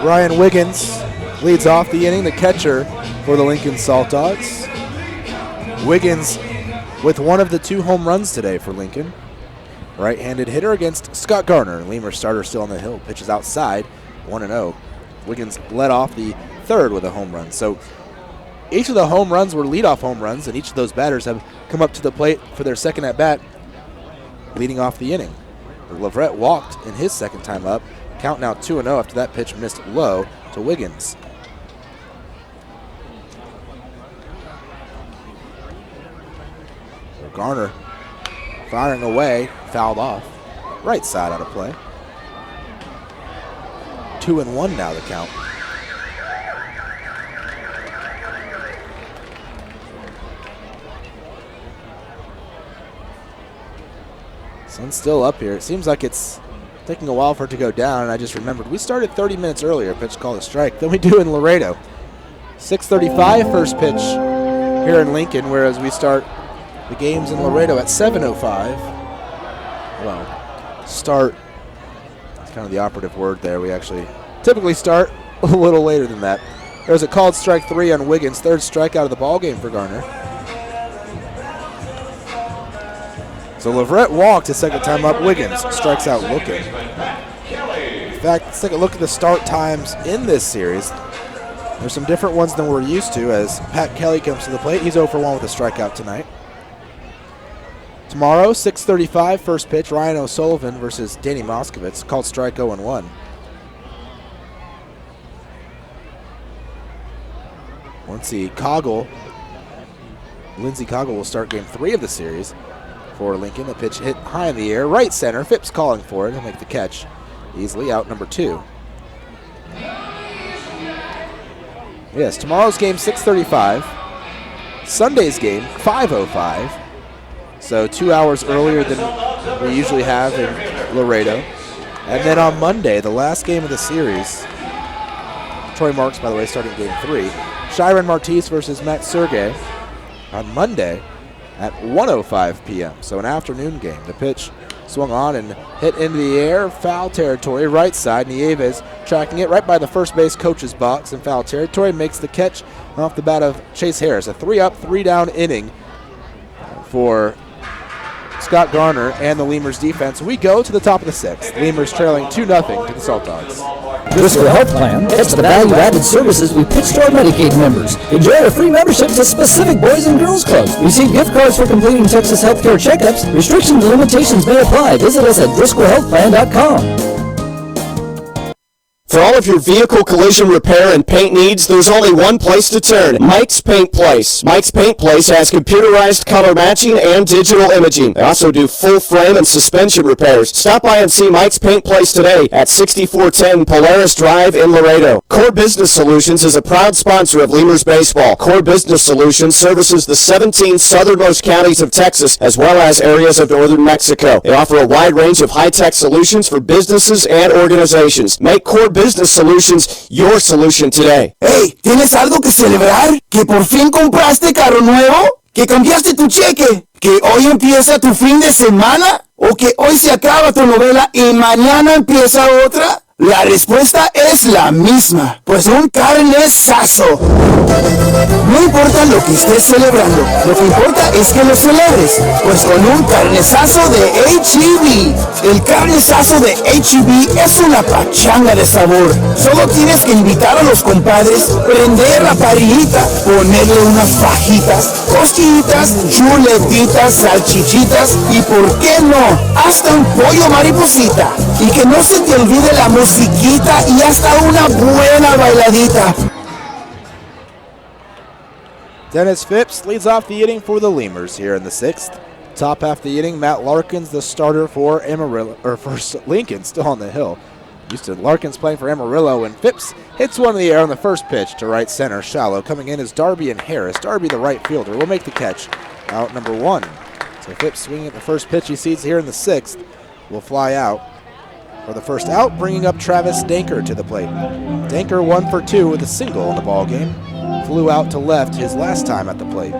A: Ryan Wiggins leads off the inning, the catcher for the Lincoln Saltdogs. Wiggins with one of the 2 home runs today for Lincoln. Right-handed hitter against Scott Garner. Lemur starter still on the hill, pitches outside, 1-0. Wiggins led off the 3rd with a home run. So each of the home runs were leadoff home runs, and each of those batters have come up to the plate for their second at-bat, leading off the inning. Leverett walked in his second time up. Count now 2-0 after that pitch missed low to Wiggins. So Garner firing away, fouled off. Right side out of play. 2-1 now the count. Sun's still up here. It seems like it's taking a while for it to go down, and I just remembered we started 30 minutes earlier, pitch called a strike, than we do in Laredo. 6:35 first pitch here in Lincoln, whereas we start the games in Laredo at 7:05. Well, start, that's kind of the operative word there. We actually typically start a little later than that. There's a called strike 3 on Wiggins, 3rd strikeout of the ball game for Garner. So Leverett walked his second time up. Wiggins strikes out looking. In fact, let's take a look at the start times in this series. There's some different ones than we're used to as Pat Kelly comes to the plate. He's 0 for 1 with a strikeout tonight. Tomorrow, 6:35 first pitch, Ryan O'Sullivan versus Danny Moskowitz. Called strike 0-1. Lindsey Coggle will start game 3 of the series. For Lincoln, the pitch hit high in the air, right center. Phipps calling for it. He'll make the catch easily. Out number 2. Yes, tomorrow's game 6:35. Sunday's game, 5:05. So 2 hours earlier than we usually have in Laredo. And then on Monday, the last game of the series, Troy Marks, by the way, starting game 3, Shiren Martis versus Max Sergey on Monday at 1:05 p.m. So an afternoon game. The pitch swung on and hit into the air, foul territory, right side. Nieves tracking it right by the first base coach's box in foul territory, makes the catch off the bat of Chase Harris. A 3-up, 3-down inning for Scott Garner and the Lemurs defense. We go to the top of the 6th. Lemurs trailing 2-0 to the Saltdogs.
H: Driscoll Health Plan gets the value-added services we pitch to our Medicaid members. Enjoy a free membership to specific boys and girls clubs. Receive gift cards for completing Texas healthcare checkups. Restrictions and limitations may apply. Visit us at DriscollHealthPlan.com.
D: For all of your vehicle collision repair and paint needs, there's only one place to turn, Mike's Paint Place. Mike's Paint Place has computerized color matching and digital imaging. They also do full frame and suspension repairs. Stop by and see Mike's Paint Place today at 6410 Polaris Drive in Laredo. Core Business Solutions is a proud sponsor of Lemurs Baseball. Core Business Solutions services the 17 southernmost counties of Texas as well as areas of northern Mexico. They offer a wide range of high-tech solutions for businesses and organizations. Make Core Business Solutions your solution today.
G: Hey, ¿tienes algo que celebrar? ¿Que por fin compraste carro nuevo? ¿Que cambiaste tu cheque? ¿Que hoy empieza tu fin de semana? ¿O que hoy se acaba tu novela y mañana empieza otra? La respuesta es la misma, pues un carnesazo. No importa lo que estés celebrando, lo que importa es que lo celebres, pues con un carnesazo de H-E-B. El carnesazo de H-E-B es una pachanga de sabor. Solo tienes que invitar a los compadres, prender la parrillita, ponerle unas fajitas, costillitas, chuletitas, salchichitas y por qué no, hasta un pollo mariposita. Y que no se te olvide la musiquita y hasta una buena bailadita.
A: Dennis Phipps leads off the inning for the Lemurs here in the 6th. Top half the inning, Matt Larkins, the starter for Amarillo, or for Lincoln, still on the hill. Used to Larkins playing for Amarillo, and Phipps hits one in the air on the first pitch to right center, shallow. Coming in is Darby and Harris. Darby, the right fielder, will make the catch. Out number 1. So Phipps swinging at the first pitch he sees here in the 6th. Will fly out for the first out, bringing up Travis Danker to the plate. Danker 1 for 2 with a single in the ball game. Flew out to left his last time at the plate.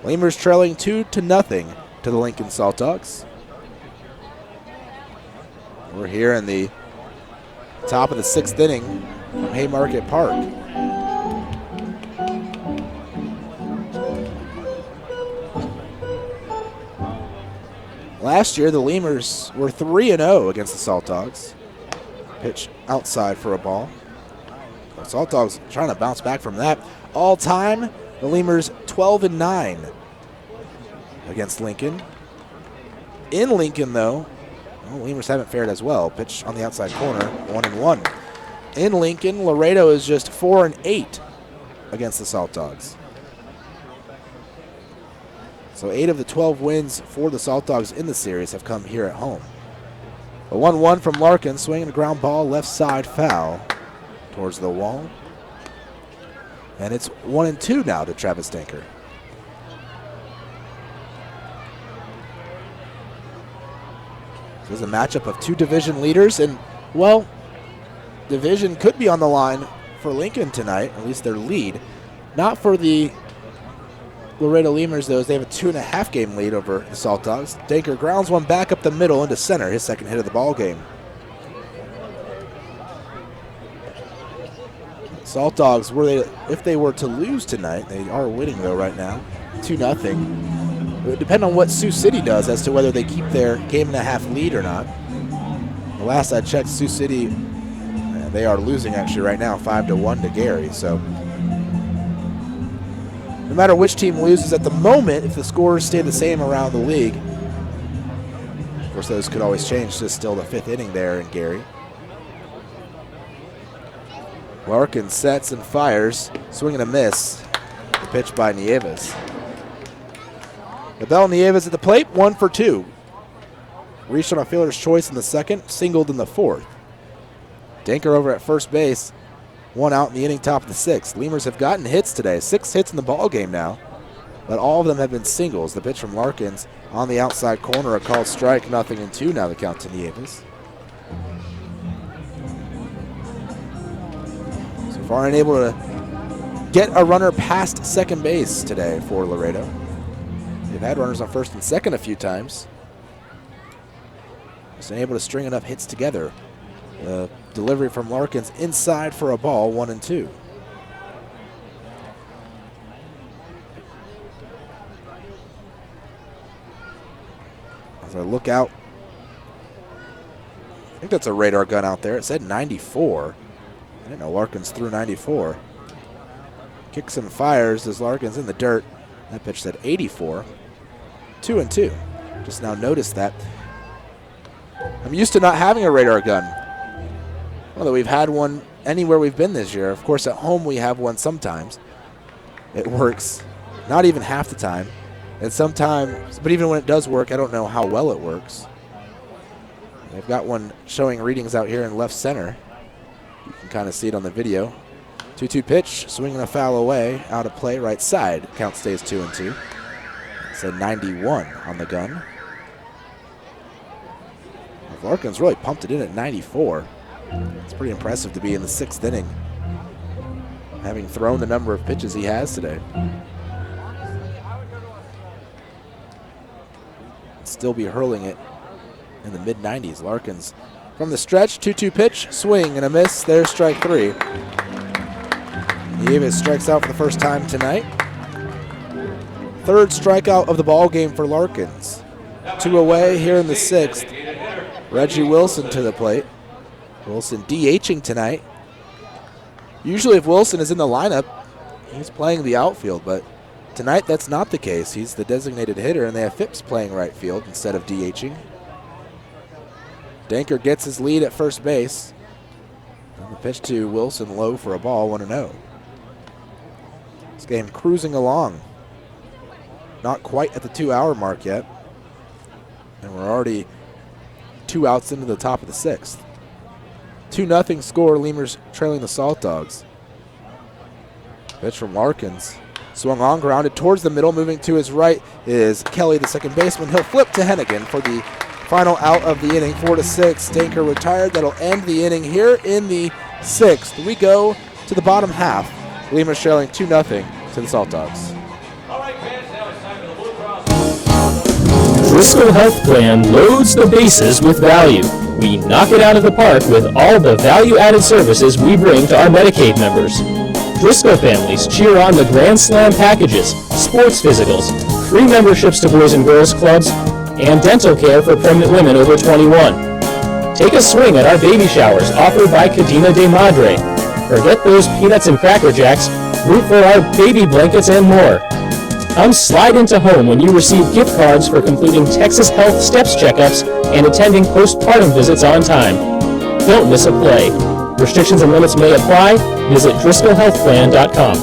A: Lemurs trailing 2-0 to the Lincoln Saltdogs. We're here in the top of the 6th inning from Haymarket Park. Last year, the Lemurs were 3-0 against the Saltdogs. Pitch outside for a ball. The Saltdogs trying to bounce back from that. All time, the Lemurs 12-9 against Lincoln. In Lincoln, though, the Lemurs haven't fared as well. Pitch on the outside corner, 1-1. In Lincoln, Laredo is just 4-8 against the Saltdogs. So 8 of the 12 wins for the Saltdogs in the series have come here at home. A 1-1 from Larkin, swinging a ground ball, left side foul towards the wall. And it's 1-2 now to Travis Danker. This is a matchup of 2 division leaders, and, well, division could be on the line for Lincoln tonight, at least their lead. Not for the Laredo Lemurs, though, as they have a 2.5 game lead over the Saltdogs. Danker grounds one back up the middle into center, his second hit of the ball game. Saltdogs, if they were to lose tonight, they are winning though right now, 2-0. It would depend on what Sioux City does as to whether they keep their 1.5 lead or not. The last I checked, Sioux City, they are losing actually right now, 5-1 to Gary. So no matter which team loses at the moment, if the scores stay the same around the league, of course those could always change. Just still the 5th inning there in Gary. Larkin sets and fires, swing and a miss. The pitch by Nieves. Abel Nieves at the plate, 1 for 2. Reached on a fielder's choice in the second, singled in the 4th. Danker over at first base One out in the inning, top of the sixth. Lemurs have gotten hits today. 6 hits in the ball game now, but all of them have been singles. The pitch from Larkins on the outside corner, a called strike, 0-2 now the count to Nieves. So far unable to get a runner past second base today for Laredo. They've had runners on first and second a few times. Just unable to string enough hits together. The delivery from Larkins inside for a ball, 1-2. As I look out, I think that's a radar gun out there. It said 94. I didn't know Larkins threw 94. Kicks and fires as Larkins in the dirt. That pitch said 84. 2-2. Just now noticed that. I'm used to not having a radar gun. Although we've had one anywhere we've been this year. Of course, at home we have one sometimes. It works not even half the time. And sometimes, but even when it does work, I don't know how well it works. They've got one showing readings out here in left center. You can kind of see it on the video. 2-2 pitch, swinging a foul away, out of play, right side. Count stays 2-2. It's a 91 on the gun. Larkins really pumped it in at 94. It's pretty impressive to be in the 6th inning, having thrown the number of pitches he has today. Still be hurling it in the mid-90s. Larkins from the stretch, 2-2 pitch, swing and a miss. There's strike 3. Nieves strikes out for the first time tonight. 3rd strikeout of the ball game for Larkins. 2 away here in the 6th. Reggie Wilson to the plate. Wilson DHing tonight. Usually if Wilson is in the lineup, he's playing the outfield, but tonight that's not the case. He's the designated hitter, and they have Phipps playing right field instead of DHing. Danker gets his lead at first base. And the pitch to Wilson low for a ball, 1-0. This game cruising along. Not quite at the 2-hour mark yet. And we're already 2 outs into the top of the 6th. 2-0 score, Lemurs trailing the Saltdogs. Pitch from Larkins. Swung on, grounded towards the middle, moving to his right is Kelly, the second baseman. He'll flip to Hennigan for the final out of the inning, 4-6. Danker retired. That'll end the inning here in the 6th. We go to the bottom half. Lemurs trailing 2-0 to the Saltdogs.
C: Driscoll Health Plan loads the bases with value. We knock it out of the park with all the value-added services we bring to our Medicaid members. Driscoll families cheer on the Grand Slam packages, sports physicals, free memberships to Boys and Girls Clubs, and dental care for pregnant women over 21. Take a swing at our baby showers offered by Cadena de Madre. Forget those peanuts and Cracker Jacks, root for our baby blankets and more. Come slide into home when you receive gift cards for completing Texas Health Steps checkups and attending postpartum visits on time. Don't miss a play. Restrictions and limits may apply. Visit DriscollHealthPlan.com.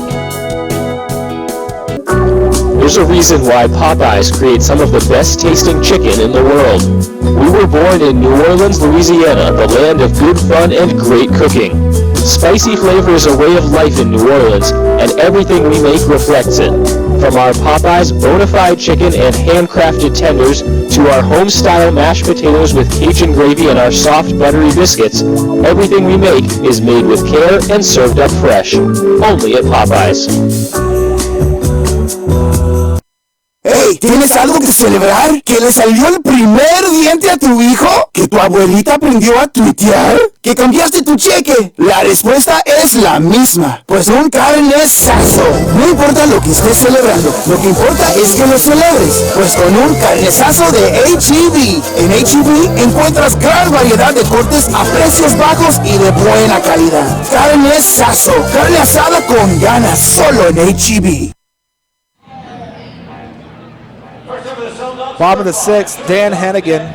M: There's a reason why Popeyes creates some of the best tasting chicken in the world. We were born in New Orleans, Louisiana, the land of good fun and great cooking. Spicy flavor is a way of life in New Orleans, and everything we make reflects it. From our Popeyes bona fide chicken and handcrafted tenders to our home-style mashed potatoes with Cajun gravy and our soft, buttery biscuits, everything we make is made with care and served up fresh. Only at Popeyes.
G: ¡Hey! ¿Tienes algo que celebrar? ¿Que le salió el primer diente a tu hijo? ¿Que tu abuelita aprendió a tuitear? ¿Que cambiaste tu cheque? La respuesta es la misma, pues un carnezazo. No importa lo que estés celebrando, lo que importa es que lo celebres, pues con un carnezazo de H-E-B. En H-E-B encuentras gran variedad de cortes a precios bajos y de buena calidad. Carnezazo, carne asada con ganas, solo en H-E-B.
A: Bottom of the 6th, Dan Hennigan,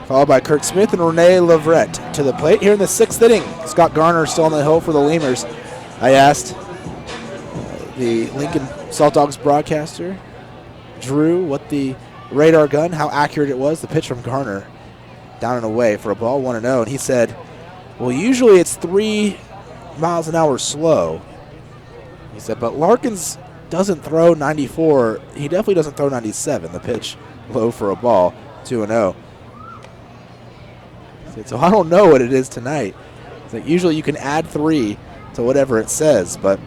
A: followed by Kurt Smith and Rene Leverett to the plate. Here in the 6th inning, Scott Garner still on the hill for the Lemurs. I asked the Lincoln Saltdogs broadcaster, Drew, what the radar gun, how accurate it was. The pitch from Garner down and away for a ball, 1-0. And he said, well, usually it's 3 miles an hour slow. He said, but Larkins doesn't throw 94. He definitely doesn't throw 97. The pitch low for a ball, 2-0. So I don't know what it is tonight. It's like usually you can add 3 to whatever it says, but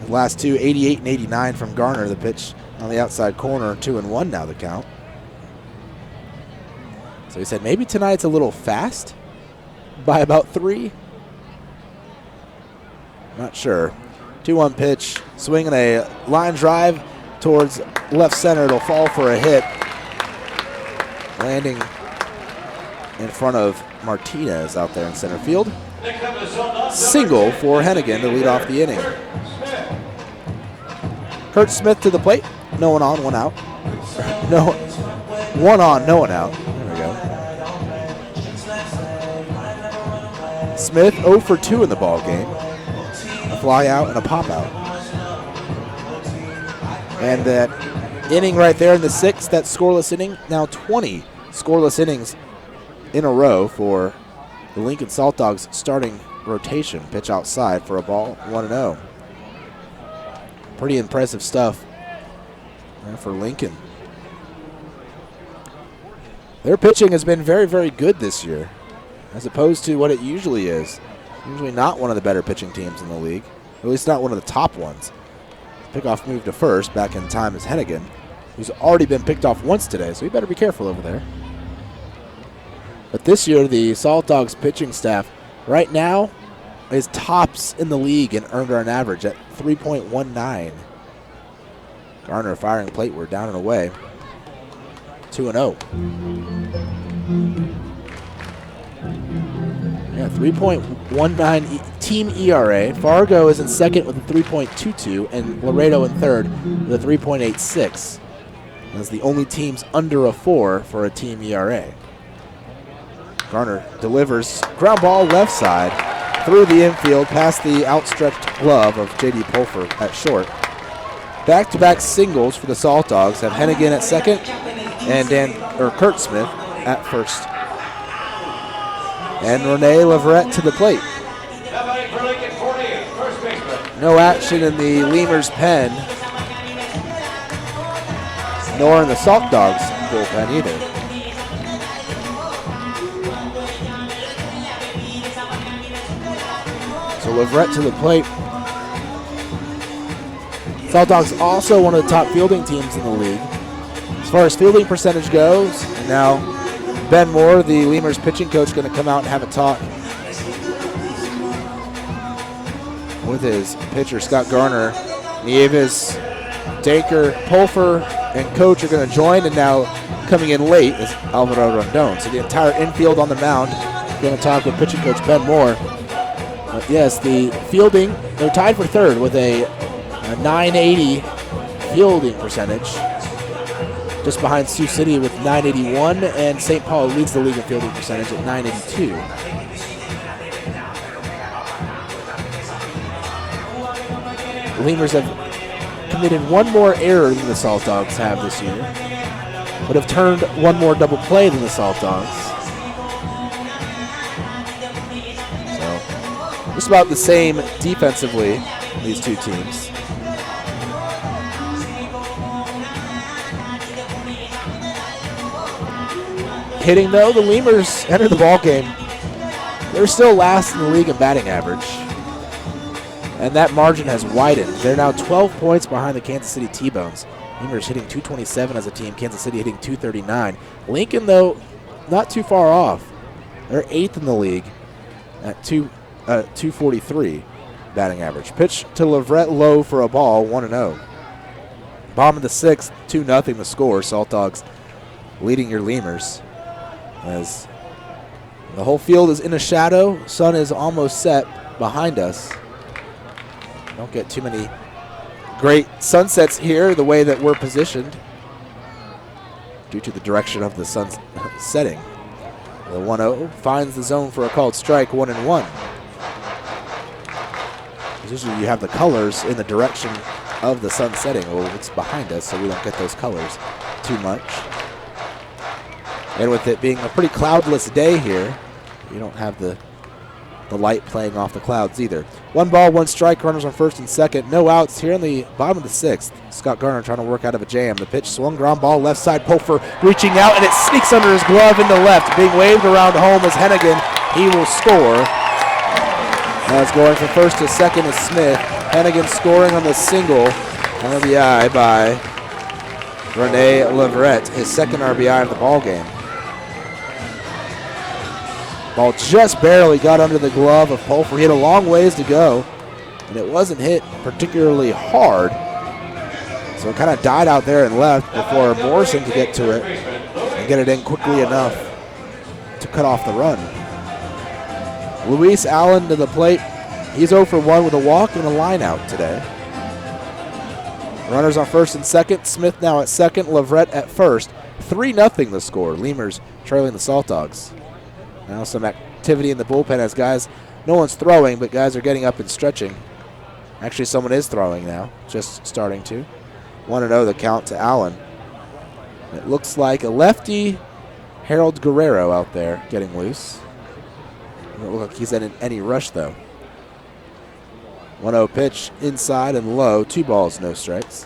A: the last two, 88 and 89 from Garner. The pitch on the outside corner, 2-1 now the count. So he said maybe tonight's a little fast by about 3. Not sure. 2-1 pitch, swinging a line drive towards left center. It'll fall for a hit, landing in front of Martinez out there in center field. Single for Hennigan to lead off the inning. Kurt Smith to the plate. No one on, one out. No, one on, no one out. There we go. Smith 0 for 2 in the ball game. A fly out and a pop out. And that inning right there in the 6th, that scoreless inning, now 20 scoreless innings in a row for the Lincoln Saltdogs starting rotation. Pitch outside for a ball, 1-0. Pretty impressive stuff for Lincoln. Their pitching has been very, very good this year, as opposed to what it usually is. Usually not one of the better pitching teams in the league, or at least not one of the top ones. Pickoff moved to first back in time as Hennigan, who's already been picked off once today, so you better be careful over there. But this year, the Saltdogs pitching staff right now is tops in the league in earned run average at 3.19. Garner firing plate, we're down and away. 2-0. Yeah, 3.19 team ERA. Fargo is in second with a 3.22, and Laredo in third with a 3.86. That's the only teams under a 4 for a team ERA. Garner delivers ground ball left side through the infield past the outstretched glove of J.D. Pulfer at short. Back-to-back singles for the Saltdogs have Hennigan at second and Kurt Smith at first. And Rene Leverett to the plate. No action in the Lemurs pen, nor in the Saltdogs bullpen either. So Leverett to the plate. Saltdogs also one of the top fielding teams in the league. As far as fielding percentage goes, and now Ben Moore, the Lemurs pitching coach, going to come out and have a talk with his pitcher, Scott Garner. Nieves, Danker, Pulfer, and coach are going to join, and now coming in late is Alvaro Rondon. So the entire infield on the mound going to talk with pitching coach Ben Moore. But yes, the fielding, they're tied for third with a 980 fielding percentage, just behind Sioux City with 981, and St. Paul leads the league in fielding percentage at 982. The Lemurs have committed one more error than the Saltdogs have this year, but have turned one more double play than the Saltdogs. So, just about the same defensively, these two teams. Hitting, though, the Lemurs enter the ball game. They're still last in the league in batting average, and that margin has widened. They're now 12 points behind the Kansas City T-Bones. Lemurs hitting 227 as a team, Kansas City hitting 239. Lincoln, though, not too far off. They're 8th in the league at 243 batting average. Pitch to Leverett low for a ball, 1-0. Bottom of the 6th, 2-0 the score. Saltdogs leading your Lemurs, as the whole field is in a shadow. Sun is almost set behind us. Don't get too many great sunsets here the way that we're positioned due to the direction of the sun's setting. The 1-0 finds the zone for a called strike, 1-1. Usually you have the colors in the direction of the sun setting. Well, it's behind us, so we don't get those colors too much. And with it being a pretty cloudless day here, you don't have the the light playing off the clouds either. 1 ball, 1 strike, runners on first and second. No outs here in the bottom of the 6th. Scott Garner trying to work out of a jam. The pitch swung, ground ball, left side. Pulfer reaching out, and it sneaks under his glove into left. Being waved around home is Hennigan. He will score. As going from first to second is Smith. Hennigan scoring on the single. RBI by Rene Leverett, his second RBI of the ball game. Ball just barely got under the glove of Pulfer. He had a long ways to go, and it wasn't hit particularly hard. So it kind of died out there and left before Morrison could get to it and get it in quickly enough to cut off the run. Luis Allen to the plate. He's 0 for 1 with a walk and a line out today. Runners on first and second. Smith now at second. Leverett at first. 3-0 the score. Lemurs trailing the Saltdogs. Now some activity in the bullpen as guys, no one's throwing, but guys are getting up and stretching. Actually, someone is throwing now, just starting to. 1-0 the count to Allen. It looks like a lefty, Harold Guerrero out there getting loose. Doesn't look like he's in any rush though. 1-0 pitch inside and low. 2 balls, no strikes.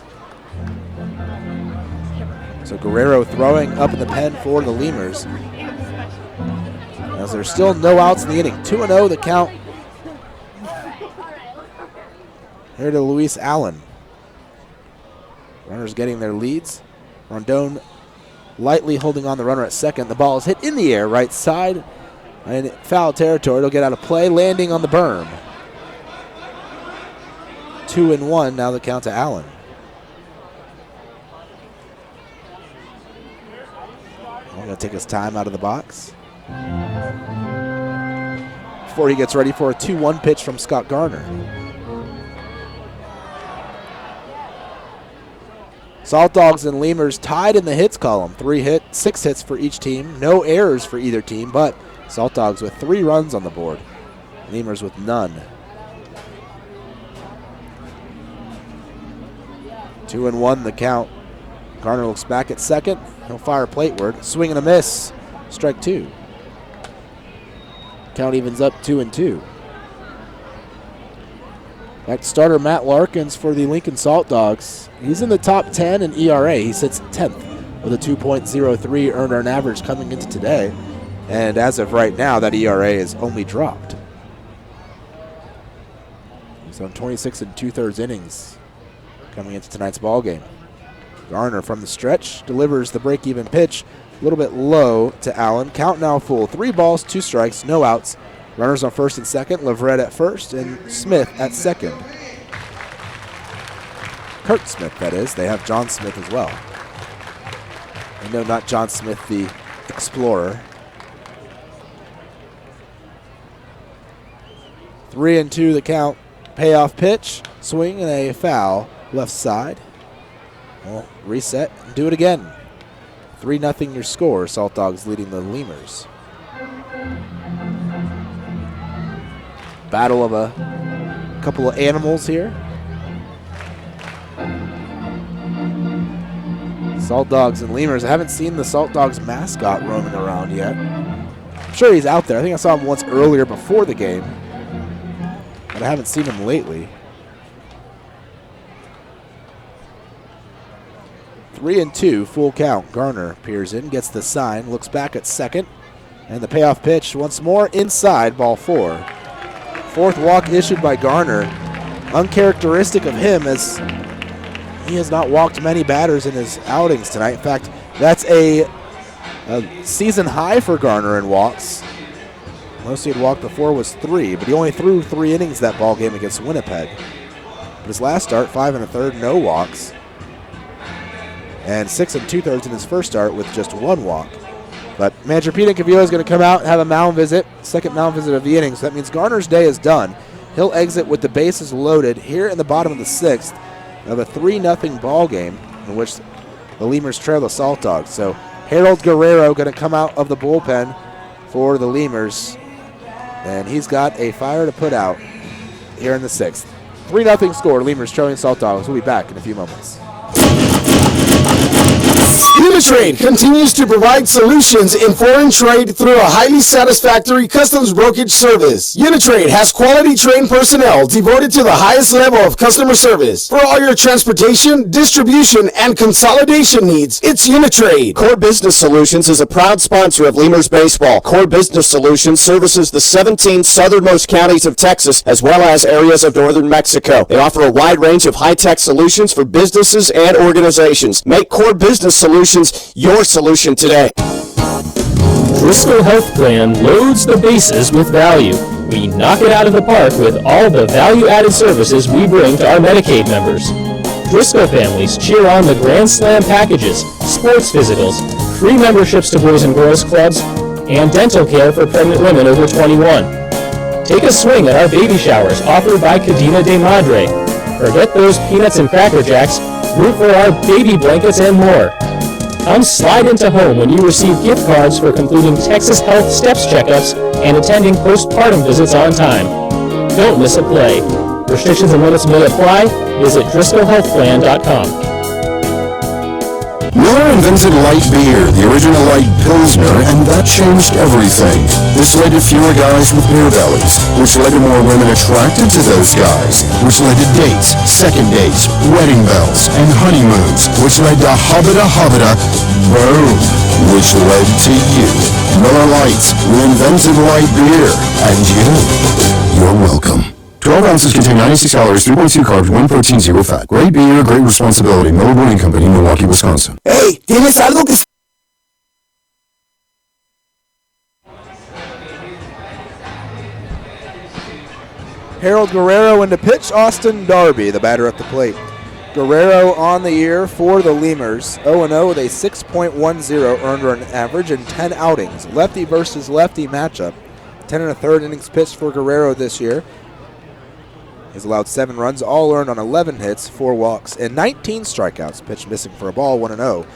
A: So Guerrero throwing up in the pen for the Lemurs. As there's still no outs in the inning. 2-0 the count. Here to Luis Allen. Runners getting their leads. Rondon lightly holding on the runner at second. The ball is hit in the air, right side. And foul territory. It'll get out of play, landing on the berm. 2-1, now the count to Allen. We're going to take his time out of the box. Before he gets ready for a 2-1 pitch from Scott Garner. Saltdogs and Lemurs tied in the hits column. 6 hits for each team. No errors for either team, but Saltdogs with 3 runs on the board. Lemurs with none. 2-1 the count. Garner looks back at second. He'll fire plateward. Swing and a miss. Strike 2. Count evens up 2-2. Back to starter Matt Larkins for the Lincoln Saltdogs. He's in the top 10 in ERA. He sits 10th with a 2.03 earned run average coming into today. And as of right now, that ERA is only dropped. He's on 26 2/3 innings coming into tonight's ball game. Garner from the stretch delivers the break-even pitch. A little bit low to Allen. Count now full. 3 balls, 2 strikes, no outs. Runners on first and second. Leverett at first and Smith at second. Kurt Smith, that is. They have John Smith as well. And no, not John Smith, the explorer. 3-2 the count. Payoff pitch. Swing and a foul. Left side. Well, reset and do it again. 3-0 your score. Saltdogs leading the Lemurs. Battle of a couple of animals here. Saltdogs and Lemurs. I haven't seen the Saltdogs mascot roaming around yet. I'm sure he's out there. I think I saw him once earlier before the game, but I haven't seen him lately. 3-2, full count. Garner peers in, gets the sign, looks back at second, and the payoff pitch once more inside, ball 4. 4th walk issued by Garner. Uncharacteristic of him, as he has not walked many batters in his outings tonight. In fact, that's a season high for Garner in walks. Most he had walked before was 3, but he only threw 3 innings that ball game against Winnipeg. But his last start, 5 1/3, no walks. And 6 2/3 in his first start with just 1 walk. But manager Pete Incavio is going to come out and have a mound visit, second mound visit of the inning. So that means Garner's day is done. He'll exit with the bases loaded here in the bottom of the 6th of a 3-0 ball game in which the Lemurs trail the Saltdogs. So Harold Guerrero going to come out of the bullpen for the Lemurs. And he's got a fire to put out here in the 6th. 3-0 score, Lemurs trailing Saltdogs. We'll be back in a few moments.
D: Uni-Trade continues to provide solutions in foreign trade through a highly satisfactory customs brokerage service. Uni-Trade has quality trained personnel devoted to the highest level of customer service. For all your transportation, distribution, and consolidation needs, it's Uni-Trade.
O: Core Business Solutions is a proud sponsor of Lemurs Baseball. Core Business Solutions services the 17 southernmost counties of Texas as well as areas of northern Mexico. They offer a wide range of high-tech solutions for businesses and organizations. Make Core Business Solutions your solution today.
C: Driscoll Health Plan loads the bases with value. We knock it out of the park with all the value-added services we bring to our Medicaid members. Driscoll families cheer on the Grand Slam packages, sports physicals, free memberships to Boys and Girls Clubs, and dental care for pregnant women over 21. Take a swing at our baby showers offered by Cadena de Madre. Forget those peanuts and Cracker Jacks, root for our baby blankets and more. Come slide into home when you receive gift cards for completing Texas Health Steps checkups and attending postpartum visits on time. Don't miss a play. Restrictions and limits may apply. Visit DriscollHealthPlan.com.
J: Miller invented light beer, the original light Pilsner, and that changed everything. This led to fewer guys with beer bellies, which led to more women attracted to those guys, which led to dates, second dates, wedding bells, and honeymoons, which led to hubbada, boom, which led to you. Miller Lights, we invented light beer, and you're welcome. 12 ounces contain 96 calories, 3.2 carbs, 1 protein, 0 fat. Great beer, great responsibility. Miller Brewing Company, Milwaukee, Wisconsin.
G: Hey, ¿tienes algo que...
A: Harold Guerrero into pitch. Austin Darby, the batter at the plate. Guerrero on the year for the Lemurs. 0-0 with a 6.10 earned run average and 10 outings. Lefty versus lefty matchup. 10 1/3 innings pitched for Guerrero this year. He's allowed 7 runs, all earned on 11 hits, 4 walks, and 19 strikeouts. Pitch missing for a ball, 1-0.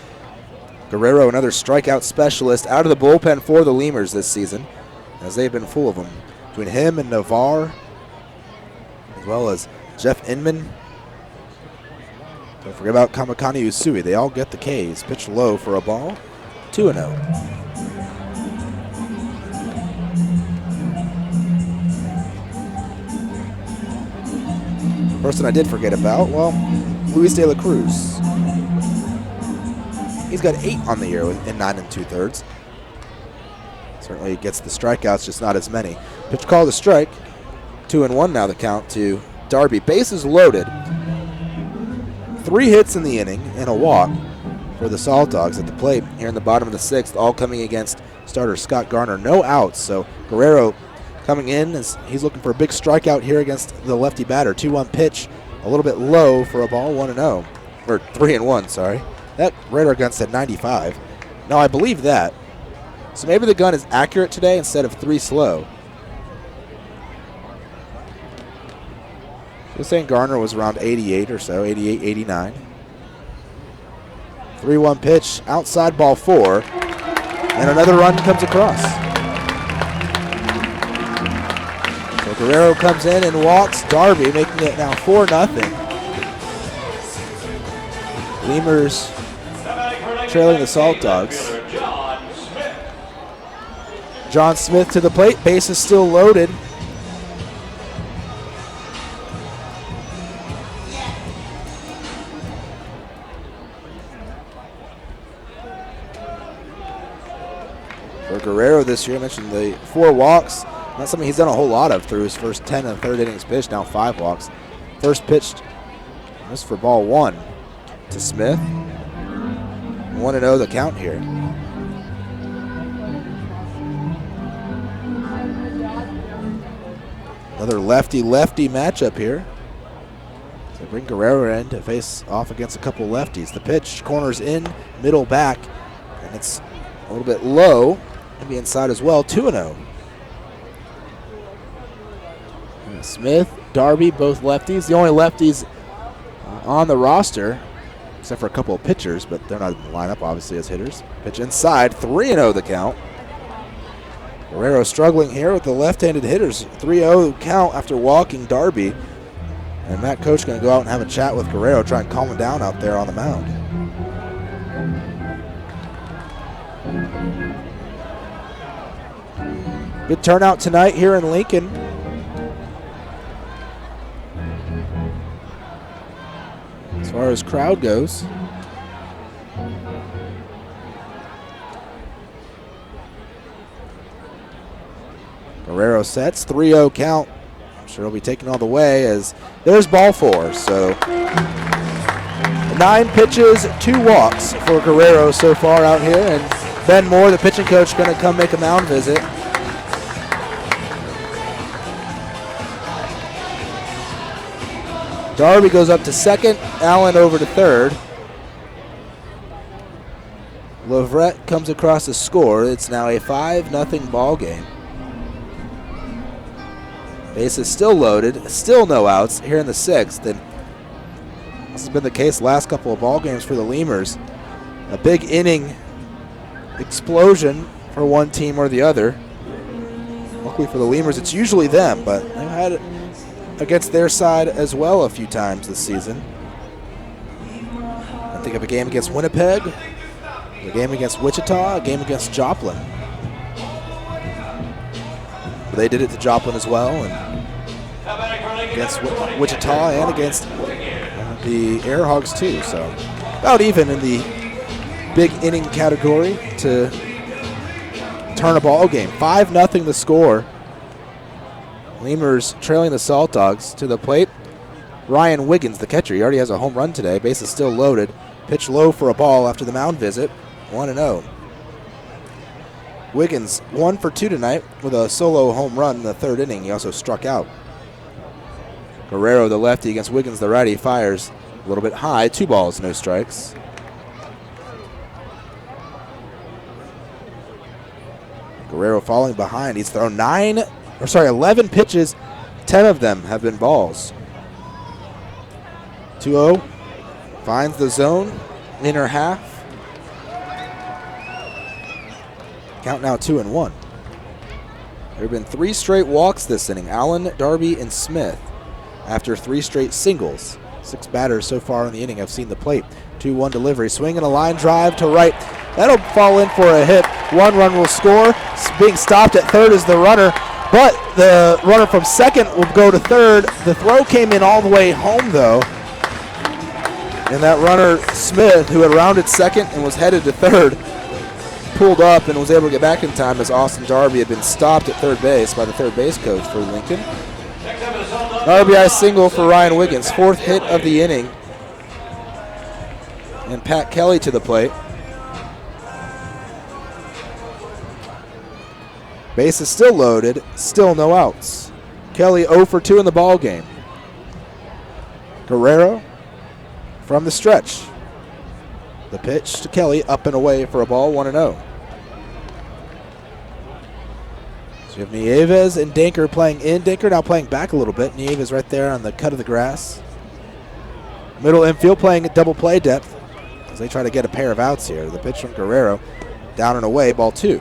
A: Guerrero, another strikeout specialist, out of the bullpen for the Lemurs this season, as they've been full of them. Between him and Navarre, as well as Jeff Inman. Don't forget about Kamakani Usui. They all get the Ks. Pitch low for a ball, 2-0. Person I did forget about, well, Luis De La Cruz. He's got 8 on the year in 9 2/3. Certainly gets the strikeouts, just not as many. Pitch called a strike. 2-1 now the count to Darby. Bases loaded. 3 hits in the inning and a walk for the Saltdogs at the plate here in the bottom of the 6th, all coming against starter Scott Garner. No outs, so Guerrero coming in as he's looking for a big strikeout here against the lefty batter. 2-1 pitch, a little bit low for a ball, 1-0. Or 3-1, sorry. That radar gun said 95. No, I believe that. So maybe the gun is accurate today instead of 3 slow. So saying Garner was around 88 or so, 88, 89. 3-1 pitch, outside ball 4, and another run comes across. So Guerrero comes in and walks Darby, making it now 4-0. Lemurs trailing the Saltdogs. John Smith to the plate, base is still loaded. For Guerrero this year, I mentioned the 4 walks. Not something he's done a whole lot of through his first 10 1/3 innings pitched, now 5 walks. First pitched, this for ball 1 to Smith. 1-0 the count here. Another lefty-lefty matchup here. So bring Guerrero in to face off against a couple lefties. The pitch, corners in, middle back, and it's a little bit low. Maybe inside as well, 2-0. Smith, Darby, both lefties. The only lefties on the roster, except for a couple of pitchers, but they're not in the lineup, obviously, as hitters. Pitch inside, 3-0 the count. Guerrero struggling here with the left-handed hitters. 3-0 count after walking Darby. And Matt Coach going to go out and have a chat with Guerrero, try and calm him down out there on the mound. Good turnout tonight here in Lincoln. As far as crowd goes. Guerrero sets, 3-0 count. I'm sure he'll be taking all the way as there's ball 4. So 9 pitches, 2 walks for Guerrero so far out here. And Ben Moore, the pitching coach, going to come make a mound visit. Darby goes up to second, Allen over to third. Leverett comes across the score. It's now a 5-0 ball game. Base is still loaded, still no outs here in the 6th. And this has been the case the last couple of ball games for the Lemurs. A big inning explosion for one team or the other. Luckily for the Lemurs, it's usually them, but they've had it against their side as well a few times this season. I think of a game against Winnipeg, a game against Wichita, a game against Joplin. But they did it to Joplin as well, and against Wichita and against the Air Hogs too. So about even in the big inning category to turn a ball game. 5-0 the score. Lemurs trailing the Saltdogs. To the plate, Ryan Wiggins, the catcher. He already has a home run today. Base is still loaded. Pitch low for a ball after the mound visit. 1-0. Wiggins 1 for 2 tonight with a solo home run in the 3rd inning. He also struck out. Guerrero, the lefty, against Wiggins, the righty, fires a little bit high. 2 balls, no strikes. Guerrero falling behind. He's thrown 11 pitches. 10 of them have been balls. 2-0. Finds the zone. Inner half. Count now 2-1. There have been 3 straight walks this inning. Allen, Darby, and Smith. After 3 straight singles. 6 batters so far in the inning have seen the plate. 2-1 delivery. Swing and a line drive to right. That'll fall in for a hit. 1 run will score. Being stopped at third is the runner. But the runner from second will go to third. The throw came in all the way home, though. And that runner, Smith, who had rounded second and was headed to third, pulled up and was able to get back in time as Austin Darby had been stopped at third base by the third base coach for Lincoln. RBI single for Ryan Wiggins, 4th hit of the inning. And Pat Kelly to the plate. Base is still loaded, still no outs. Kelly 0 for 2 in the ball game. Guerrero from the stretch. The pitch to Kelly, up and away for a ball, 1-0. So you have Nieves and Dinker playing in. Dinker now playing back a little bit. Nieves right there on the cut of the grass. Middle infield playing at double play depth as they try to get a pair of outs here. The pitch from Guerrero, down and away, ball 2.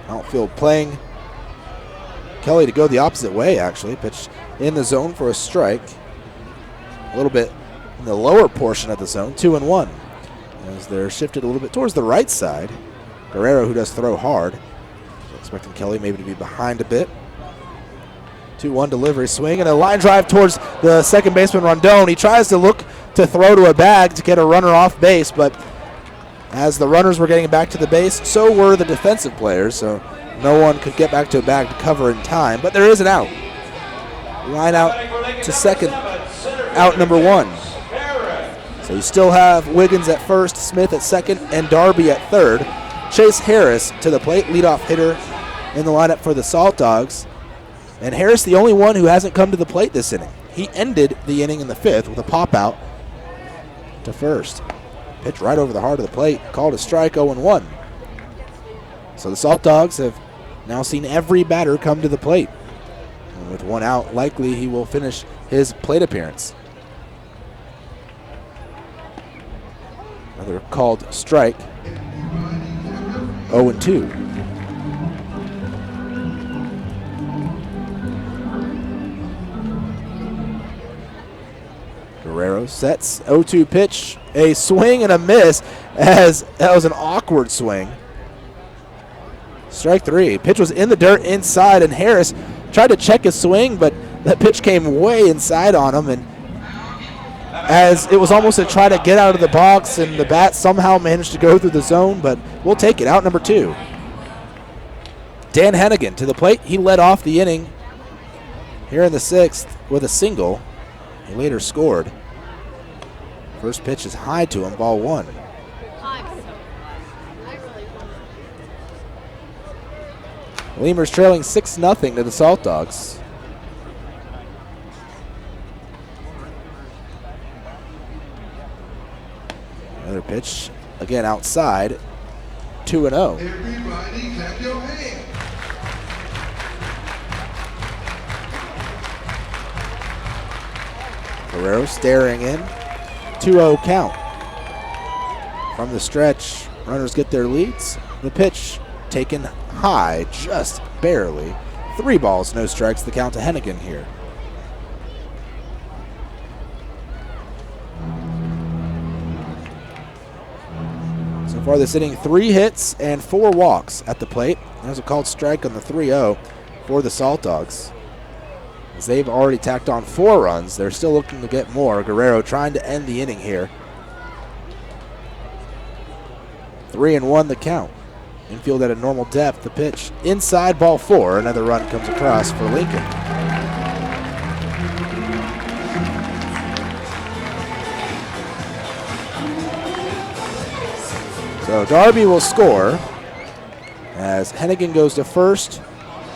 A: Outfield playing Kelly to go the opposite way, actually. Pitch in the zone for a strike. A little bit in the lower portion of the zone, 2-1. As they're shifted a little bit towards the right side. Guerrero, who does throw hard. So expecting Kelly maybe to be behind a bit. 2-1 delivery, swing, and a line drive towards the second baseman, Rondon. He tries to look to throw to a bag to get a runner off base, but as the runners were getting back to the base, so were the defensive players, so no one could get back to a bag to cover in time. But there is an out. Line out to second, out number 1. So you still have Wiggins at first, Smith at second, and Darby at third. Chase Harris to the plate, leadoff hitter in the lineup for the Saltdogs. And Harris, the only one who hasn't come to the plate this inning. He ended the inning in the 5th with a pop out to first. Pitch right over the heart of the plate, called a strike, 0-1. So the Saltdogs have now seen every batter come to the plate. And with 1 out, likely he will finish his plate appearance. Another called strike, 0-2. Guerrero sets, 0-2 pitch, a swing and a miss, as that was an awkward swing. Strike 3. Pitch was in the dirt inside, and Harris tried to check his swing, but that pitch came way inside on him, and as it was almost a try to get out of the box, and the bat somehow managed to go through the zone, but we'll take it. Out number 2. Dan Hennigan to the plate. He led off the inning here in the 6th with a single. He later scored. First pitch is high to him, ball 1. Lemurs trailing 6-0 to the Saltdogs. Another pitch, again outside, 2-0.
J: Everybody clap your hands.
A: Guerrero staring in, 2-0 count. From the stretch, runners get their leads. The pitch taken high, just barely. 3 balls, no strikes, the count to Hennigan here. So far this inning, 3 hits and 4 walks at the plate. There's a called strike on the 3-0 for the Saltdogs. As they've already tacked on 4 runs, they're still looking to get more. Guerrero trying to end the inning here. 3-1 the count. Infield at a normal depth. The pitch inside, ball 4. Another run comes across for Lincoln. So Darby will score as Hennigan goes to first,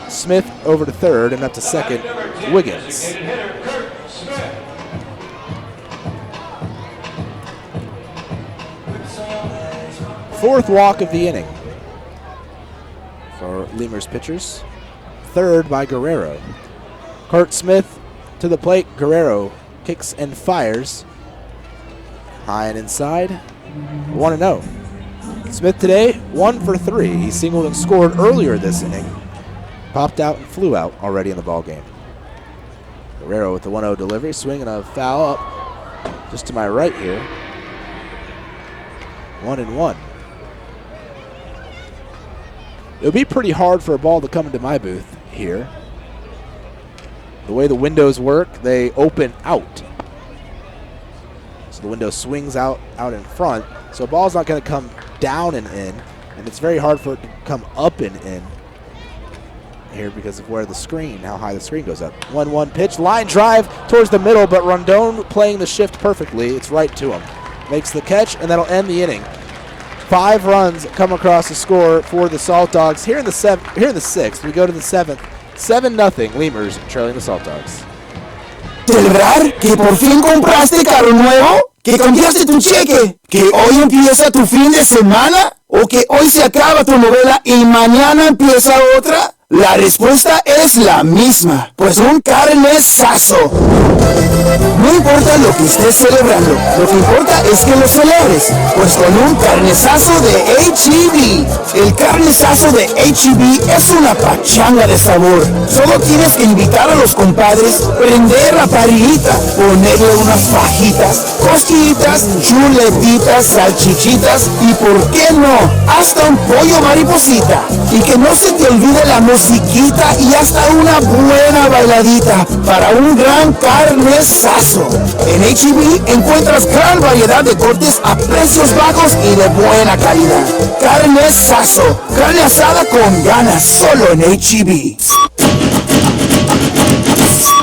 A: Smith over to third, and up to second, Wiggins. Fourth walk of the inning for Lemurs pitchers. Third by Guerrero. Kurt Smith to the plate. Guerrero kicks and fires. High and inside. 1-0. Smith today, 1 for 3. He singled and scored earlier this inning. Popped out and flew out already in the ballgame. Guerrero with the 1-0 delivery. Swinging a foul up just to my right here. 1-1. It would be pretty hard for a ball to come into my booth here. The way the windows work, they open out. So the window swings out in front. So a ball's not going to come down and in, and it's very hard for it to come up and in here because of where the screen, how high the screen goes up. 1-1 pitch, line drive towards the middle, but Rondon playing the shift perfectly. It's right to him. Makes the catch, and that'll end the inning. 5 runs come across the score for the Saltdogs. Here in the 6th, we go to the 7th. 7-0, Lemurs trailing the Saltdogs.
G: ¿Celebrar que por fin compraste carro nuevo? ¿Que cambiaste tu cheque? ¿Que hoy empieza tu fin de semana? ¿O que hoy se acaba tu novela y mañana empieza otra? La respuesta es la misma, pues un carnesazo. No importa lo que estés celebrando, lo que importa es que lo celebres, pues con un carnesazo de H-E-B. El carnesazo de H-E-B es una pachanga de sabor. Solo tienes que invitar a los compadres, prender la parrillita, ponerle unas fajitas, costillitas, chuletitas, salchichitas y por qué no, hasta un pollo mariposita. Y que no se te olvide la musiquita y hasta una buena bailadita para un gran carnesazo. En H-E-B encuentras gran variedad de cortes a precios bajos y de buena calidad. Carnesazo, carne asada con ganas, solo en H-E-B.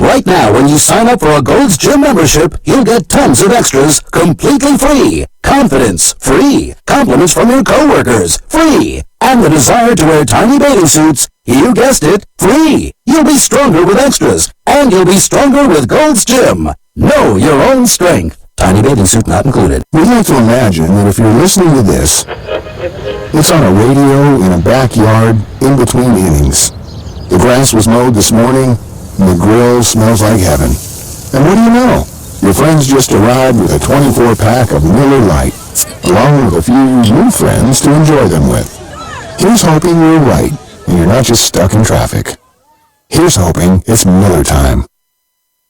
L: Right now, when you sign up for a Gold's Gym membership, you'll get tons of extras completely free. Confidence, free. Compliments from your coworkers, free. And the desire to wear tiny bathing suits, you guessed it, free. You'll be stronger with extras, and you'll be stronger with Gold's Gym. Know your own strength. Tiny bathing suit not included.
J: We'd like to imagine that if you're listening to this, it's on a radio in a backyard in between innings. The grass was mowed this morning, and the grill smells like heaven. And what do you know? Your friends just arrived with a 24-pack of Miller Lite, along with a few new friends to enjoy them with. Here's hoping you're right, and you're not just stuck in traffic. Here's hoping it's Miller time.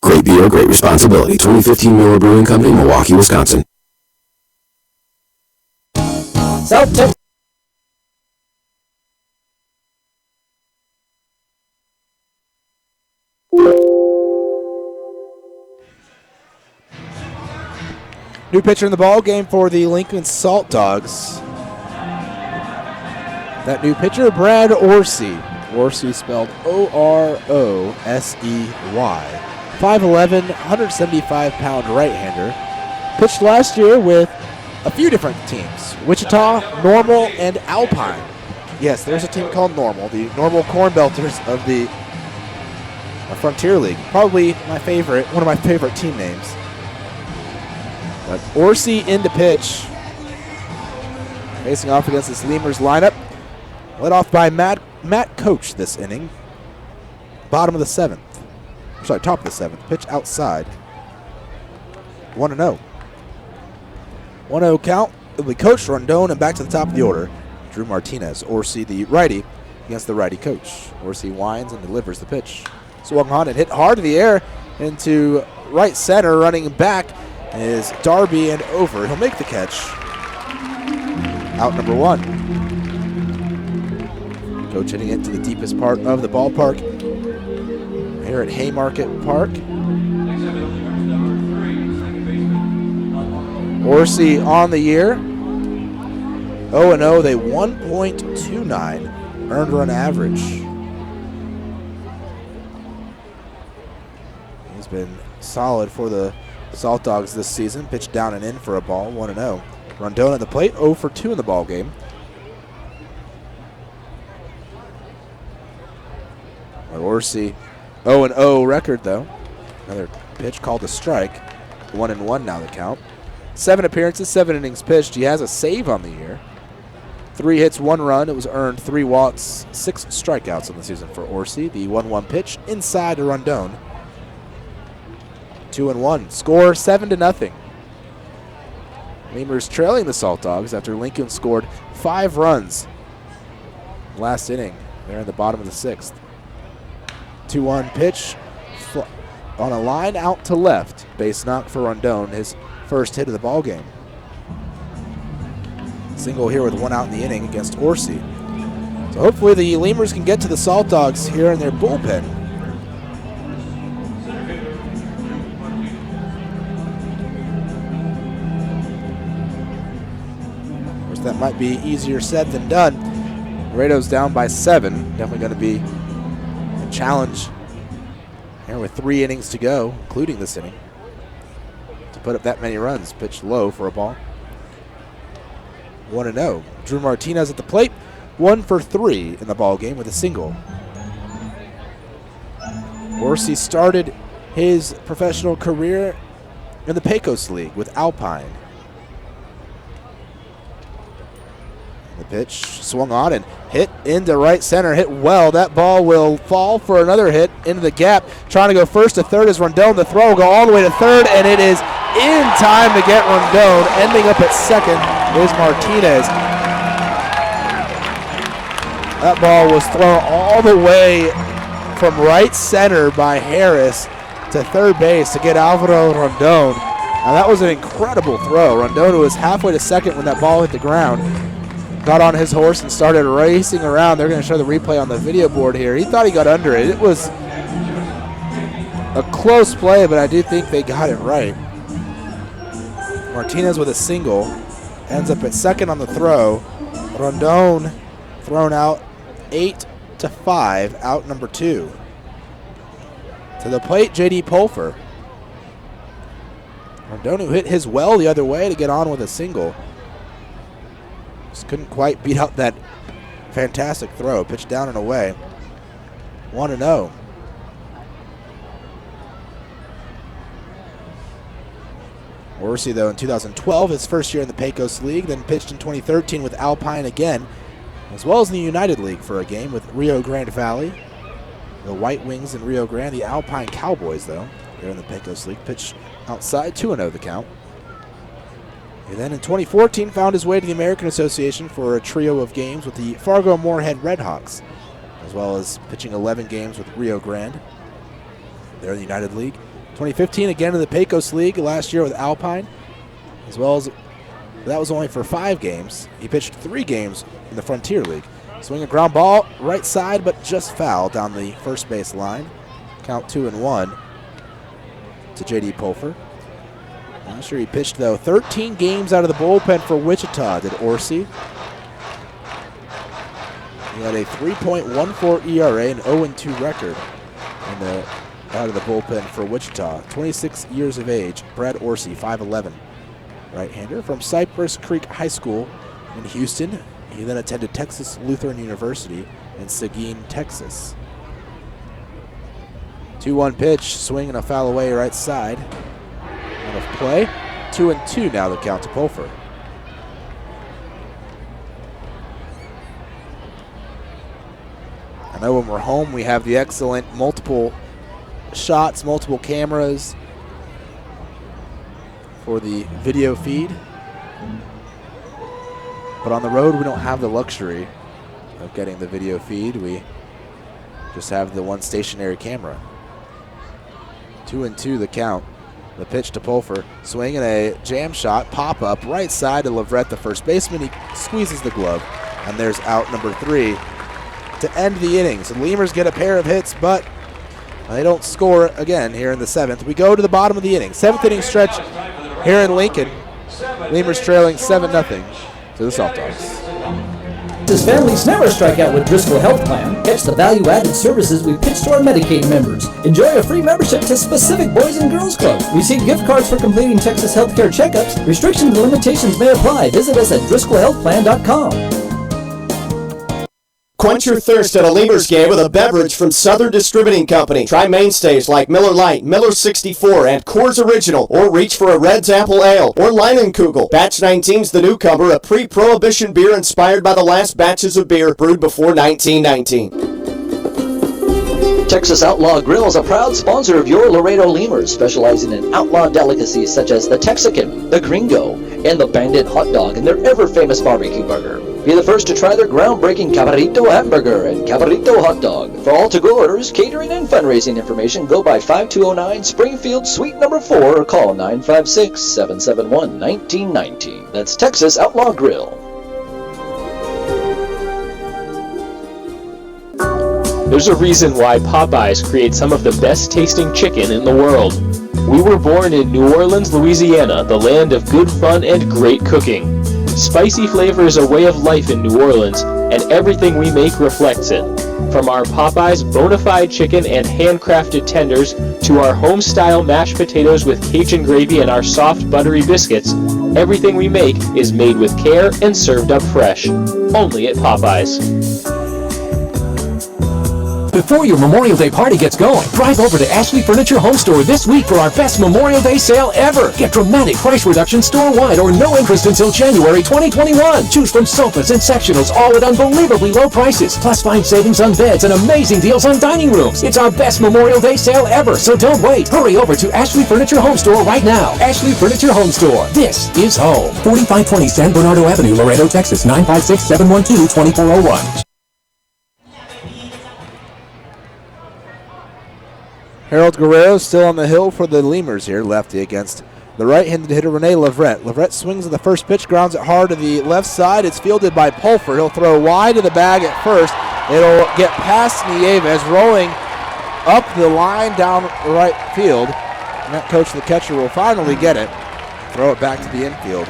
L: Great beer, great responsibility. 2015 Miller Brewing Company, Milwaukee, Wisconsin.
H: South Texas.
A: New pitcher in the ball game for the Lincoln Saltdogs. That new pitcher, Brad Orsey. Orsey spelled O-R-O-S-E-Y. 5'11", 175-pound right-hander. Pitched last year with a few different teams. Wichita, Normal, and Alpine. Yes, there's a team called Normal, the Normal Corn Belters of the Frontier League. Probably my favorite, one of my favorite team names. But Orsey in to pitch. Facing off against this Lemurs lineup. Led off by Matt Coach this inning. Bottom of the 7th. Sorry, top of the 7th. Pitch outside. 1-0. 1-0 count. It'll be Coach, Rondon, and back to the top of the order. Drew Martinez. Orsey, the righty, against the righty Coach. Orsey winds and delivers the pitch. Swung on and hit hard in the air into right center. Running back is Darby and over. He'll make the catch. Out number 1. Coach hitting it to the deepest part of the ballpark here at Haymarket Park. Orsey on the year. 0-0, they 1.29 earned run average. He's been solid for the Saltdogs this season. Pitched down and in for a ball, 1-0. Rondon at the plate, 0 for 2 in the ball game. Orsey, 0-0 record though. Another pitch called a strike. 1-1 now the count. 7 appearances, 7 innings pitched. He has a save on the year. 3 hits, 1 run. It was earned, 3 walks, 6 strikeouts on the season for Orsey. The 1-1 pitch inside to Rondon. 2-1. Score 7-0. Lemurs trailing the Saltdogs after Lincoln scored 5 runs last inning. They're in the bottom of the 6th. 2-1 pitch on a line out to left. Base knock for Rondon, his first hit of the ball game. Single here with 1 out in the inning against Orsey. So hopefully the Lemurs can get to the Saltdogs here in their bullpen. Of course, that might be easier said than done. Laredo's down by 7. Definitely going to be challenge here with 3 innings to go, including this inning, to put up that many runs. Pitched low for a ball. 1-0. Drew Martinez at the plate, 1 for 3 in the ball game with a single. Orsey started his professional career in the Pecos League with Alpine. The pitch swung on and hit into right center, hit well. That ball will fall for another hit into the gap. Trying to go first to third is Rondon. The throw will go all the way to third, and it is in time to get Rondon. Ending up at second is Martinez. That ball was thrown all the way from right center by Harris to third base to get Alvaro Rondon. Now that was an incredible throw. Rondon, who was halfway to second when that ball hit the ground, got on his horse and started racing around. They're going to show the replay on the video board here. He thought he got under it. It was a close play, but I do think they got it right. Martinez with a single ends up at second on the throw. Rondon thrown out 8-5, out number 2. To the plate, J.D. Pulfer. Rondon, who hit his well the other way to get on with a single. Just couldn't quite beat out that fantastic throw. Pitched down and away. 1-0. Orsey, though, in 2012, his first year in the Pecos League, then pitched in 2013 with Alpine again, as well as in the United League for a game with Rio Grande Valley. The White Wings in Rio Grande, the Alpine Cowboys, though, they're in the Pecos League. Pitch outside, 2-0 the count. And then in 2014 found his way to the American Association for a trio of games with the Fargo-Moorhead Redhawks, as well as pitching 11 games with Rio Grande. They're in the United League. 2015 again in the Pecos League last year with Alpine, as well as that was only for 5 games. He pitched 3 games in the Frontier League. Swing a ground ball right side, but just foul down the first base line. Count 2-1 to J.D. Pulfer. Last year he pitched, though, 13 games out of the bullpen for Wichita, did Orsi. He had a 3.14 ERA and 0-2 record out of the bullpen for Wichita. 26 years of age, Brad Orsi, 5'11", right-hander from Cypress Creek High School in Houston. He then attended Texas Lutheran University in Seguin, Texas. 2-1 pitch, swing and a foul away right side. Out of play. 2-2 now the count to Pulfer. I know when we're home we have the excellent multiple shots, multiple cameras for the video feed. But on the road, we don't have the luxury of getting the video feed. We just have the one stationary camera. 2-2 the count. The pitch to Pulfer. Swing and a jam shot. Pop up right side to Leverett, the first baseman. He squeezes the glove. And there's out number 3 to end the innings. The Lemurs get a pair of hits, but they don't score again here in the 7th. We go to the bottom of the inning. 7th inning stretch here in Lincoln. Lemurs trailing 7-0. To the Saltdogs.
H: His families never strike out with Driscoll Health Plan. Catch the value-added services we pitch to our Medicaid members. Enjoy a free membership to specific Boys and Girls Clubs. Receive gift cards for completing Texas healthcare checkups. Restrictions and limitations may apply. Visit us at DriscollHealthPlan.com.
O: Quench your thirst at a Lemurs game with a beverage from Southern Distributing Company. Try mainstays like Miller Lite, Miller 64, and Coors Original, or reach for a Red's Apple Ale or Leinenkugel. Batch 19's the newcomer, a pre-prohibition beer inspired by the last batches of beer brewed before 1919.
M: Texas Outlaw Grill is a proud sponsor of your Laredo Lemurs, specializing in outlaw delicacies such as the Texican, the Gringo, and the Bandit hot dog and their ever-famous barbecue burger. Be the first to try their groundbreaking Cabrito hamburger and Cabrito hot dog. For all to-go orders, catering, and fundraising information, go by 5209 Springfield Suite number 4 or call 956-771-1919. That's Texas Outlaw Grill.
C: There's a reason why Popeyes creates some of the best tasting chicken in the world. We were born in New Orleans, Louisiana, the land of good fun and great cooking. Spicy flavor is a way of life in New Orleans, and everything we make reflects it. From our Popeyes bona fide chicken and handcrafted tenders, to our home-style mashed potatoes with Cajun gravy and our soft, buttery biscuits, everything we make is made with care and served up fresh. Only at Popeyes.
P: Before your Memorial Day party gets going, drive over to Ashley Furniture Home Store this week for our best Memorial Day sale ever. Get dramatic price reductions store-wide or no interest until January 2021. Choose from sofas and sectionals, all at unbelievably low prices. Plus find savings on beds and amazing deals on dining rooms. It's our best Memorial Day sale ever, so don't wait. Hurry over to Ashley Furniture Home Store right now. Ashley Furniture Home Store. This is home. 4520 San Bernardo Avenue, Laredo, Texas, 956-712-2401.
A: Harold Guerrero still on the hill for the Lemurs here, lefty against the right-handed hitter Rene Leverett. Leverett swings at the first pitch, grounds it hard to the left side. It's fielded by Pulfer. He'll throw wide to the bag at first. It'll get past Nieves, rolling up the line down the right field. And that coach, the catcher, will finally get it. Throw it back to the infield.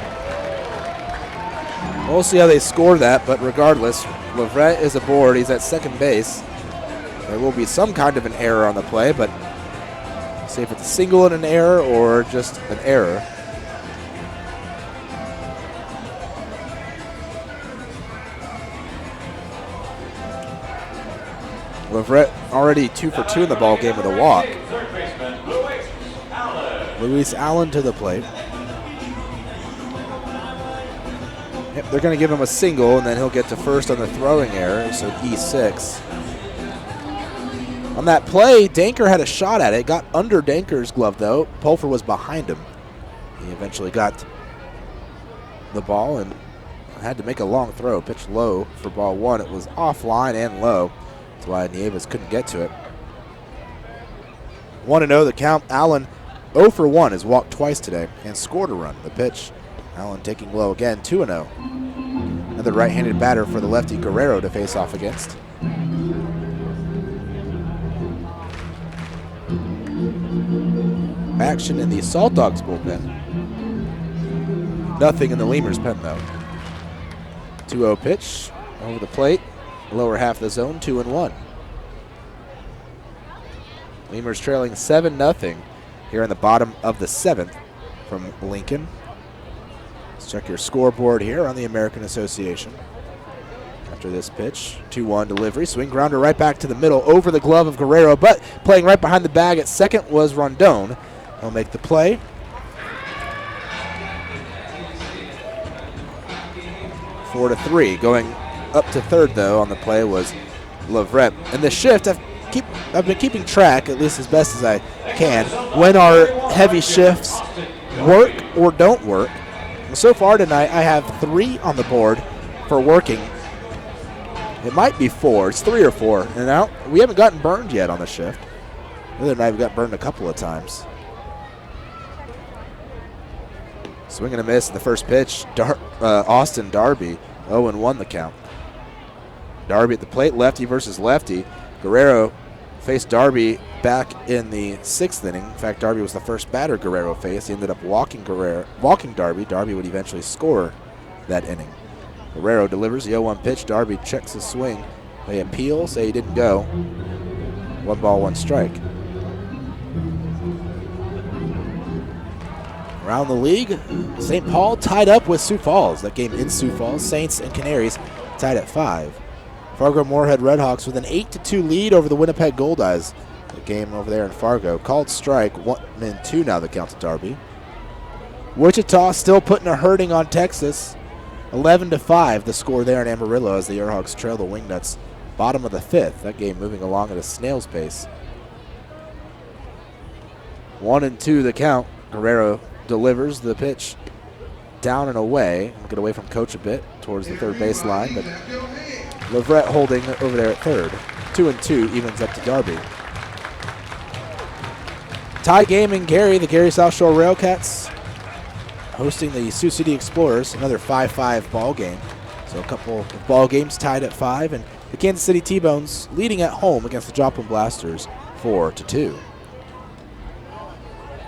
A: We'll see how they score that, but regardless, Leverett is aboard. He's at second base. There will be some kind of an error on the play, but see if it's a single and an error or just an error. Leverett already 2 for 2 in the ball game with a walk. Luis Allen to the plate. Yep, they're going to give him a single, and then he'll get to first on the throwing error, so E6. On that play, Danker had a shot at it. Got under Danker's glove, though. Pulfer was behind him. He eventually got the ball and had to make a long throw. Pitched low for ball 1. It was offline and low. That's why Nieves couldn't get to it. 1-0 the count. Allen 0 for 1 has walked twice today and scored a run. The pitch, Allen taking low again, 2-0. Another right-handed batter for the lefty Guerrero to face off against. Action in the Saltdogs bullpen. Nothing in the Lemurs pen though. 2-0 pitch over the plate, lower half of the zone, 2-1. Lemurs trailing 7-0 here in the bottom of the 7th from Lincoln. Let's check your scoreboard here on the American Association. After this pitch, 2-1 delivery, swing grounder right back to the middle over the glove of Guerrero, but playing right behind the bag at second was Rondon. He'll make the play. Four to 3. Going up to third though on the play was Leverett. And the shift, I've been keeping track, at least as best as I can, when our heavy shifts work or don't work. So far tonight, I have 3 on the board for working. It might be 4. It's 3 or 4. And now we haven't gotten burned yet on the shift. The other night we got burned a couple of times. Swing and a miss in the first pitch. Austin Darby, 0-1 the count. Darby at the plate, lefty versus lefty. Guerrero faced Darby back in the 6th inning. In fact, Darby was the first batter Guerrero faced. He ended up walking Darby. Darby would eventually score that inning. Guerrero delivers the 0-1 pitch. Darby checks his swing. They appeal, say he didn't go. 1 ball, 1 strike. Around the league, St. Paul tied up with Sioux Falls. That game in Sioux Falls, Saints and Canaries tied at 5. Fargo-Moorhead Redhawks with an 8-2 lead over the Winnipeg Goldeyes. The game over there in Fargo. Called strike, 1-2 now the count to Darby. Wichita still putting a hurting on Texas. 11-5 the score there in Amarillo as the Airhawks trail the Wingnuts. Bottom of the 5th. That game moving along at a snail's pace. 1-2 the count. Guerrero delivers the pitch down and away. We'll get away from coach a bit towards the third base line, but Leverett holding over there at third. 2-2 evens up to Darby. Tie game in Gary. The Gary South Shore Railcats hosting the Sioux City Explorers. Another 5-5 ball game. So a couple of ball games tied at 5, and the Kansas City T-Bones leading at home against the Joplin Blasters 4-2.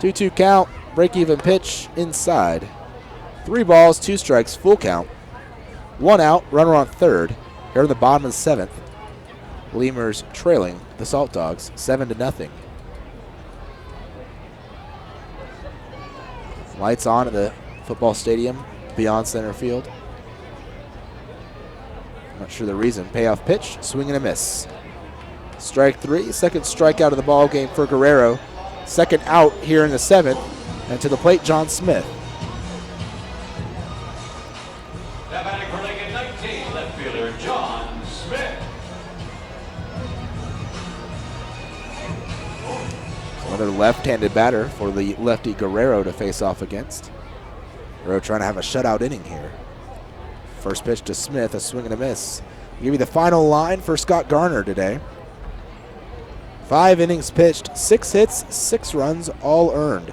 A: 2-2 count. Break-even pitch inside. 3 balls, 2 strikes, full count. 1 out, runner on third. Here in the bottom of the 7th. Lemurs trailing the Saltdogs 7-0. Lights on at the football stadium beyond center field. Not sure the reason. Payoff pitch, swing and a miss. Strike 3, second strikeout of the ball game for Guerrero. Second out here in the 7th. And to the plate, John Smith.
B: Now batting for Lincoln 19, left fielder John Smith.
A: Another left-handed batter for the lefty Guerrero to face off against. Guerrero trying to have a shutout inning here. First pitch to Smith, a swing and a miss. I'll give you the final line for Scott Garner today. 5 innings pitched, 6 hits, 6 runs, all earned.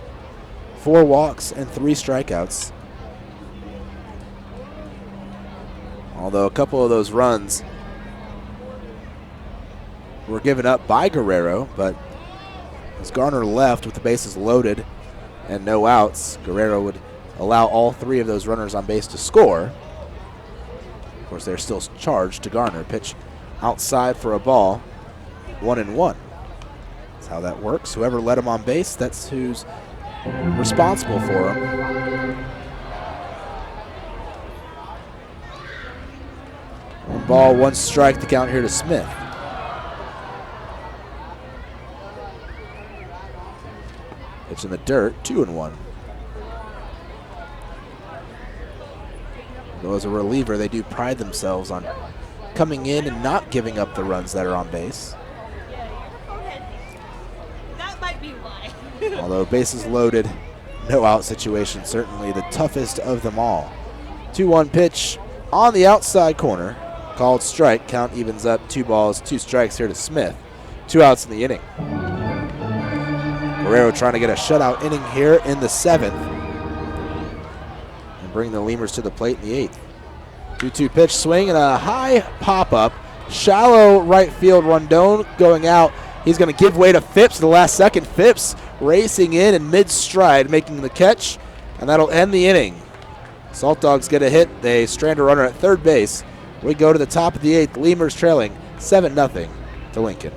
A: 4 walks and 3 strikeouts. Although a couple of those runs were given up by Guerrero, but as Garner left with the bases loaded and no outs, Guerrero would allow all 3 of those runners on base to score. Of course, they're still charged to Garner. Pitch outside for a ball, 1-1. That's how that works. Whoever led him on base, that's who's responsible for him. 1 ball, 1 strike to count here to Smith. Pitch in the dirt, 2-1. Though as a reliever, they do pride themselves on coming in and not giving up the runs that are on base.
F: That might be why.
A: Although bases loaded, no out situation, certainly the toughest of them all. 2-1 pitch on the outside corner. Called strike, count evens up, 2 balls, 2 strikes here to Smith. 2 outs in the inning. Guerrero trying to get a shutout inning here in the 7th and bring the Lemurs to the plate in the 8th. 2-2 pitch swing and a high pop-up. Shallow right field. Rondon going out. He's going to give way to Phipps at the last second. Phipps racing in mid-stride, making the catch, and that'll end the inning. Saltdogs get a hit. They strand a runner at third base. We go to the top of the 8th. Lemurs trailing 7-0 to Lincoln.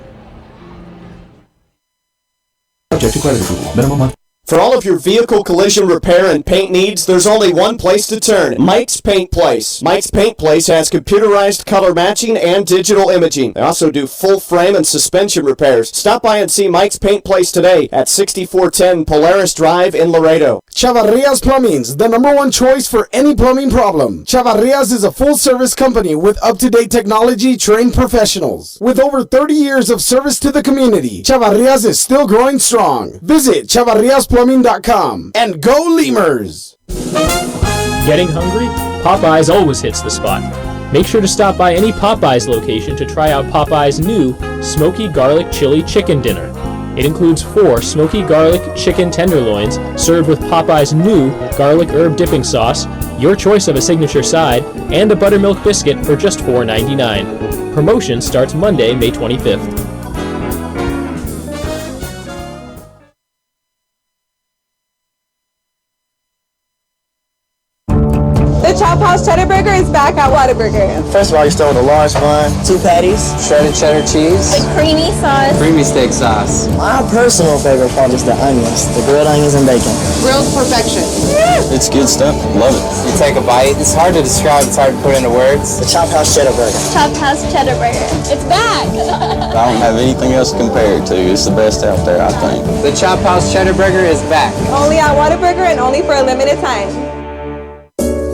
L: Subject to credit approval. Minimum month.
O: For all of your vehicle collision repair and paint needs, there's only one place to turn. Mike's Paint Place. Mike's Paint Place has computerized color matching and digital imaging. They also do full frame and suspension repairs. Stop by and see Mike's Paint Place today at 6410 Polaris Drive in Laredo.
G: Chavarrias Plumbing's the #1 choice for any plumbing problem. Chavarrias is a full-service company with up-to-date technology trained professionals. With over 30 years of service to the community, Chavarrias is still growing strong. Visit chavarriasplumbing.com and go Lemurs!
C: Getting hungry? Popeyes always hits the spot. Make sure to stop by any Popeyes location to try out Popeyes' new Smoky Garlic Chili Chicken Dinner. It includes 4 smoky garlic chicken tenderloins served with Popeyes' new garlic herb dipping sauce, your choice of a signature side, and a buttermilk biscuit for just $4.99. Promotion starts Monday, May 25th.
F: The Chop House Cheddar Burger is back at Whataburger.
N: First of all, you start with a large bun, 2 patties, shredded cheddar cheese,
F: A creamy sauce,
N: creamy steak sauce. My personal favorite part is the onions, the grilled onions and bacon.
F: grilled perfection.
N: It's good stuff. Love it. You take a bite. It's hard to describe. It's hard to put into words. The Chop House Cheddar Burger.
F: Chop House Cheddar Burger. It's back!
N: I don't have anything else to compare it to. It's the best out there, I think. The Chop House Cheddar Burger is back.
F: Only at Whataburger and only for a limited time.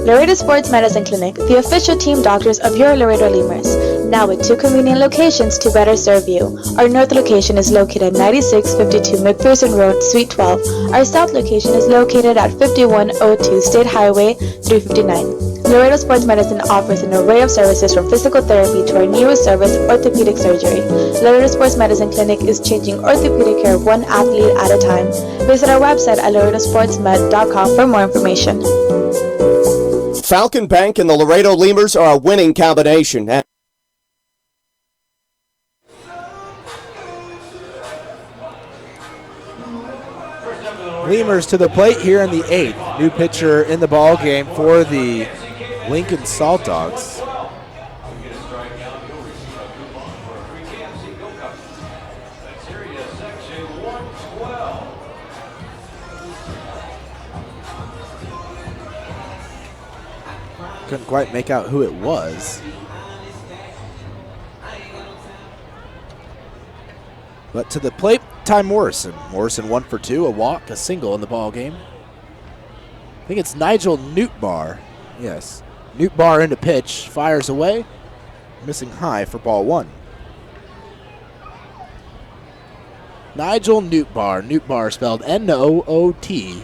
I: Laredo Sports Medicine Clinic, the official team doctors of your Laredo Lemurs. Now with 2 convenient locations to better serve you. Our north location is located at 9652 McPherson Road, Suite 12. Our south location is located at 5102 State Highway 359. Laredo Sports Medicine offers an array of services from physical therapy to our newest service, orthopedic surgery. Laredo Sports Medicine Clinic is changing orthopedic care one athlete at a time. Visit our website at laredosportsmed.com for more information.
O: Falcon Bank and the Laredo Lemurs are a winning combination.
A: Lemurs to the plate here in the 8th. New pitcher in the ball game for the Lincoln Saltdogs. Couldn't quite make out who it was. But to the plate, Ty Morrison. Morrison 1 for 2, a walk, a single in the ball game. I think it's Nigel Newtbar. Yes. Newtbar into pitch, fires away, missing high for ball 1. Nigel Newtbar. Newtbar spelled Nootbaar.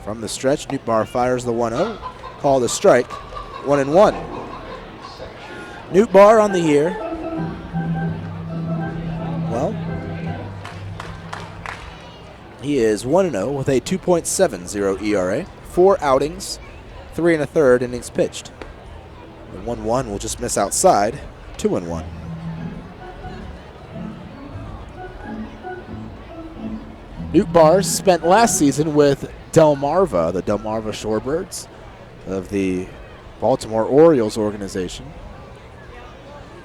A: From the stretch, Newtbar fires the 1-0. Called a strike. 1-1. Newtbar on the year. Well, he is 1-0 with a 2.70 ERA. 4 outings, 3 1/3 innings pitched. The 1-1 will just miss outside. 2-1. Newtbar spent last season with Delmarva, the Delmarva Shorebirds of the Baltimore Orioles organization.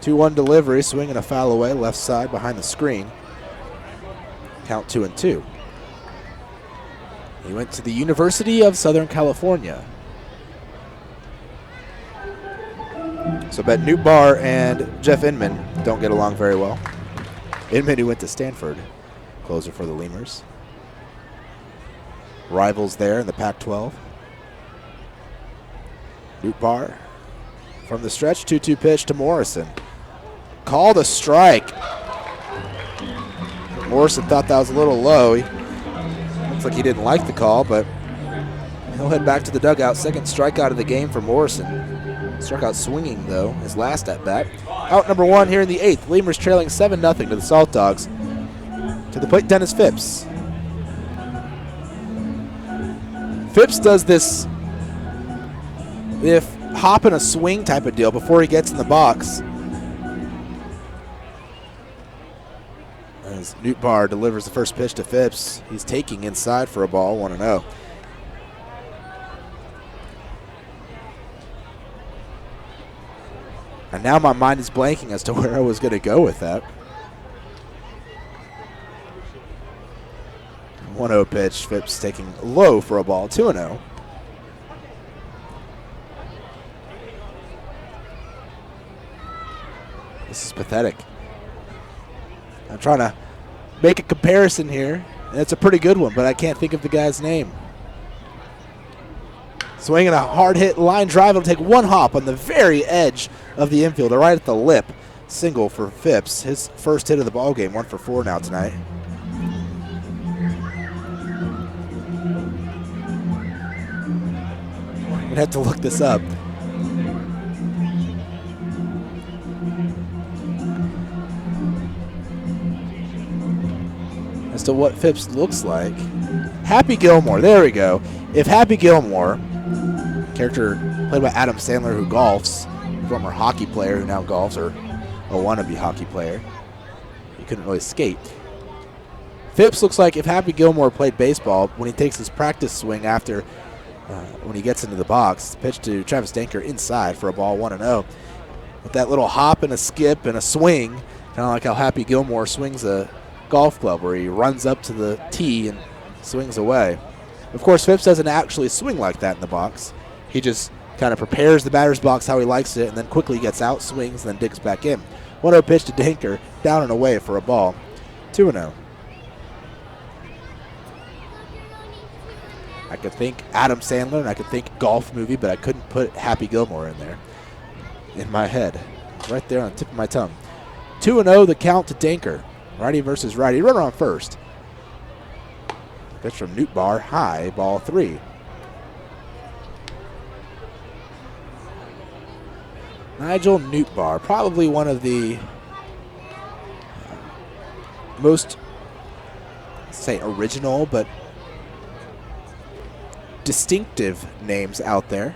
A: 2-1 delivery, swing and a foul away, left side behind the screen. Count 2-2. He went to the University of Southern California. So bet Newtbar and Jeff Inman don't get along very well. Inman, who went to Stanford, closer for the Lemurs. Rivals there in the Pac-12. Newtbar from the stretch, 2-2 pitch to Morrison. Called a strike. Morrison thought that was a little low. Looks like he didn't like the call, but he'll head back to the dugout. Second strikeout of the game for Morrison. Struck out swinging, though, his last at-bat. Out number 1 here in the 8th. Lemurs trailing 7-0 to the Saltdogs. To the plate, Dennis Phipps. Phipps does this hop and a swing type of deal before he gets in the box. As Newtbar delivers the first pitch to Phipps, he's taking inside for a ball, 1-0. And now my mind is blanking as to where I was going to go with that. 1-0 pitch, Phipps taking low for a ball, 2-0. This is pathetic. I'm trying to make a comparison here, and it's a pretty good one, but I can't think of the guy's name. Swinging a hard hit line drive. It'll take one hop on the very edge of the infielder, right at the lip. Single for Phipps. His first hit of the ball game, 1 for 4 now tonight. I'm going to have to look this up. As to what Phipps looks like. Happy Gilmore, there we go. If Happy Gilmore, character played by Adam Sandler who golfs, former hockey player who now golfs, or a wannabe hockey player, he couldn't really skate. Phipps looks like if Happy Gilmore played baseball, when he takes his practice swing after, when he gets into the box, pitch to Travis Danker inside for a ball, 1-0. With that little hop and a skip and a swing, kind of like how Happy Gilmore swings a golf club, where he runs up to the tee and swings away. Of course, Phipps doesn't actually swing like that in the box. He just kind of prepares the batter's box how he likes it and then quickly gets out, swings, and then digs back in. 1-0 pitch to Danker, down and away for a ball, 2-0. I could think Adam Sandler and I could think golf movie, but I couldn't put Happy Gilmore in there in my head. Right there on the tip of my tongue. 2-0 the count to Danker. Righty versus righty. Runner on first. Pitch from Newtbar, high, ball 3. Nigel Newtbar, probably one of the most, say, original but distinctive names out there.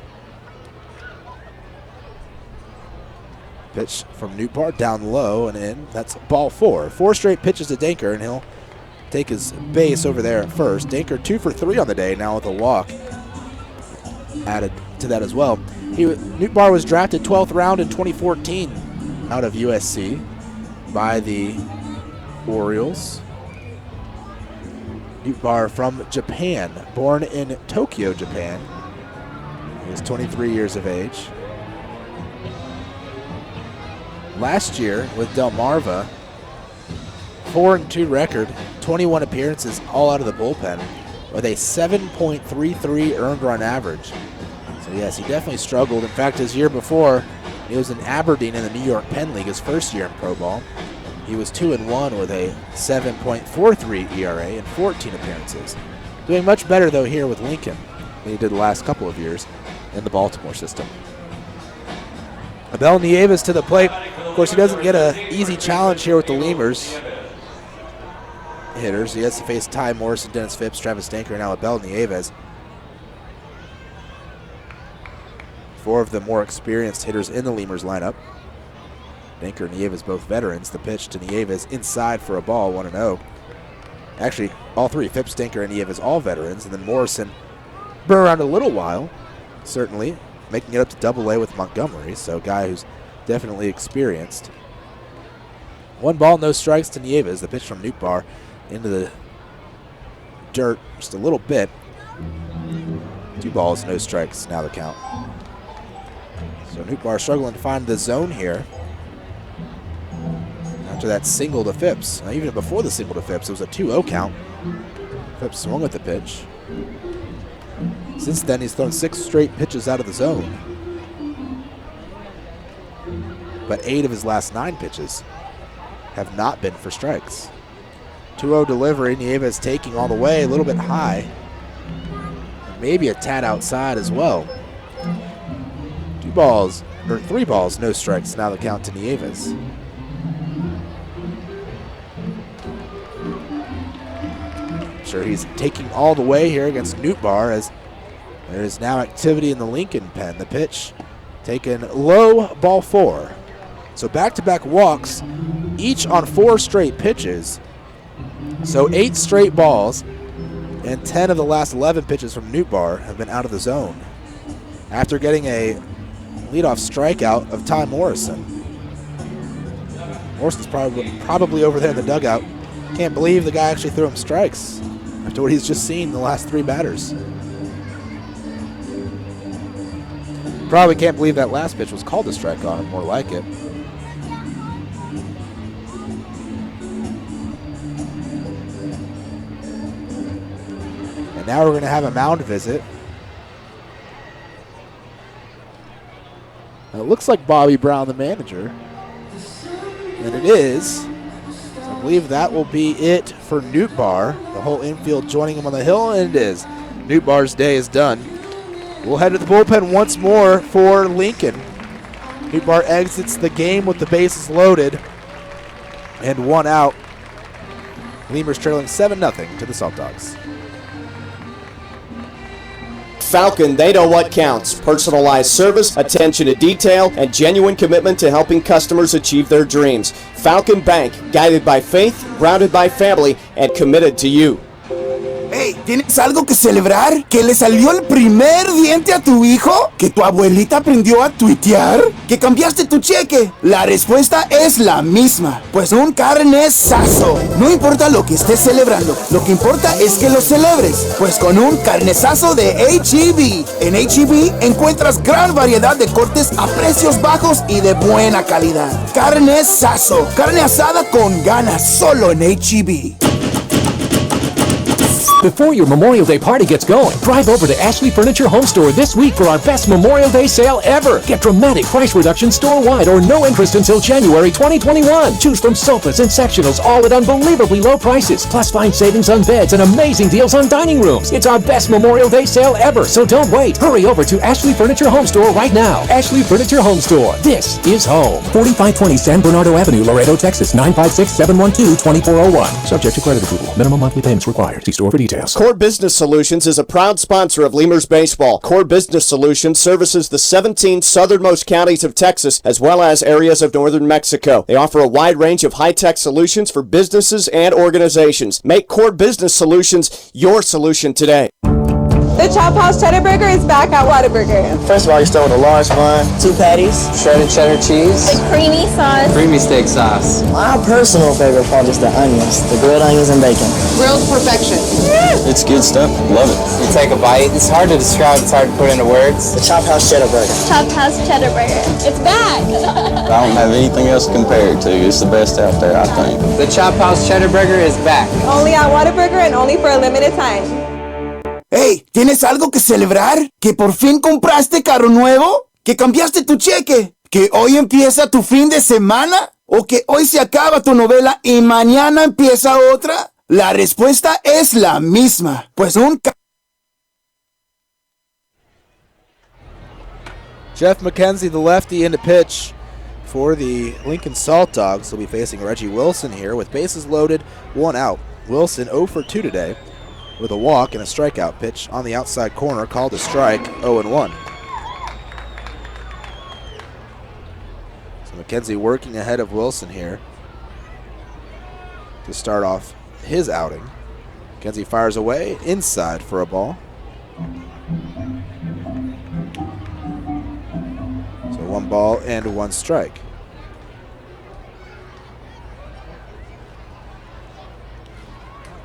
A: Pitch from Newtbar, down low and in. That's ball 4. 4 straight pitches to Danker, and he'll take his base over there at first. Danker 2 for 3 on the day, now with a walk added to that as well. Newtbar was drafted 12th round in 2014 out of USC by the Orioles. Newtbar from Japan, born in Tokyo, Japan. He is 23 years of age. Last year with Delmarva, 4-2 record, 21 appearances, all out of the bullpen, with a 7.33 earned run average. So yes, he definitely struggled. In fact, his year before, he was in Aberdeen in the New York Penn League, his first year in pro ball. He was 2-1 with a 7.43 ERA in 14 appearances. Doing much better, though, here with Lincoln than he did the last couple of years in the Baltimore system. Abel Nieves to the plate. Of course, he doesn't get an easy challenge here with the Lemurs hitters. He has to face Ty Morrison, Dennis Phipps, Travis Danker, and now Abel Nieves. 4 of the more experienced hitters in the Lemurs lineup. Danker and Nieves both veterans. The pitch to Nieves inside for a ball, 1-0. Actually, all 3, Phipps, Danker, and Nieves, all veterans. And then Morrison been around a little while, certainly, making it up to Double-A with Montgomery, so a guy who's definitely experienced. 1 ball, no strikes to Nieves. The pitch from Newtbar into the dirt just a little bit. 2 balls, no strikes, now the count. So Newtbar struggling to find the zone here after that single to Phipps. Now, even before the single to Phipps, it was a 2-0 count. Phipps swung at the pitch. Since then, he's thrown 6 straight pitches out of the zone. But 8 of his last 9 pitches have not been for strikes. 2-0 delivery, Nieves taking all the way, a little bit high. Maybe a tad outside as well. 2 balls, 3 balls, no strikes. Now the count to Nieves. Sure, he's taking all the way here against Newtbar as there is now activity in the Lincoln pen. The pitch taken low, ball 4. So back-to-back walks, each on 4 straight pitches. So 8 straight balls, and 10 of the last 11 pitches from Newtbar have been out of the zone. After getting a leadoff strikeout of Ty Morrison. Morrison's probably over there in the dugout. Can't believe the guy actually threw him strikes after what he's just seen the last 3 batters. Probably can't believe that last pitch was called a strike on him, more like it. And now we're going to have a mound visit. It looks like Bobby Brown, the manager. And it is. So I believe that will be it for Newtbar. The whole infield joining him on the hill, and it is. Newtbar's day is done. We'll head to the bullpen once more for Lincoln. Newtbar exits the game with the bases loaded and 1 out. Lemurs trailing 7-0 to the Saltdogs.
O: Falcon, they know what counts. Personalized service, attention to detail, and genuine commitment to helping customers achieve their dreams. Falcon Bank, guided by faith, grounded by family, and committed to you.
G: Hey, ¿tienes algo que celebrar? ¿Que le salió el primer diente a tu hijo? ¿Que tu abuelita aprendió a tuitear? ¿Que cambiaste tu cheque? La respuesta es la misma, pues un carnesazo. No importa lo que estés celebrando, lo que importa es que lo celebres, pues con un carnesazo de H-E-B. En H-E-B encuentras gran variedad de cortes a precios bajos y de buena calidad. Carnesazo, carne asada con ganas, solo en H-E-B.
P: Before your Memorial Day party gets going, drive over to Ashley Furniture Home Store this week for our best Memorial Day sale ever. Get dramatic price reductions store-wide or no interest until January 2021. Choose from sofas and sectionals, all at unbelievably low prices. Plus find savings on beds and amazing deals on dining rooms. It's our best Memorial Day sale ever, so don't wait. Hurry over to Ashley Furniture Home Store right now. Ashley Furniture Home Store. This is home. 4520 San Bernardo Avenue, Laredo, Texas, 956-712-2401. Subject to credit approval. Minimum monthly payments required. See store for details.
O: Core Business Solutions is a proud sponsor of Lemurs Baseball. Core Business Solutions services the 17 southernmost counties of Texas as well as areas of northern Mexico. They offer a wide range of high-tech solutions for businesses and organizations. Make Core Business Solutions your solution today.
F: The Chop House Cheddar Burger is back at Whataburger.
N: First of all, you start with a large bun, 2 patties, shredded cheddar cheese,
F: The creamy sauce,
N: creamy steak sauce. My personal favorite part is the onions, the grilled onions and bacon.
F: grilled perfection.
N: It's good stuff. Love it. You take a bite. It's hard to describe. It's hard to put into words. The Chop House Cheddar Burger.
I: Chop House Cheddar Burger. It's back!
N: I don't have anything else to compare it to. It's the best out there, I think. The Chop House Cheddar Burger is back.
F: Only at Whataburger and only for a limited time.
G: Hey, ¿tienes algo que celebrar? ¿Que por fin compraste carro nuevo? ¿Que cambiaste tu cheque? ¿Que hoy empieza tu fin de semana? ¿O que hoy se acaba tu novela y mañana empieza otra? La respuesta es la misma, pues un
A: Jeff McKenzie, the lefty, in to pitch for the Lincoln Saltdogs. He'll be facing Reggie Wilson here with bases loaded, 1 out. Wilson 0 for 2 today with a walk and a strikeout. Pitch on the outside corner, called a strike, 0-1. So McKenzie working ahead of Wilson here to start off his outing. McKenzie fires away inside for a ball. So 1 ball and 1 strike.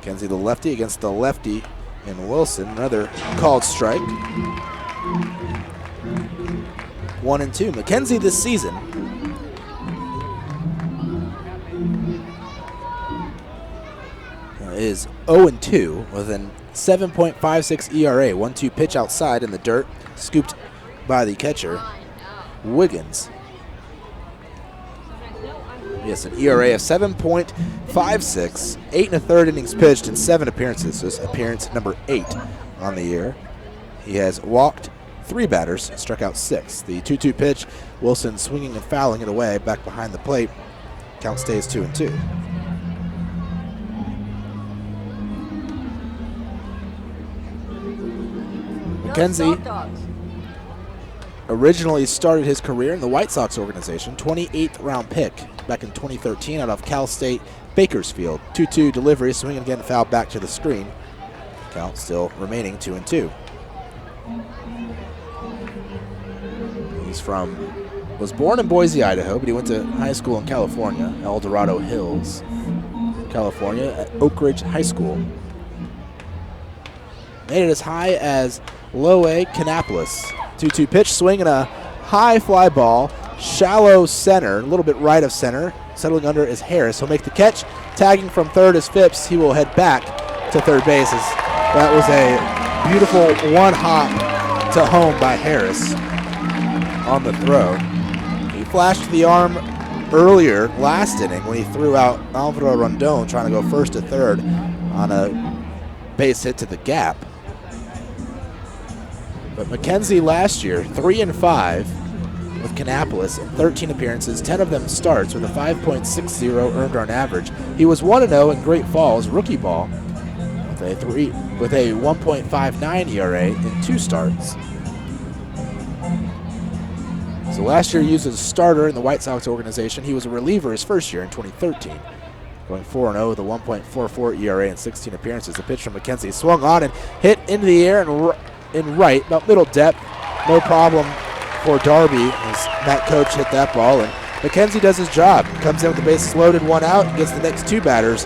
A: McKenzie the lefty against the lefty in Wilson. Another called strike. 1-2. McKenzie this season is 0-2 with an 7.56 ERA. 1-2 pitch outside in the dirt, scooped by the catcher, Wiggins. Yes, an ERA of 7.56, 8 1/3 innings pitched in 7 appearances. This is appearance number 8 on the year. He has walked 3 batters, struck out 6. The 2-2 pitch, Wilson swinging and fouling it away back behind the plate. Count stays 2-2. McKenzie originally started his career in the White Sox organization, 28th round pick back in 2013 out of Cal State Bakersfield. 2-2 delivery, swing again, foul back to the screen. Count still remaining 2-2. Was born in Boise, Idaho, but he went to high school in California, El Dorado Hills, California, at Oak Ridge High School. Made it as high as low A, Kannapolis. 2-2 pitch, swing and a high fly ball, shallow center, a little bit right of center. Settling under is Harris. He'll make the catch. Tagging from third is Phipps. He will head back to third base. That was a beautiful one hop to home by Harris on the throw. He flashed the arm earlier last inning when he threw out Alvaro Rondon trying to go first to third on a base hit to the gap. But McKenzie last year, 3-5 with Kannapolis in 13 appearances, 10 of them starts with a 5.60 earned run average. He was 1-0 in Great Falls rookie ball with a 1.59 ERA in 2 starts. So last year he used as a starter in the White Sox organization. He was a reliever his first year in 2013. Going 4-0 with a 1.44 ERA in 16 appearances. The pitch from McKenzie swung on and hit into the air and in right, about middle depth. No problem for Darby as Matt Coach hit that ball. And McKenzie does his job. Comes in with the bases loaded, 1 out, and gets the next 2 batters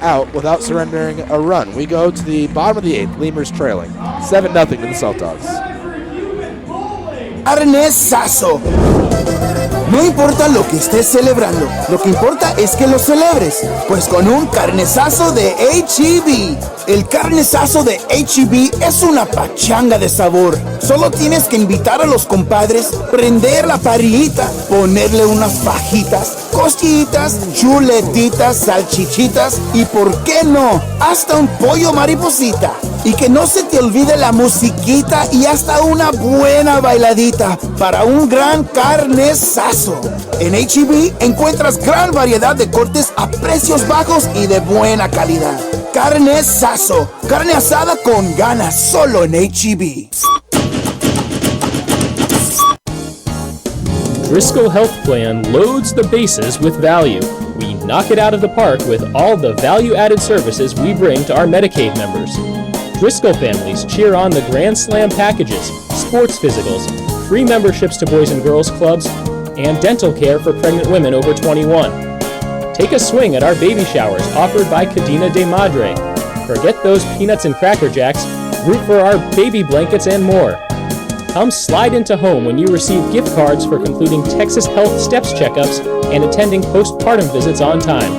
A: out without surrendering a run. We go to the bottom of the 8th, Lemurs trailing 7-0 to the Saltdogs.
G: Carnesazo. No importa lo que estés celebrando, lo que importa es que lo celebres, pues con un carnesazo de H-E-B. El carnesazo de H-E-B es una pachanga de sabor. Solo tienes que invitar a los compadres, prender la parrillita, ponerle unas fajitas, costillitas, chuletitas, salchichitas y, ¿por qué no?, hasta un pollo mariposita. Y que no se te olvide la musiquita y hasta una buena bailadita para un gran carnesazo. En H-E-B encuentras gran variedad de cortes a precios bajos y de buena calidad. Carnesazo, carne asada con ganas, solo en H-E-B.
C: Driscoll Health Plan loads the bases with value. We knock it out of the park with all the value-added services we bring to our Medicaid members. Driscoll families cheer on the Grand Slam packages, sports physicals, free memberships to Boys and Girls Clubs, and dental care for pregnant women over 21. Take a swing at our baby showers offered by Cadena de Madre. Forget those peanuts and Cracker Jacks, root for our baby blankets and more. Come slide into home when you receive gift cards for completing Texas Health Steps checkups and attending postpartum visits on time.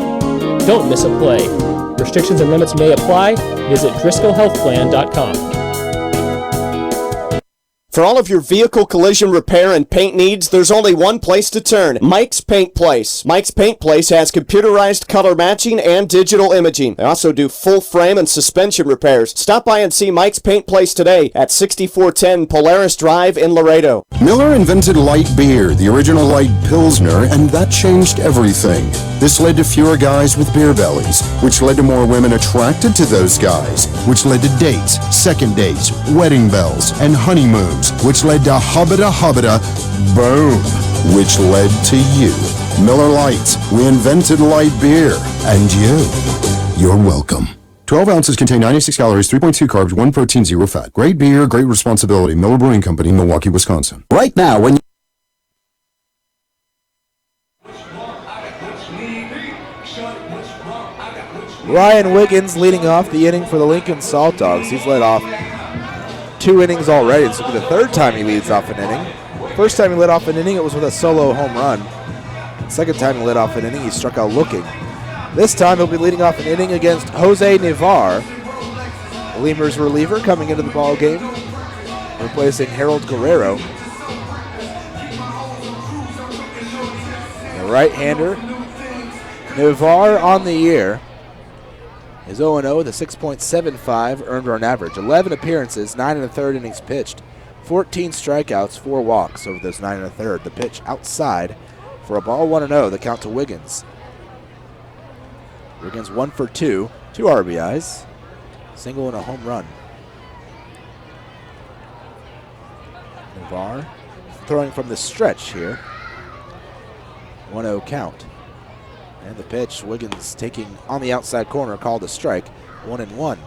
C: Don't miss a play. Restrictions and limits may apply. Visit DriscollHealthPlan.com.
O: For all of your vehicle collision repair and paint needs, there's only one place to turn: Mike's Paint Place. Mike's Paint Place has computerized color matching and digital imaging. They also do full frame and suspension repairs. Stop by and see Mike's Paint Place today at 6410 Polaris Drive in Laredo.
J: Miller invented light beer, the original light Pilsner, and that changed everything. This led to fewer guys with beer bellies, which led to more women attracted to those guys, which led to dates, second dates, wedding bells, and honeymoons, which led to hubba-da, boom, which led to you. Miller Lights, we invented light beer, and you're welcome. 12 ounces contain 96 calories, 3.2 carbs, 1 protein, 0 fat. Great beer, great responsibility. Miller Brewing Company, Milwaukee, Wisconsin.
L: Right now, when
A: Ryan Wiggins leading off the inning for the Lincoln Saltdogs. He's led off 2 innings already. This will be the 3rd time he leads off an inning. First time he led off an inning, it was with a solo home run. Second time he led off an inning, he struck out looking. This time he'll be leading off an inning against Jose Navar, the Lemurs reliever coming into the ball game, replacing Harold Guerrero. The right-hander, Navar on the year is 0-0 with a 6.75 earned run average. 11 appearances, 9 1/3 innings pitched, 14 strikeouts, 4 walks over those 9 1/3. The pitch outside for a ball, 1-0. The count to Wiggins. Wiggins 1 for 2, 2 RBIs, single and a home run. Navarre throwing from the stretch here. 1-0 count. And the pitch, Wiggins taking on the outside corner, called a strike, 1-1.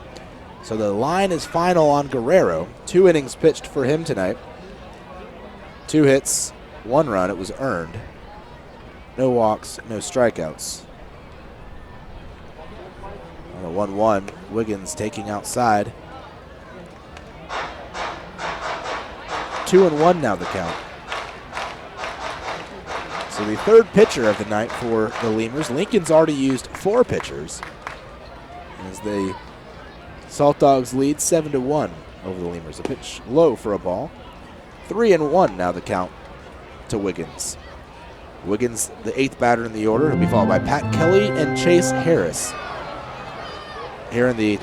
A: So the line is final on Guerrero. 2 innings pitched for him tonight. 2 hits, 1 run. It was earned. No walks, no strikeouts. On the 1-1, Wiggins taking outside. 2-1 now the count. So the third pitcher of the night for the Lemurs. Lincoln's already used 4 pitchers as the Saltdogs lead 7-1 over the Lemurs. A pitch low for a ball. 3-1 now the count to Wiggins. Wiggins, the 8th batter in the order. He'll be followed by Pat Kelly and Chase Harris. Here in the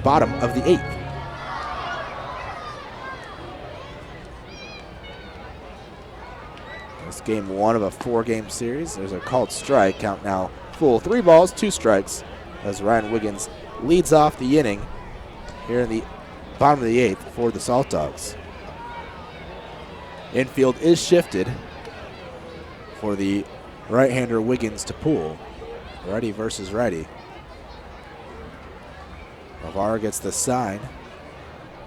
A: bottom of the 8th. This game 1 of a 4-game series. There's a called strike. Count now full. 3 balls, 2 strikes as Ryan Wiggins leads off the inning here in the bottom of the 8th for the Saltdogs. Infield is shifted for the right-hander Wiggins to pull. Righty versus righty. Navarre gets the sign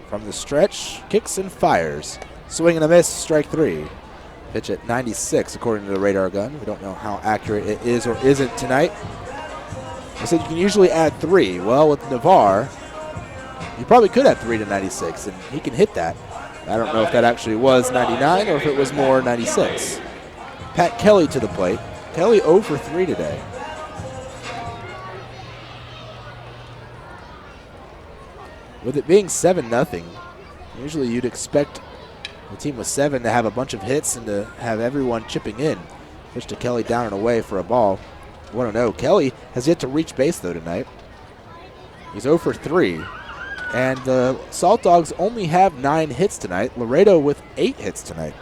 A: from the stretch, kicks and fires. Swing and a miss, strike 3. Pitch at 96 according to the radar gun. We don't know how accurate it is or isn't tonight. I said you can usually add 3. Well, with Navarre, you probably could add 3 to 96, and he can hit that. I don't know if that actually was 99 or if it was more 96. Pat Kelly to the plate. Kelly 0 for 3 today. With it being 7-0, usually you'd expect the team with 7 to have a bunch of hits and to have everyone chipping in. Pitch to Kelly down and away for a ball. 1-0. Kelly has yet to reach base though tonight. He's 0 for 3. And the Saltdogs only have 9 hits tonight. Laredo with 8 hits tonight.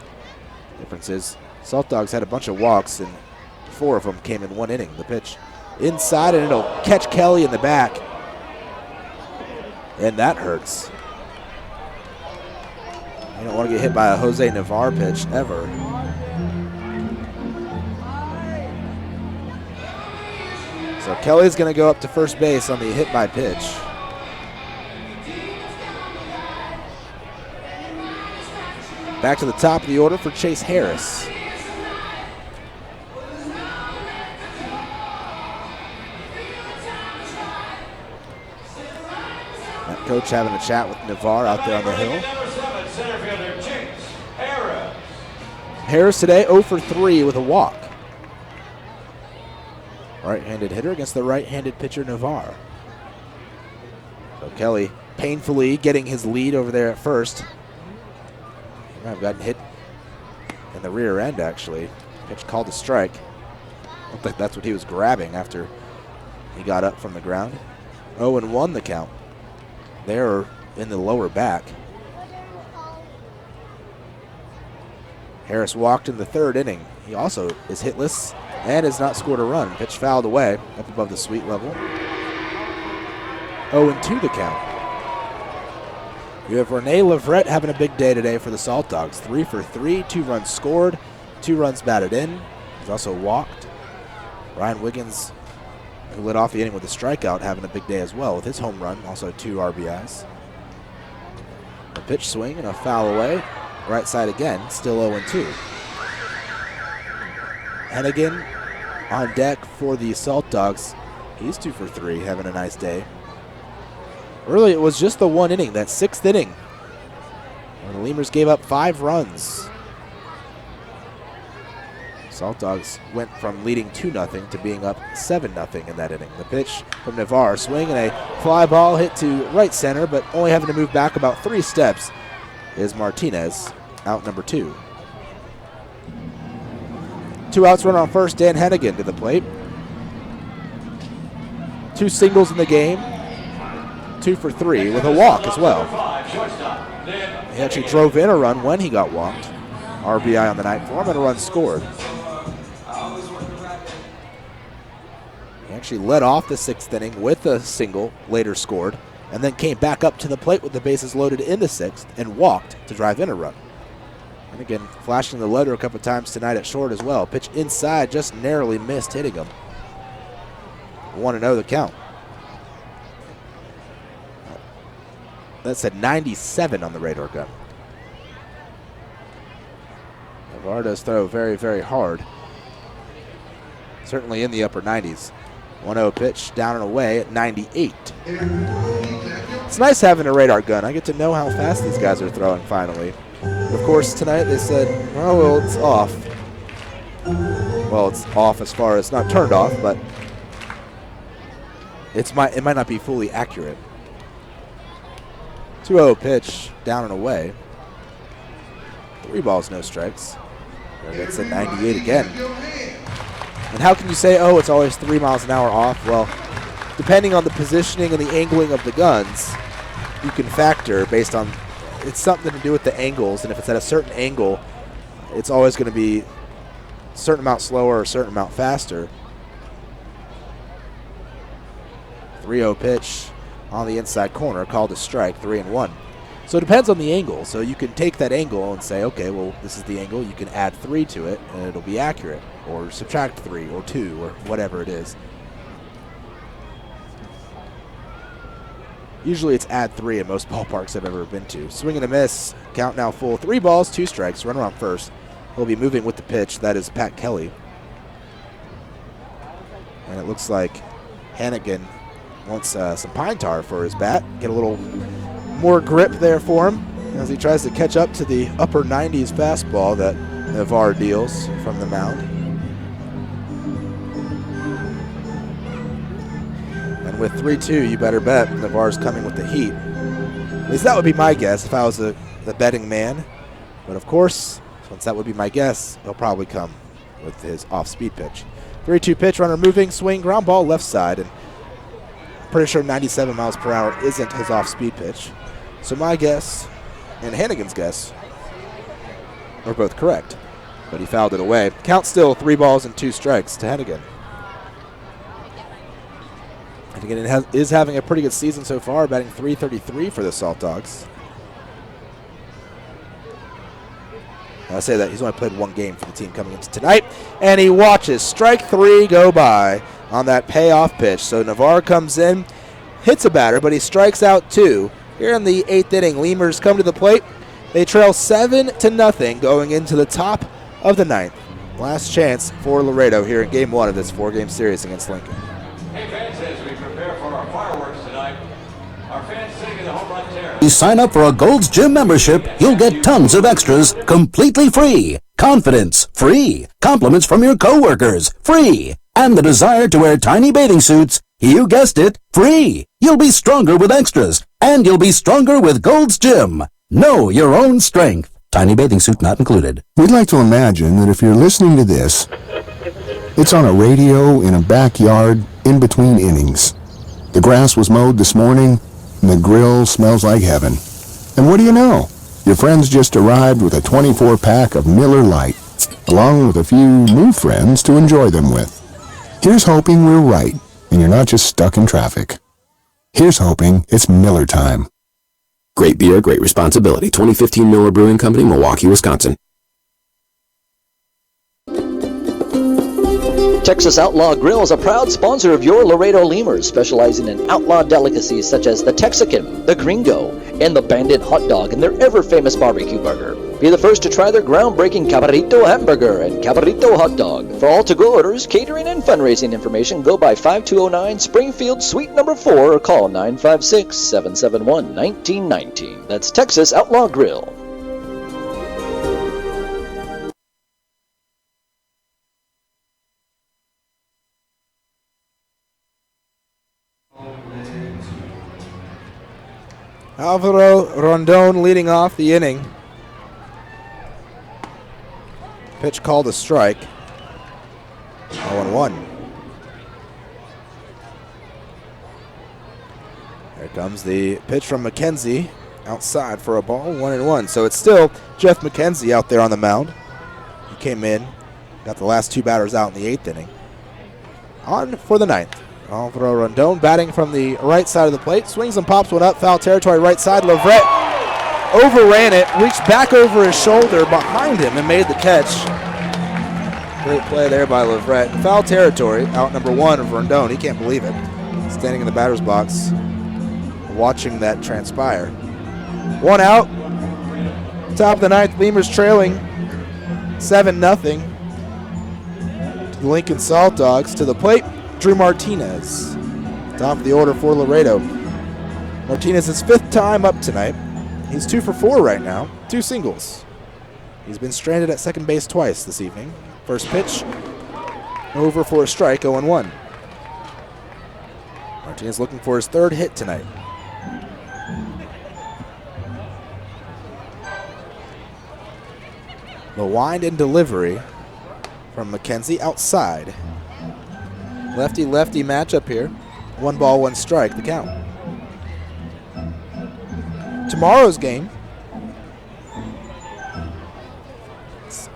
A: Difference is Saltdogs had a bunch of walks and 4 of them came in 1 inning. The pitch inside and it'll catch Kelly in the back. And that hurts. You don't want to get hit by a Jose Navarre pitch ever. So Kelly's going to go up to first base on the hit by pitch. Back to the top of the order for Chase Harris. That coach having a chat with Navarre out there on the hill. Harris today 0 for 3 with a walk. Right-handed hitter against the right-handed pitcher Navarre. So Kelly painfully getting his lead over there at first. He might have gotten hit in the rear end actually. Pitch called a strike. Looked like that's what he was grabbing after he got up from the ground. 0-1 the count. They're in the lower back. Harris walked in the 3rd inning. He also is hitless and has not scored a run. Pitch fouled away up above the sweet level. 0-2 the count. You have Rene Leverett having a big day today for the Saltdogs. 3 for 3, 2 runs scored, 2 runs batted in. He's also walked. Ryan Wiggins, who led off the inning with a strikeout, having a big day as well with his home run, also 2 RBIs. A pitch swing and a foul away. Right side again, still 0-2. Hennigan on deck for the Saltdogs. He's 2 for 3, having a nice day. Really, it was just the 1 inning, that 6th inning, where the Lemurs gave up 5 runs. Saltdogs went from leading 2-0 to being up 7-0 in that inning. The pitch from Navarre, swing and a fly ball hit to right center, but only having to move back about 3 steps is Martinez, out number 2. 2 outs, run on first. Dan Hennigan to the plate. 2 singles in the game. 2 for 3 with a walk as well. He actually drove in a run when he got walked. RBI on the night for him and a run scored. He actually led off the 6th inning with a single, later scored, and then came back up to the plate with the bases loaded in the 6th and walked to drive in a run. And again, flashing the letter a couple times tonight at short as well. Pitch inside, just narrowly missed hitting him. 1-0 the count. That said 97 on the radar gun. Navarre does throw very, very hard. Certainly in the upper 90s. 1-0 pitch, down and away at 98. It's nice having a radar gun. I get to know how fast these guys are throwing finally. But of course, tonight they said, oh, well, it's off. Well, it's off as far as not turned off, but it might not be fully accurate. 2-0 pitch, down and away. 3 balls, no strikes. That's at 98 again. And how can you say, oh, it's always 3 miles an hour off? Well, depending on the positioning and the angling of the guns, you can factor based on, it's something to do with the angles, and if it's at a certain angle, it's always going to be a certain amount slower or a certain amount faster. 3-0 pitch on the inside corner, called a strike, 3-1. So it depends on the angle. So you can take that angle and say, okay, well, this is the angle. You can add 3 to it, and it'll be accurate. Or subtract 3 or 2 or whatever it is. Usually it's add 3 in most ballparks I've ever been to. Swing and a miss. Count now full. 3 balls, 2 strikes. Runner on first. He'll be moving with the pitch. That is Pat Kelly. And it looks like Hannigan wants some pine tar for his bat. Get a little more grip there for him as he tries to catch up to the upper 90s fastball that Navarre deals from the mound. And with 3-2, you better bet Navarre's coming with the heat. At least that would be my guess if I was the betting man. But of course, since that would be my guess, he'll probably come with his off-speed pitch. 3-2 pitch, runner moving, swing, ground ball left side. And pretty sure 97 miles per hour isn't his off-speed pitch. So my guess and Hannigan's guess are both correct. But he fouled it away. Count still 3 balls and 2 strikes to Hannigan. Hannigan is having a pretty good season so far, batting .333 for the Saltdogs. I say that he's only played 1 game for the team coming into tonight. And he watches strike 3 go by on that payoff pitch. So Navarre comes in, hits a batter, but he strikes out 2. Here in the 8th inning, Lemurs come to the plate. They trail 7-0 going into the top of the 9th. Last chance for Laredo here in Game 1 of this 4-game series against Lincoln.
B: Hey fans, as we prepare for our fireworks tonight, our fans singing the home run terror.
L: You sign up for a Gold's Gym membership, you'll get tons of extras completely free. Confidence, free. Compliments from your coworkers, free. And the desire to wear tiny bathing suits, you guessed it, free. You'll be stronger with extras, and you'll be stronger with Gold's Gym. Know your own strength. Tiny bathing suit not included.
J: We'd like to imagine that if you're listening to this, it's on a radio in a backyard in between innings. The grass was mowed this morning, and the grill smells like heaven. And what do you know? Your friends just arrived with a 24-pack of Miller Lite, along with a few new friends to enjoy them with. Here's hoping we're right, and you're not just stuck in traffic. Here's hoping it's Miller time.
Q: Great beer, great responsibility. 2015 Miller Brewing Company, Milwaukee, Wisconsin.
M: Texas Outlaw Grill is a proud sponsor of your Laredo Lemurs, specializing in outlaw delicacies such as the Texican, the Gringo, and the Bandit Hot Dog and their ever-famous barbecue burger. Be the first to try their groundbreaking Cabrito Hamburger and Cabrito Hot Dog. For all to-go orders, catering, and fundraising information, go by 5209 Springfield Suite number 4 or call 956-771-1919. That's Texas Outlaw Grill.
A: Alvaro Rondon leading off the inning. Pitch called a strike. 0-1. comes the pitch from McKenzie outside for a ball, 1-1. So it's still Jeff McKenzie out there on the mound. He came in, got the last 2 batters out in the 8th inning. On for the 9th. Alvaro Rondon batting from the right side of the plate. Swings and pops one up. Foul territory right side. Leverett overran it. Reached back over his shoulder behind him and made the catch. Great play there by Leverett. Foul territory. Out number 1 of Rondon. He can't believe it. Standing in the batter's box watching that transpire. 1 out. Top of the 9th. Lemurs trailing 7-0. The Lincoln Saltdogs. To the plate, Drew Martinez. Top of the order for Laredo. Martinez's 5th time up tonight. He's 2 for 4 right now. 2 singles. He's been stranded at second base twice this evening. First pitch, over for a strike, 0-1. Martinez looking for his 3rd hit tonight. The wind and delivery from McKenzie outside. Lefty-lefty matchup here. 1 ball, 1 strike, the count. Tomorrow's game.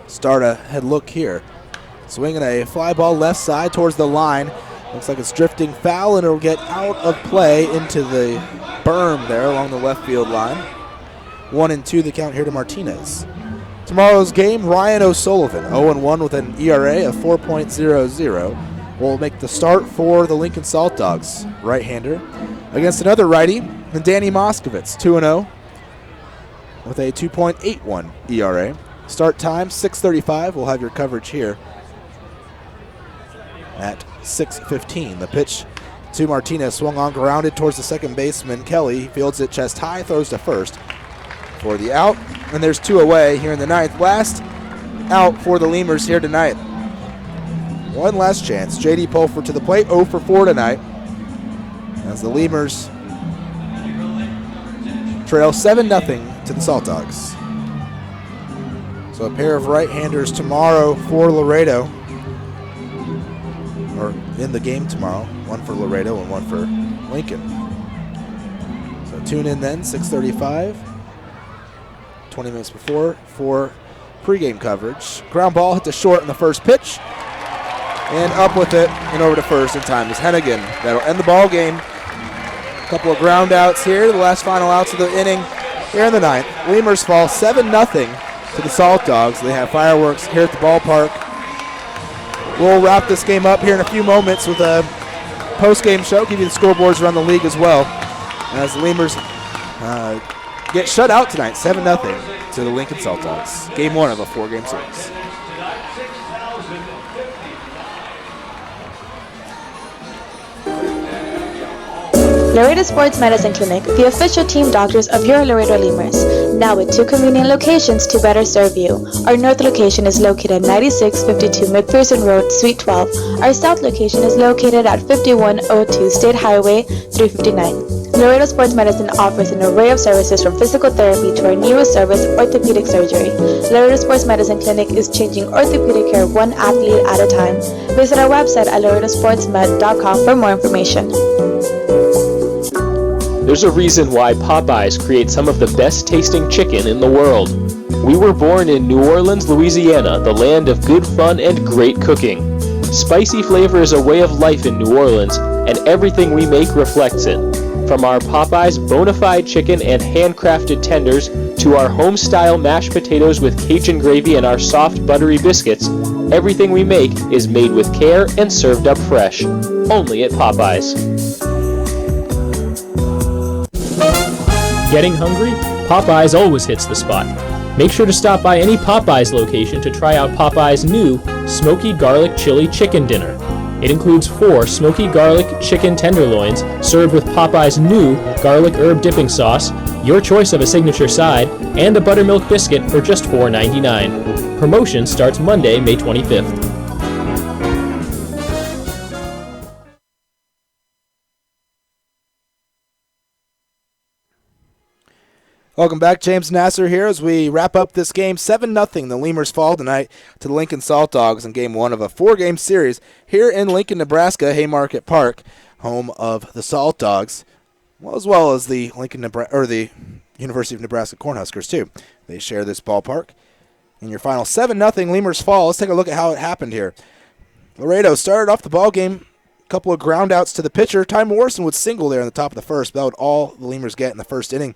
A: Start a head look here. Swinging a fly ball left side towards the line. Looks like it's drifting foul and it'll get out of play into the berm there along the left field line. 1-2 the count here to Martinez. Tomorrow's game, Ryan O'Sullivan, 0-1 with an ERA of 4.00. Will make the start for the Lincoln Saltdogs, right-hander, against another righty, Danny Moskovitz, 2-0 with a 2.81 ERA. Start time, 6:35. We'll have your coverage here at 6:15. The pitch to Martinez, swung on, grounded towards the second baseman, Kelly. He fields it chest high, throws to first for the out. And there's 2 away here in the 9th. Last out for the Lemurs here tonight. One last chance. J.D. Pulford to the plate, 0 for 4 tonight. As the Lemurs trail 7-0 to the Saltdogs. So a pair of right-handers tomorrow for Laredo. Or in the game tomorrow. 1 for Laredo and 1 for Lincoln. So tune in then, 6:35. 20 minutes before for pregame coverage. Ground ball hit to short in the first pitch. And up with it and over to first in time is Hennigan. That'll end the ball game. A couple of ground outs here. The last final outs of the inning here in the 9th. Lemurs fall 7-0 to the Saltdogs. They have fireworks here at the ballpark. We'll wrap this game up here in a few moments with a post-game show. Give you the scoreboards around the league as well. As the Lemurs get shut out tonight, 7-0 to the Lincoln Saltdogs. Game 1 of a 4-game series.
I: Laredo Sports Medicine Clinic, the official team doctors of your Laredo Lemurs. Now with 2 convenient locations to better serve you. Our north location is located at 9652 McPherson Road, Suite 12. Our south location is located at 5102 State Highway 359. Laredo Sports Medicine offers an array of services from physical therapy to our newest service, orthopedic surgery. Laredo Sports Medicine Clinic is changing orthopedic care 1 athlete at a time. Visit our website at laredosportsmed.com for more information.
C: There's a reason why Popeyes creates some of the best tasting chicken in the world. We were born in New Orleans, Louisiana, the land of good fun and great cooking. Spicy flavor is a way of life in New Orleans, and everything we make reflects it. From our Popeyes bona fide chicken and handcrafted tenders to our home-style mashed potatoes with Cajun gravy and our soft buttery biscuits, everything we make is made with care and served up fresh. Only at Popeyes. Getting hungry? Popeyes always hits the spot. Make sure to stop by any Popeyes location to try out Popeyes' new Smoky Garlic Chili Chicken Dinner. It includes 4 smoky garlic chicken tenderloins served with Popeyes' new garlic herb dipping sauce, your choice of a signature side, and a buttermilk biscuit for just $4.99. Promotion starts Monday, May 25th.
A: Welcome back. James Nasser here as we wrap up this game. 7-0. The Lemurs fall tonight to the Lincoln Saltdogs in Game 1 of a 4-game series here in Lincoln, Nebraska, Haymarket Park, home of the Saltdogs. well as the the University of Nebraska Cornhuskers too. They share this ballpark. In your final 7-0 Lemurs fall. Let's take a look at how it happened here. Laredo started off the ball game. A couple of ground outs to the pitcher. Ty Morrison would single there in the top of the first. That would all the Lemurs get in the first inning.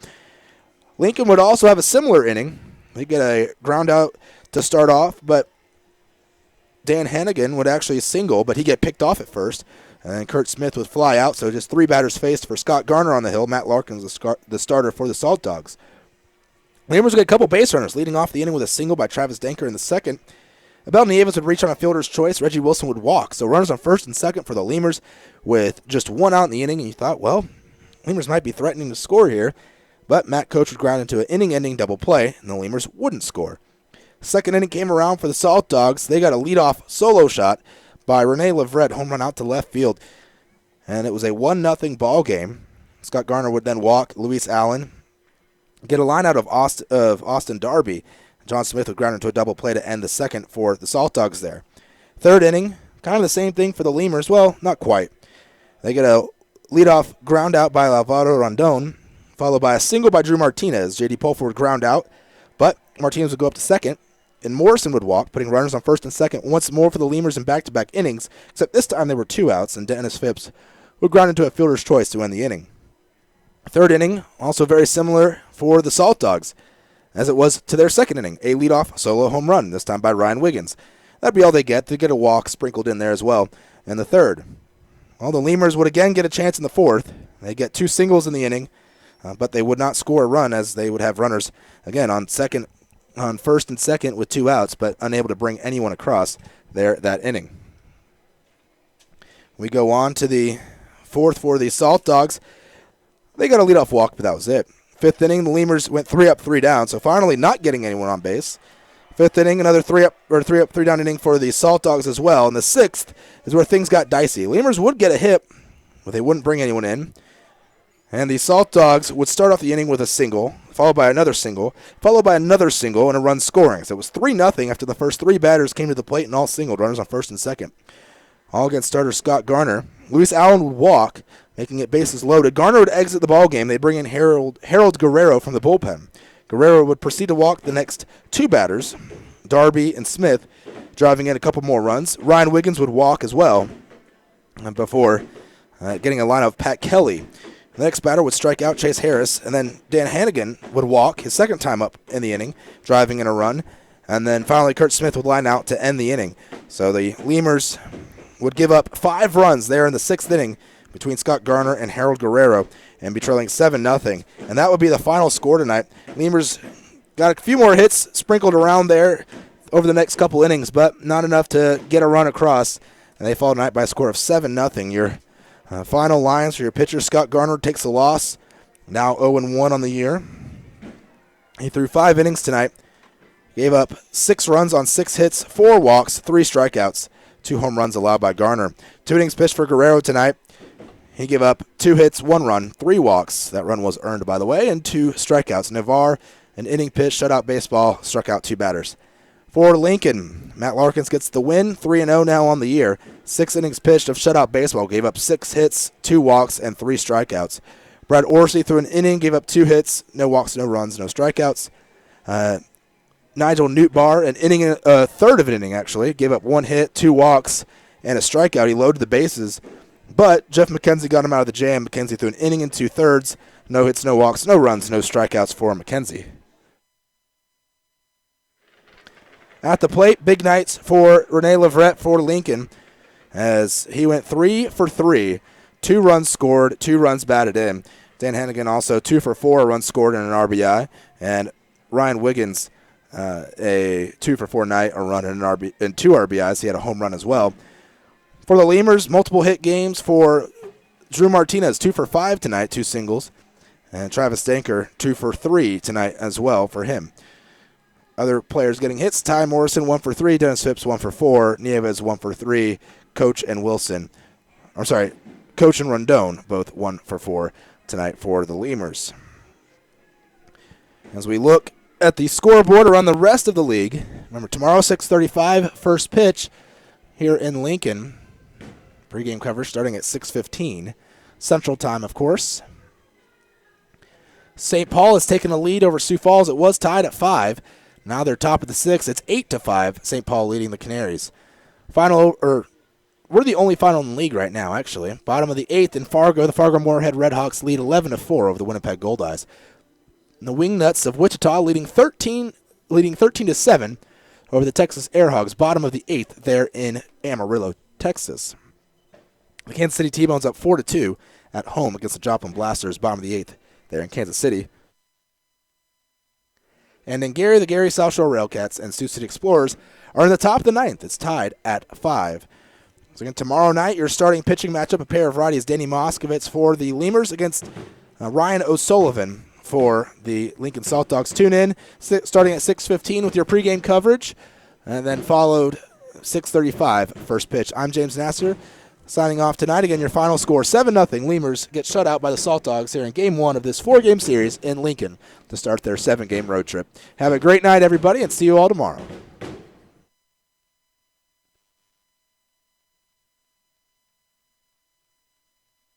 A: Lincoln would also have a similar inning. They get a ground out to start off, but Dan Hannigan would actually single, but he'd get picked off at first. And then Kurt Smith would fly out, so just 3 batters faced for Scott Garner on the hill. Matt Larkins, the starter for the Saltdogs. Lemurs would get a couple base runners, leading off the inning with a single by Travis Denker in the second. Abel Nieves would reach on a fielder's choice. Reggie Wilson would walk. So runners on first and second for the Lemurs with just 1 out in the inning. And you thought, well, Lemurs might be threatening to score here. But Matt Coach would ground into an inning-ending double play, and the Lemurs wouldn't score. Second inning came around for the Saltdogs. They got a leadoff solo shot by Rene Leverett, home run out to left field. And it was a 1-0 ball game. Scott Garner would then walk Luis Allen, get a line out of Austin Darby. John Smith would ground into a double play to end the second for the Saltdogs there. Third inning, kind of the same thing for the Lemurs. Well, not quite. They get a leadoff ground out by Alvaro Rondon, followed by a single by Drew Martinez. J.D. Pulfer would ground out, but Martinez would go up to second, and Morrison would walk, putting runners on first and second once more for the Lemurs in back-to-back innings, except this time there were 2 outs, and Dennis Phipps would ground into a fielder's choice to end the inning. Third inning, also very similar for the Saltdogs, as it was to their second inning, a leadoff solo home run, this time by Ryan Wiggins. That'd be all they get. They get a walk sprinkled in there as well in the third. Well, the Lemurs would again get a chance in the fourth. They get 2 singles in the inning, but they would not score a run as they would have runners, again, on first and second with 2 outs, but unable to bring anyone across there that inning. We go on to the fourth for the Saltdogs. They got a leadoff walk, but that was it. Fifth inning, the Lemurs went 3 up, 3 down, so finally not getting anyone on base. Fifth inning, another 3 up, 3 down inning for the Saltdogs as well. And the sixth is where things got dicey. Lemurs would get a hit, but they wouldn't bring anyone in. And the Saltdogs would start off the inning with a single, followed by another single, followed by another single, and a run scoring. So it was 3-0 after the first 3 batters came to the plate and all singled, runners on first and second. All against starter Scott Garner. Luis Allen would walk, making it bases loaded. Garner would exit the ballgame. They'd bring in Harold Guerrero from the bullpen. Guerrero would proceed to walk the next 2 batters, Darby and Smith, driving in a couple more runs. Ryan Wiggins would walk as well before getting a line of Pat Kelly. The next batter would strike out Chase Harris, and then Dan Hannigan would walk his second time up in the inning, driving in a run. And then finally Kurt Smith would line out to end the inning. So the Lemurs would give up 5 runs there in the 6th inning between Scott Garner and Harold Guerrero and be trailing 7-0. And that would be the final score tonight. Lemurs got a few more hits sprinkled around there over the next couple innings, but not enough to get a run across. And they fall tonight by a score of 7-0. Your final lines for your pitcher, Scott Garner, takes a loss, now 0-1 on the year. He threw 5 innings tonight, gave up 6 runs on 6 hits, 4 walks, 3 strikeouts, 2 home runs allowed by Garner. 2 innings pitched for Guerrero tonight. He gave up 2 hits, 1 run, 3 walks. That run was earned, by the way, and 2 strikeouts. Navarre, an inning pitch, shutout baseball, struck out 2 batters. For Lincoln, Matt Larkins gets the win, 3-0 now on the year. 6 innings pitched of shutout baseball, gave up 6 hits, 2 walks, and 3 strikeouts. Brad Orsi threw an inning, gave up 2 hits, no walks, no runs, no strikeouts. Nigel Newtbar, an inning, third of an inning actually, gave up 1 hit, 2 walks, and a strikeout. He loaded the bases, but Jeff McKenzie got him out of the jam. McKenzie threw an inning and 2/3, no hits, no walks, no runs, no strikeouts for McKenzie. At the plate, big nights for Rene Leverett for Lincoln, as he went 3 for 3, 2 runs scored, 2 runs batted in. Dan Hannigan also 2 for 4, a run scored and an RBI, and Ryan Wiggins a 2 for 4 night, a run and 2 RBIs. He had a home run as well. For the Lemurs, multiple hit games for Drew Martinez, 2 for 5 tonight, 2 singles, and Travis Danker 2 for 3 tonight as well for him. Other players getting hits: Ty Morrison 1 for 3, Dennis Phipps 1 for 4, Nieves 1 for 3, Coach and Rondon both 1 for 4 tonight for the Lemurs. As we look at the scoreboard around the rest of the league, remember tomorrow 6:35 first pitch here in Lincoln. Pre-game coverage starting at 6:15 Central Time, of course. St. Paul has taken a lead over Sioux Falls. It was tied at 5. Now they're top of the 6th. It's 8-5. St. Paul leading the Canaries. We're the only final in the league right now, actually. Bottom of the 8th in Fargo, the Fargo-Moorhead Redhawks lead 11-4 over the Winnipeg Goldeyes. And the Wingnuts of Wichita leading 13-7 over the Texas Airhogs. Bottom of the 8th there in Amarillo, Texas. The Kansas City T-Bones up 4-2 at home against the Joplin Blasters. Bottom of the 8th there in Kansas City. And in Gary, the Gary South Shore Railcats and Sioux City Explorers are in the top of the 9th. It's tied at 5. So again, tomorrow night, your starting pitching matchup, a pair of righties, Danny Moskovitz for the Lemurs against Ryan O'Sullivan for the Lincoln Saltdogs. Tune in starting at 6:15 with your pregame coverage, and then followed 6:35 first pitch. I'm James Nasser, signing off tonight. Again, your final score, 7-0. Lemurs get shut out by the Saltdogs here in Game 1 of this 4-game series in Lincoln to start their 7-game road trip. Have a great night, everybody, and see you all tomorrow.